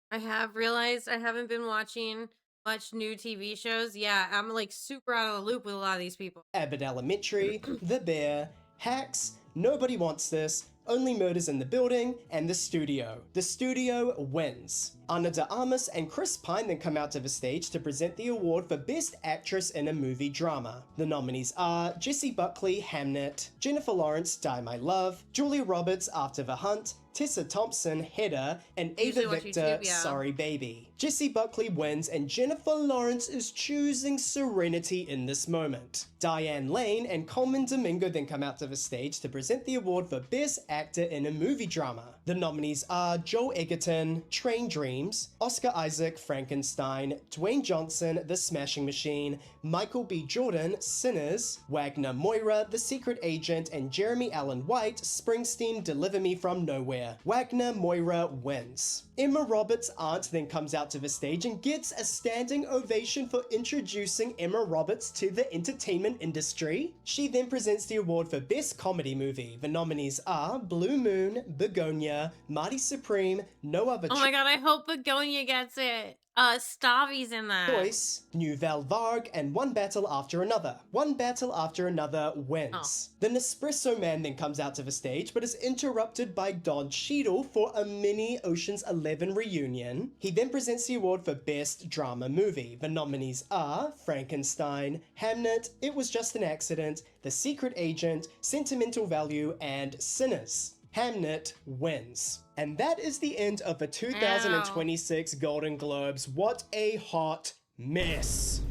I have realized I haven't been watching much new TV shows. Yeah, I'm like super out of the loop with a lot of these people. Abbott Elementary, The Bear, Hacks, Nobody Wants This, Only Murders in the Building, and The Studio. The Studio wins. Ana de Armas and Chris Pine then come out to the stage to present the award for Best Actress in a Movie Drama. The nominees are Jessie Buckley, Hamnet, Jennifer Lawrence, Die My Love, Julia Roberts, After the Hunt, Tessa Thompson, Hedda, and Ava Victor, Sorry Baby. Jessie Buckley wins and Jennifer Lawrence is choosing serenity in this moment. Diane Lane and Coleman Domingo then come out to the stage to present the award for Best Actor in a Movie Drama. The nominees are Joel Egerton, Train Dreams, Oscar Isaac, Frankenstein, Dwayne Johnson, The Smashing Machine, Michael B. Jordan, Sinners, Wagner Moira, The Secret Agent, and Jeremy Allen White, Springsteen, Deliver Me From Nowhere. Wagner Moira wins. Emma Roberts' aunt then comes out to the stage and gets a standing ovation for introducing Emma Roberts to the entertainment industry. She then presents the award for Best Comedy Movie. The nominees are Blue Moon, Begonia, Marty Supreme, No Other Oh my god, I hope Begonia gets it. Stavi's in that. Choice, Nouvelle Vague, and One Battle After Another. One Battle After Another wins. The Nespresso Man then comes out to the stage, but is interrupted by Don Cheadle for a mini Ocean's 11 reunion. He then presents the award for Best Drama Movie. The nominees are Frankenstein, Hamnet, It Was Just an Accident, The Secret Agent, Sentimental Value, and Sinners. Hamnet wins. And that is the end of the 2026 Golden Globes. What a hot mess.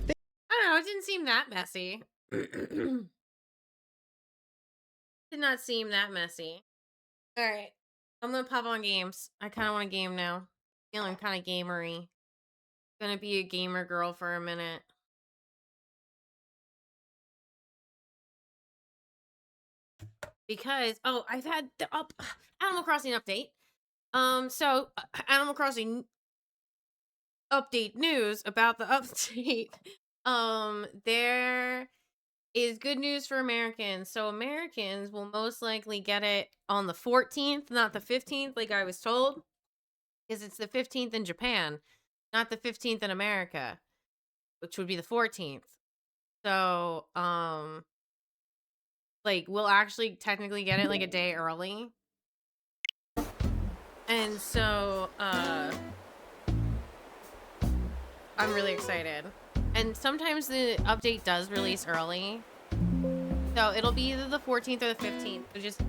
I don't know, it didn't seem that messy. Did not seem that messy. Alright, I'm gonna pop on games. I kind of want a game now. Feeling kind of gamery. Gonna be a gamer girl for a minute. Because, oh, I've had the Animal Crossing update. So Animal Crossing update news about the update. There is good news for Americans. So Americans will most likely get it on the 14th, not the 15th, like I was told. Because it's the 15th in Japan, not the 15th in America, which would be the 14th. So, like, we'll actually technically get it like a day early. And so, I'm really excited. And sometimes the update does release early. So it'll be either the 14th or the 15th. So just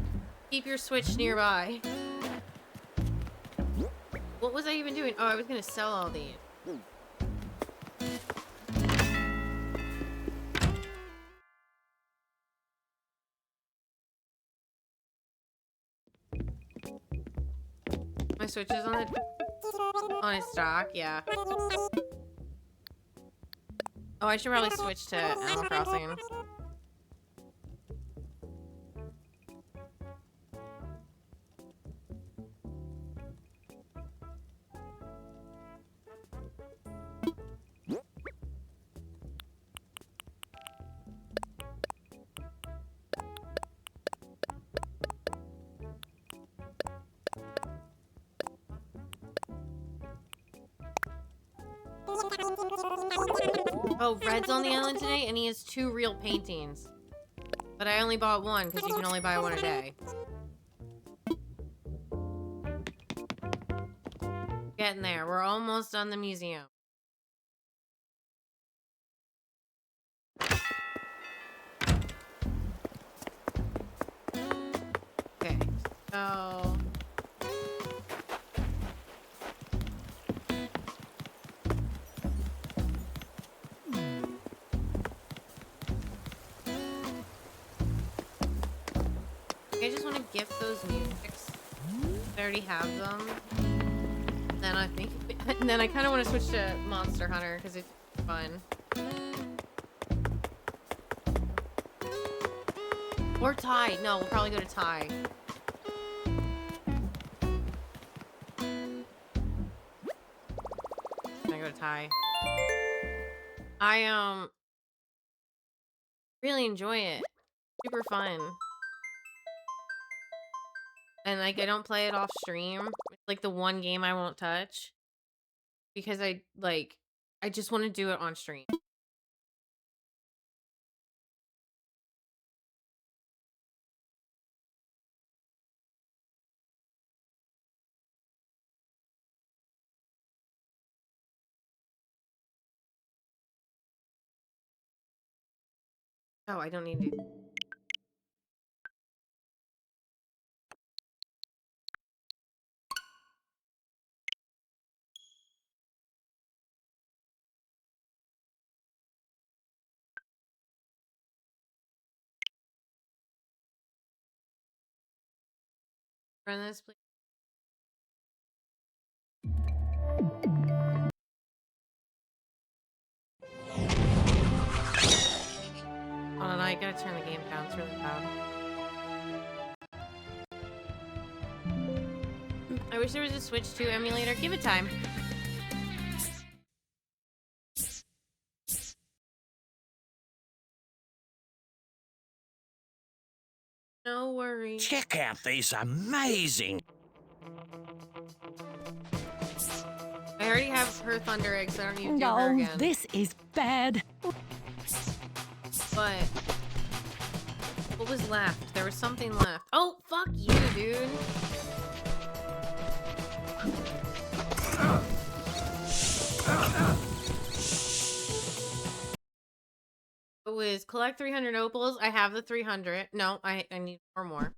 keep your Switch nearby. What was I even doing? Oh, I was gonna sell all these. My Switch is on its dock, yeah. Oh, I should probably switch to Animal Crossing. Oh, Red's on the island today, and he has 2 real paintings. But I only bought one, because you can only buy one a day. Getting there. We're almost done the museum. Okay, so... I just want to gift those musics. I already have them. Then I think, and then I kind of want to switch to Monster Hunter because it's fun. Or Thai. No, we'll probably go to Thai. I go to Thai. I really enjoy it. Super fun. And like I don't play it off stream. It's like the one game I won't touch because I just want to do it on stream. Oh, I don't need to. Run this, please. Oh, no, I gotta turn the game down. It's really loud. I wish there was a Switch 2 emulator. Give it time. No worries. Check out these amazing. I already have her Thunder Egg, so I don't need to do her No, again. this is bad. But what was left? There was something left. Oh, fuck you, dude. It was collect 300 opals. I have the 300. No, I need 4 more.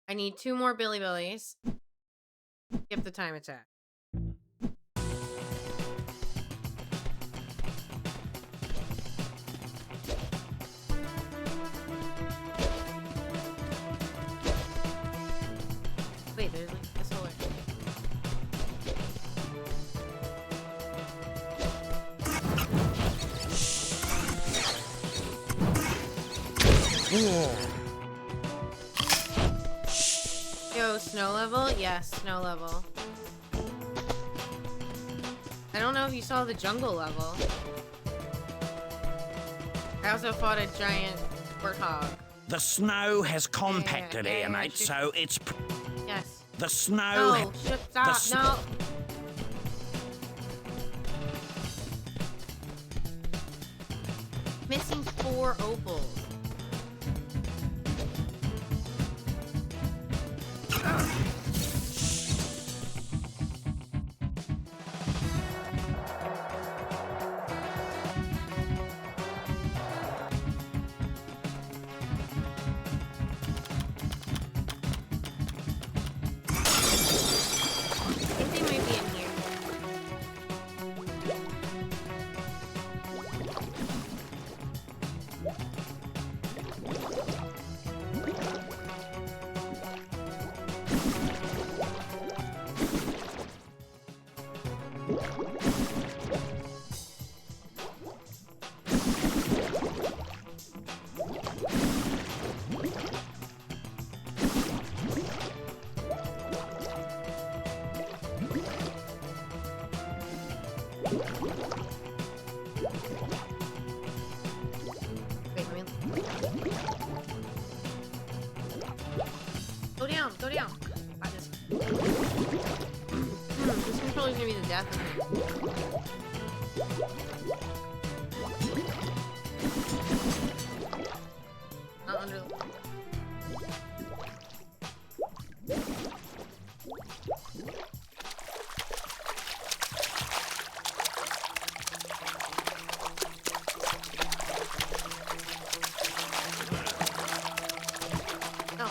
I need 2 more Billy Billies. Skip the time attack. Wait, there's like this whole Yo, snow level? Yes, snow level. I don't know if you saw the jungle level. I also fought a giant warthog. The snow has compacted yeah, here, mate, so it's. Yes. The snow. No, stop. No. Missing 4 opals. I think they might be in here. Wait, let me... Go down, go down. I just... This controller's gonna be the death of me. Not under the... No.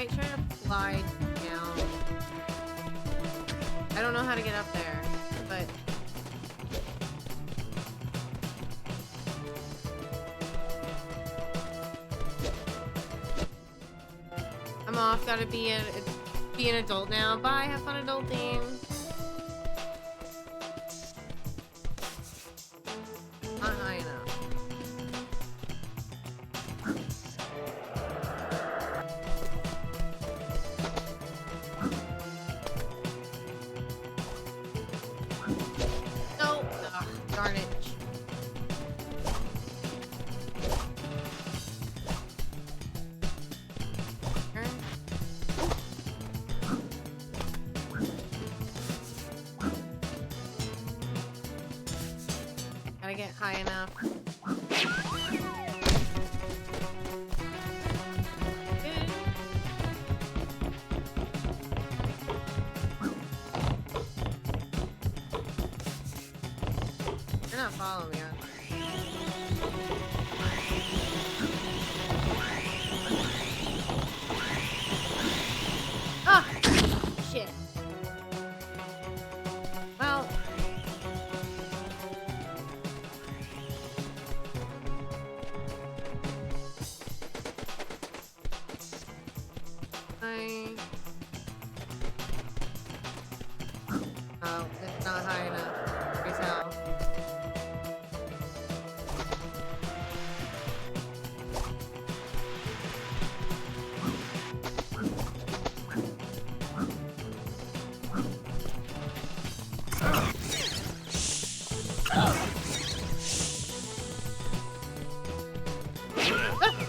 might try to fly down. I don't know how to get up there, but I'm off. Gotta be an adult now. Bye. Have fun adulting. Not high enough. No. Ugh, darn it. Gotta get high enough. You're not following me, are you? Ah! Shit. Well. Oh, it's not high enough. Please help.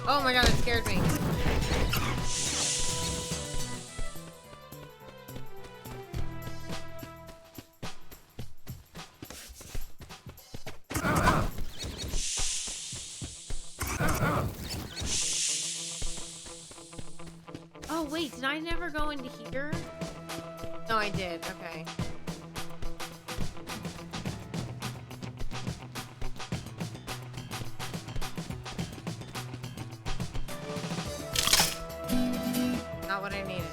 Oh my god, it scared me. Oh wait, did I never go into here? No, I did. Okay. Not what I needed.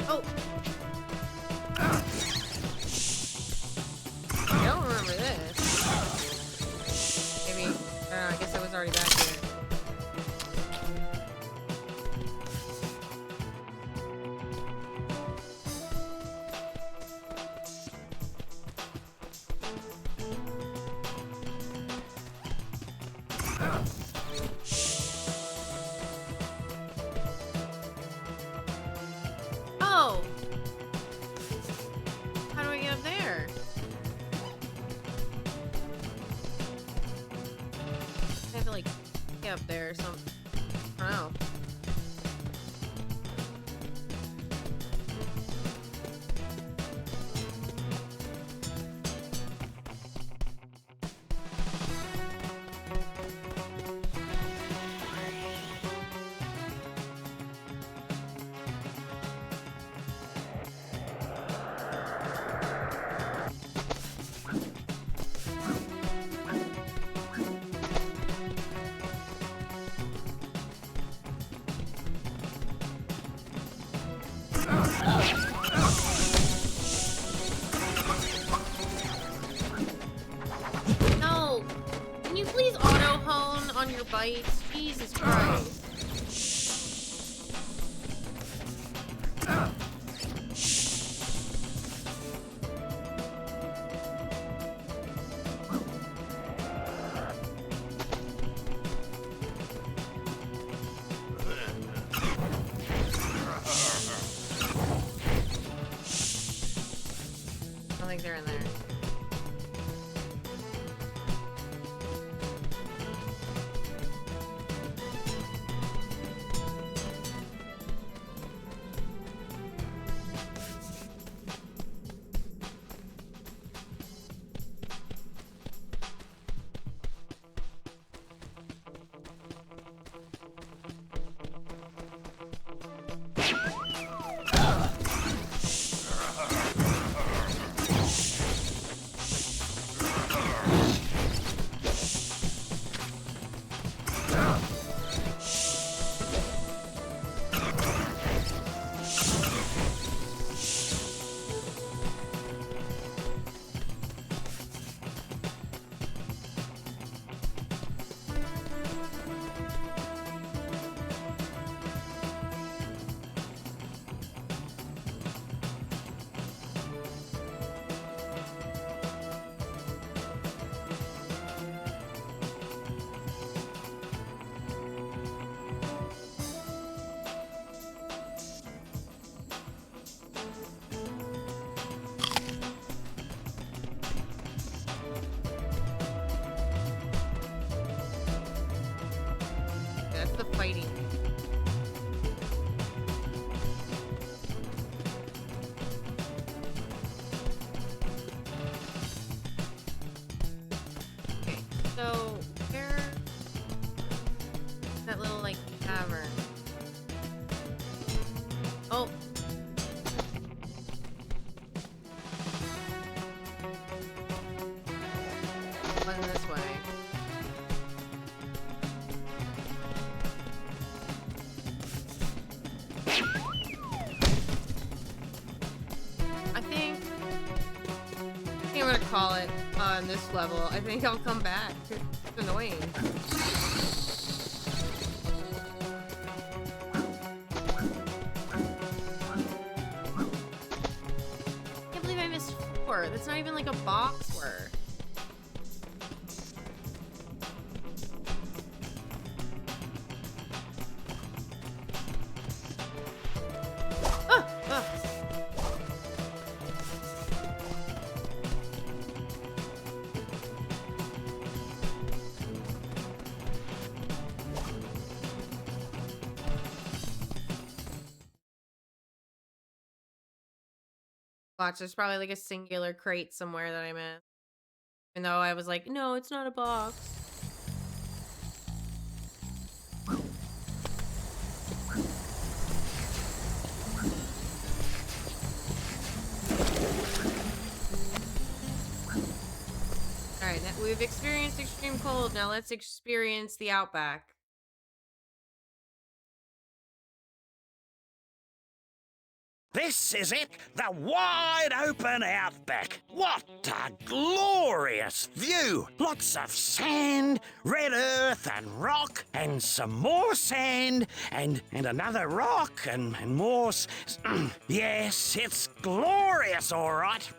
Oh. I don't remember this. Maybe, I don't know, I guess I was already back here. Oh! How do I get up there? I have to like get up there or something. I don't know. No! Can you please auto-hone on your bites? Jesus Christ. I don't think they're in there. One this way. I think I'm gonna call it on this level. I think I'll come back. It's annoying. I can't believe I missed 4. That's not even like a box worth. Watch, there's probably like a singular crate somewhere that I missed. Even though I was like, no, it's not a box. Alright, we've experienced extreme cold. Now let's experience the outback. This is it, the wide open outback. What a glorious view. Lots of sand, red earth and rock, and some more sand, and another rock, and more yes, it's glorious, all right.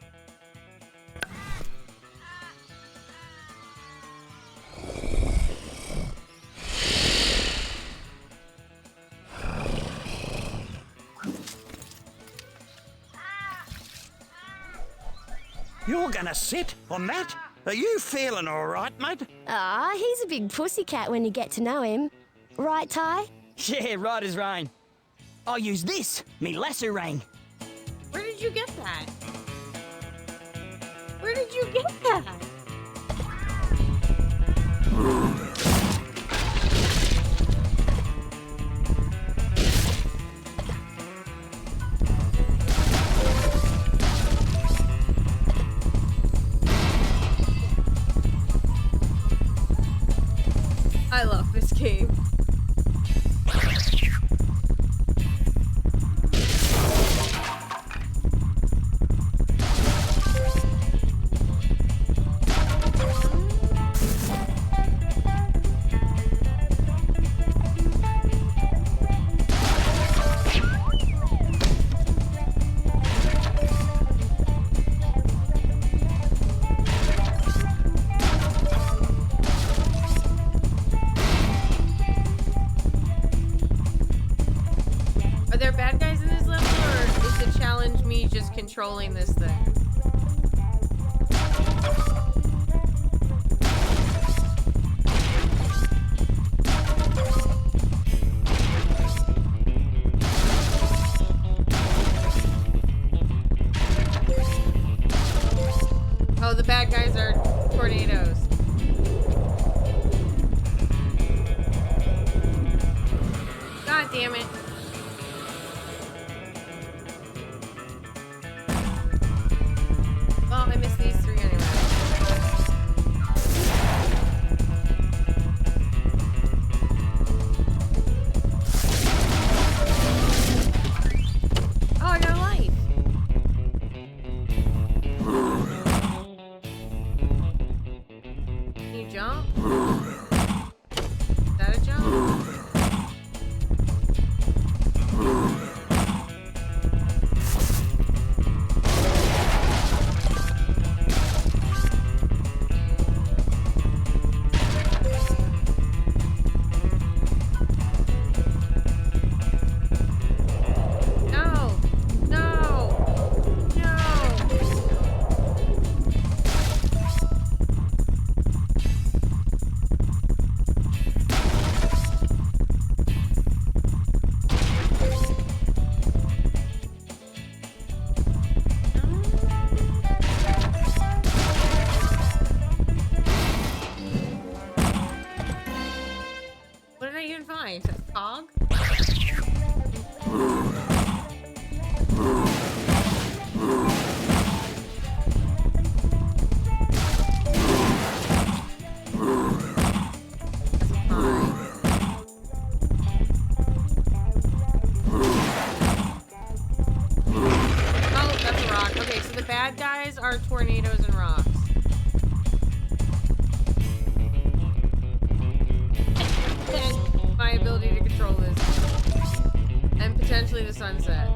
You're gonna sit on that? Are you feeling all right, mate? Ah, he's a big pussycat when you get to know him. Right, Ty? Yeah, right as rain. I'll use this, me lasso ring. Where did you get that? Where did you get that? I love this game. Are there bad guys in this level, or is the challenge me just controlling this thing? Oh, the bad guys are tornadoes. God damn it. Well, I missed these 3 anyway. Oh, I got a life. Can you jump? Is that a jump? Okay, so the bad guys are tornadoes and rocks. And my ability to control this. And potentially the sunset.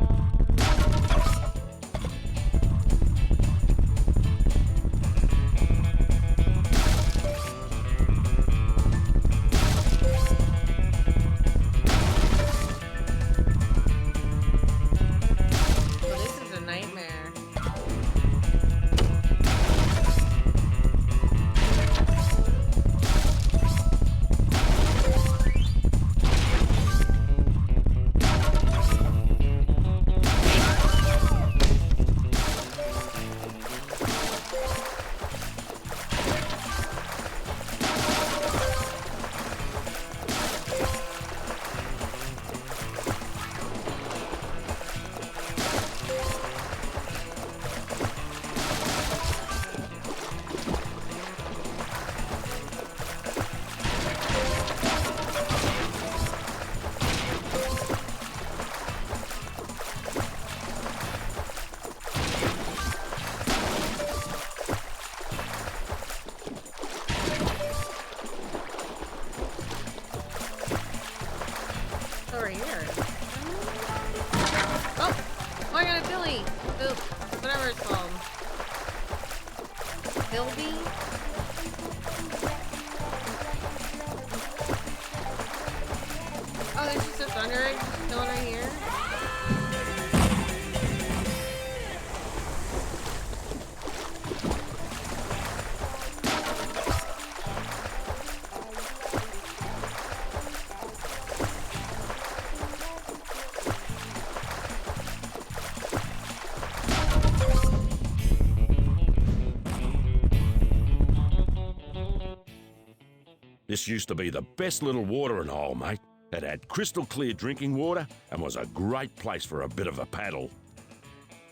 This used to be the best little watering hole, mate. It had crystal clear drinking water and was a great place for a bit of a paddle.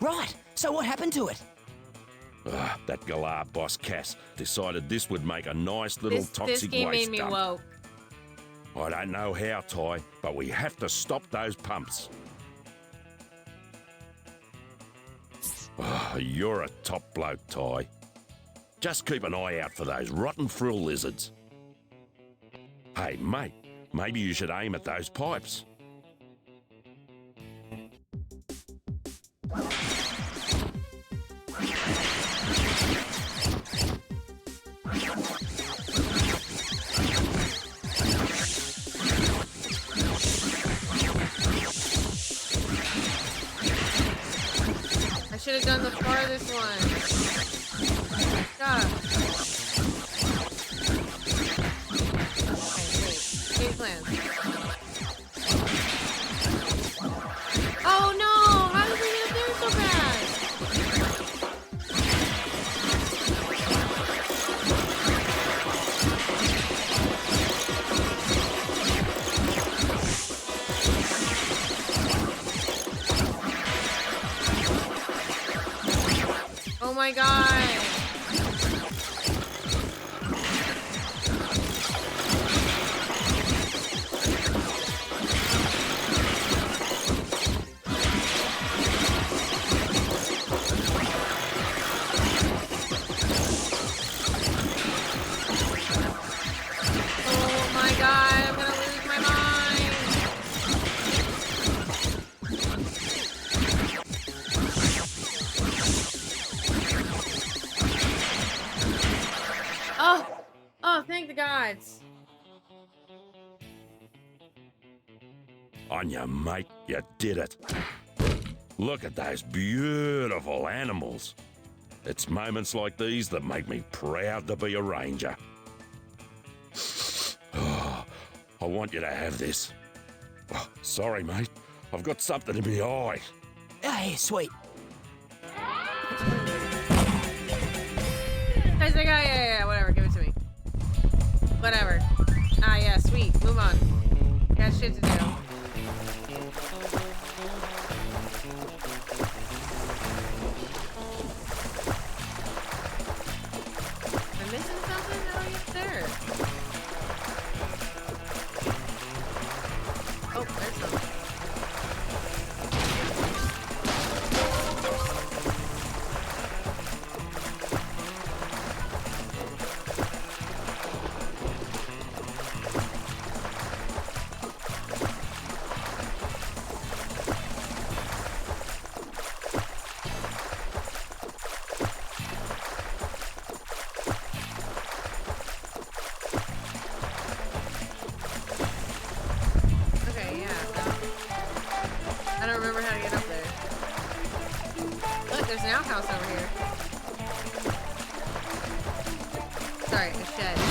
Right, so what happened to it? That Galar boss Cass decided this would make a nice little toxic this game waste made me dump. woke. I don't know how, Ty, but we have to stop those pumps. You're a top bloke, Ty. Just keep an eye out for those rotten frill lizards. Hey, mate, maybe you should aim at those pipes. I should have done the farthest one. God. Plan. Oh no! How did we get there so fast? Oh my god! Anya, mate, you did it. Look at those beautiful animals. It's moments like these that make me proud to be a ranger. Oh, I want you to have this. Oh, sorry, mate. I've got something in my eye. Hey, sweet. Guy's like, yeah, whatever, give it to me. Whatever. Ah, yeah, sweet. Move on. Got shit to do. Am I missing something? Oh, it's there. Oh, there's something. there's an outhouse over here. Sorry, a shed.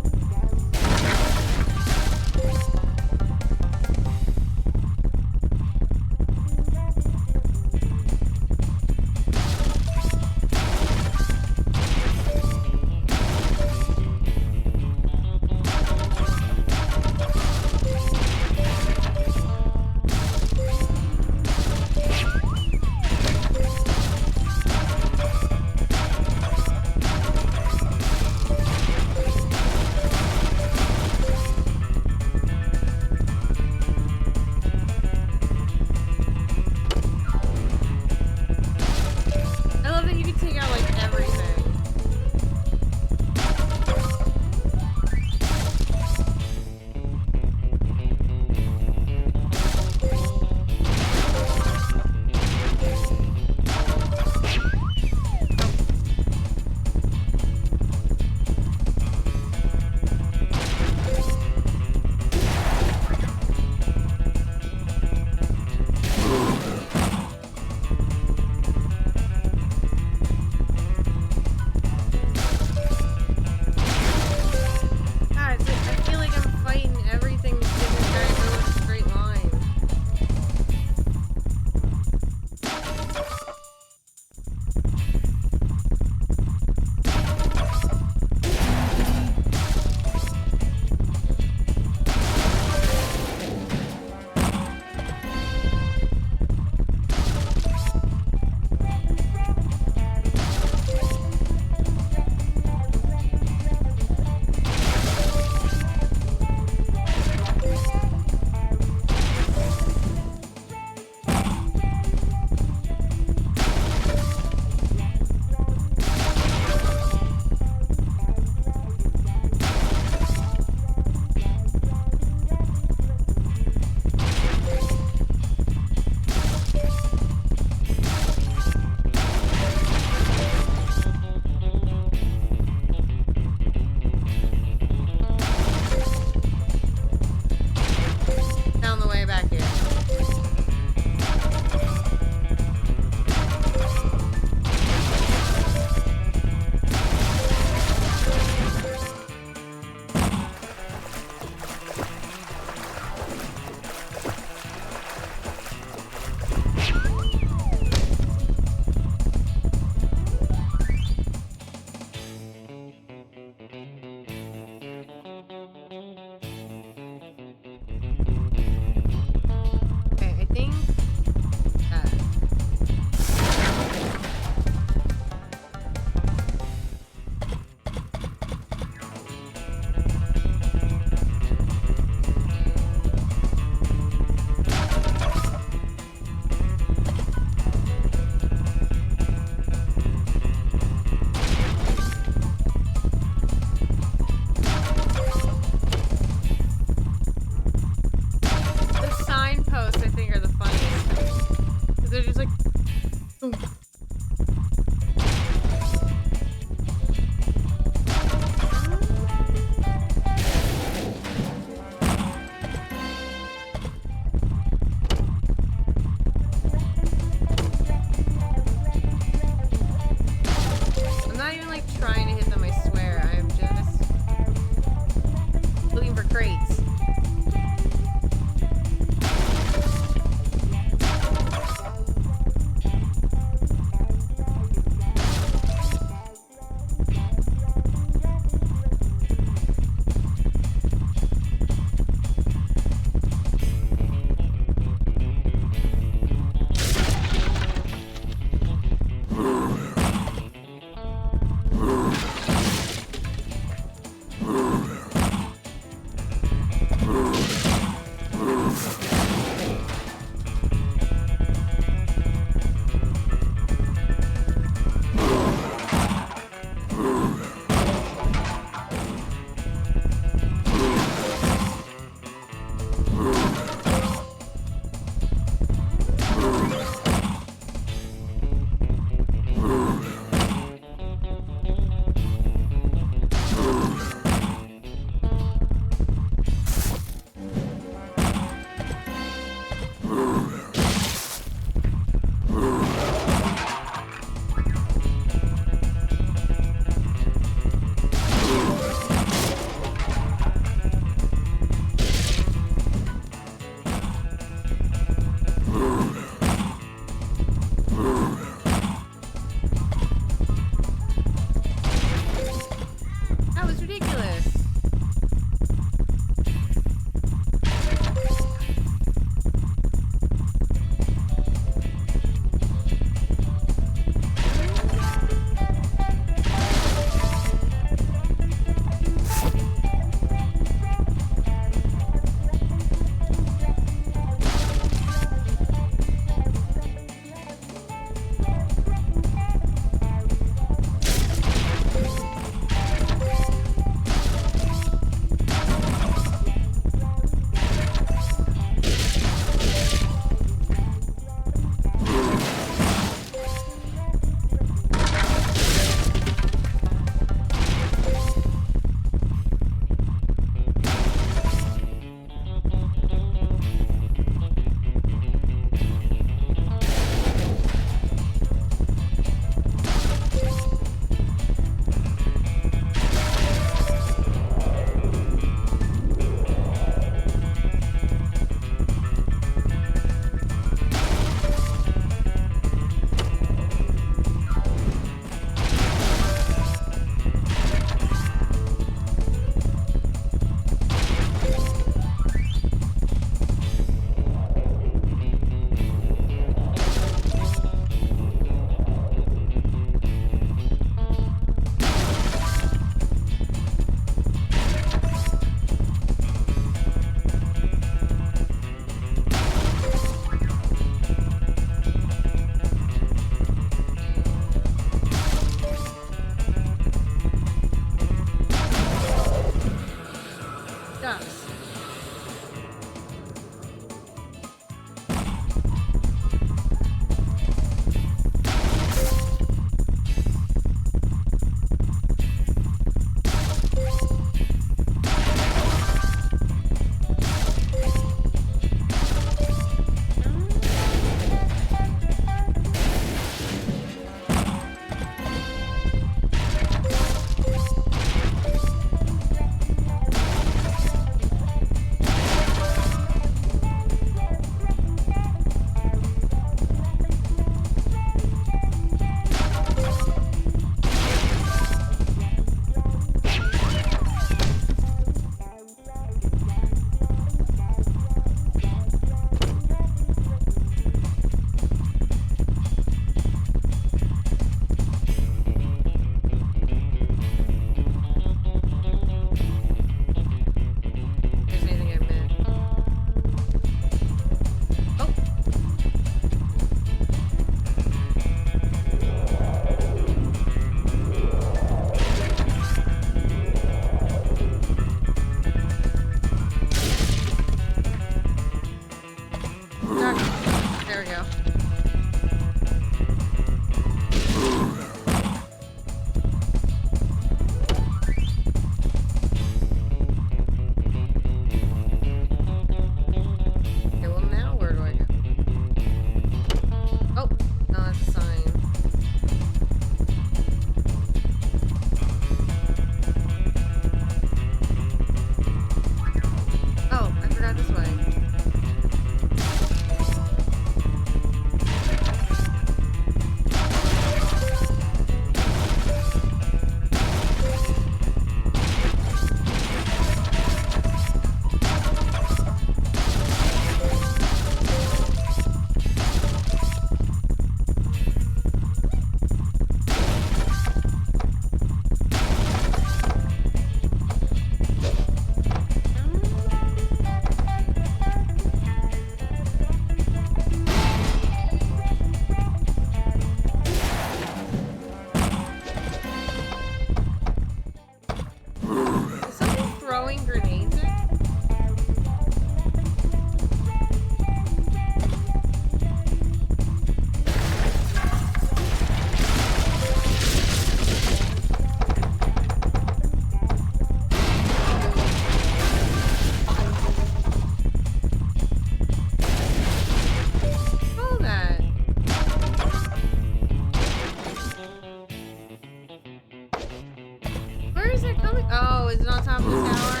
Where is it coming? Oh, is it on top of the tower?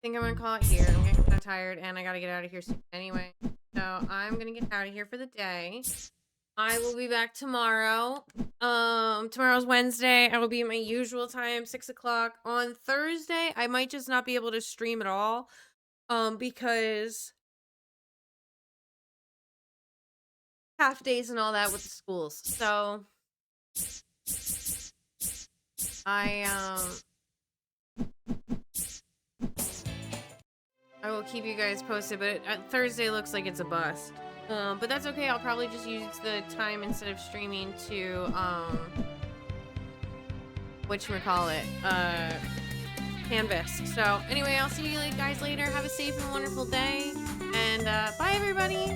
I'm gonna call it here. I'm getting kind of tired and I gotta get out of here soon anyway. So I'm gonna get out of here for the day. I will be back tomorrow. Tomorrow's Wednesday. I will be at my usual time, 6 o'clock. On Thursday, I might just not be able to stream at all. Because half days and all that with the schools. So I will keep you guys posted, but Thursday looks like it's a bust. But that's okay. I'll probably just use the time instead of streaming to whatchamacallit, Canvas. So anyway, I'll see you guys later. Have a safe and wonderful day, and bye everybody.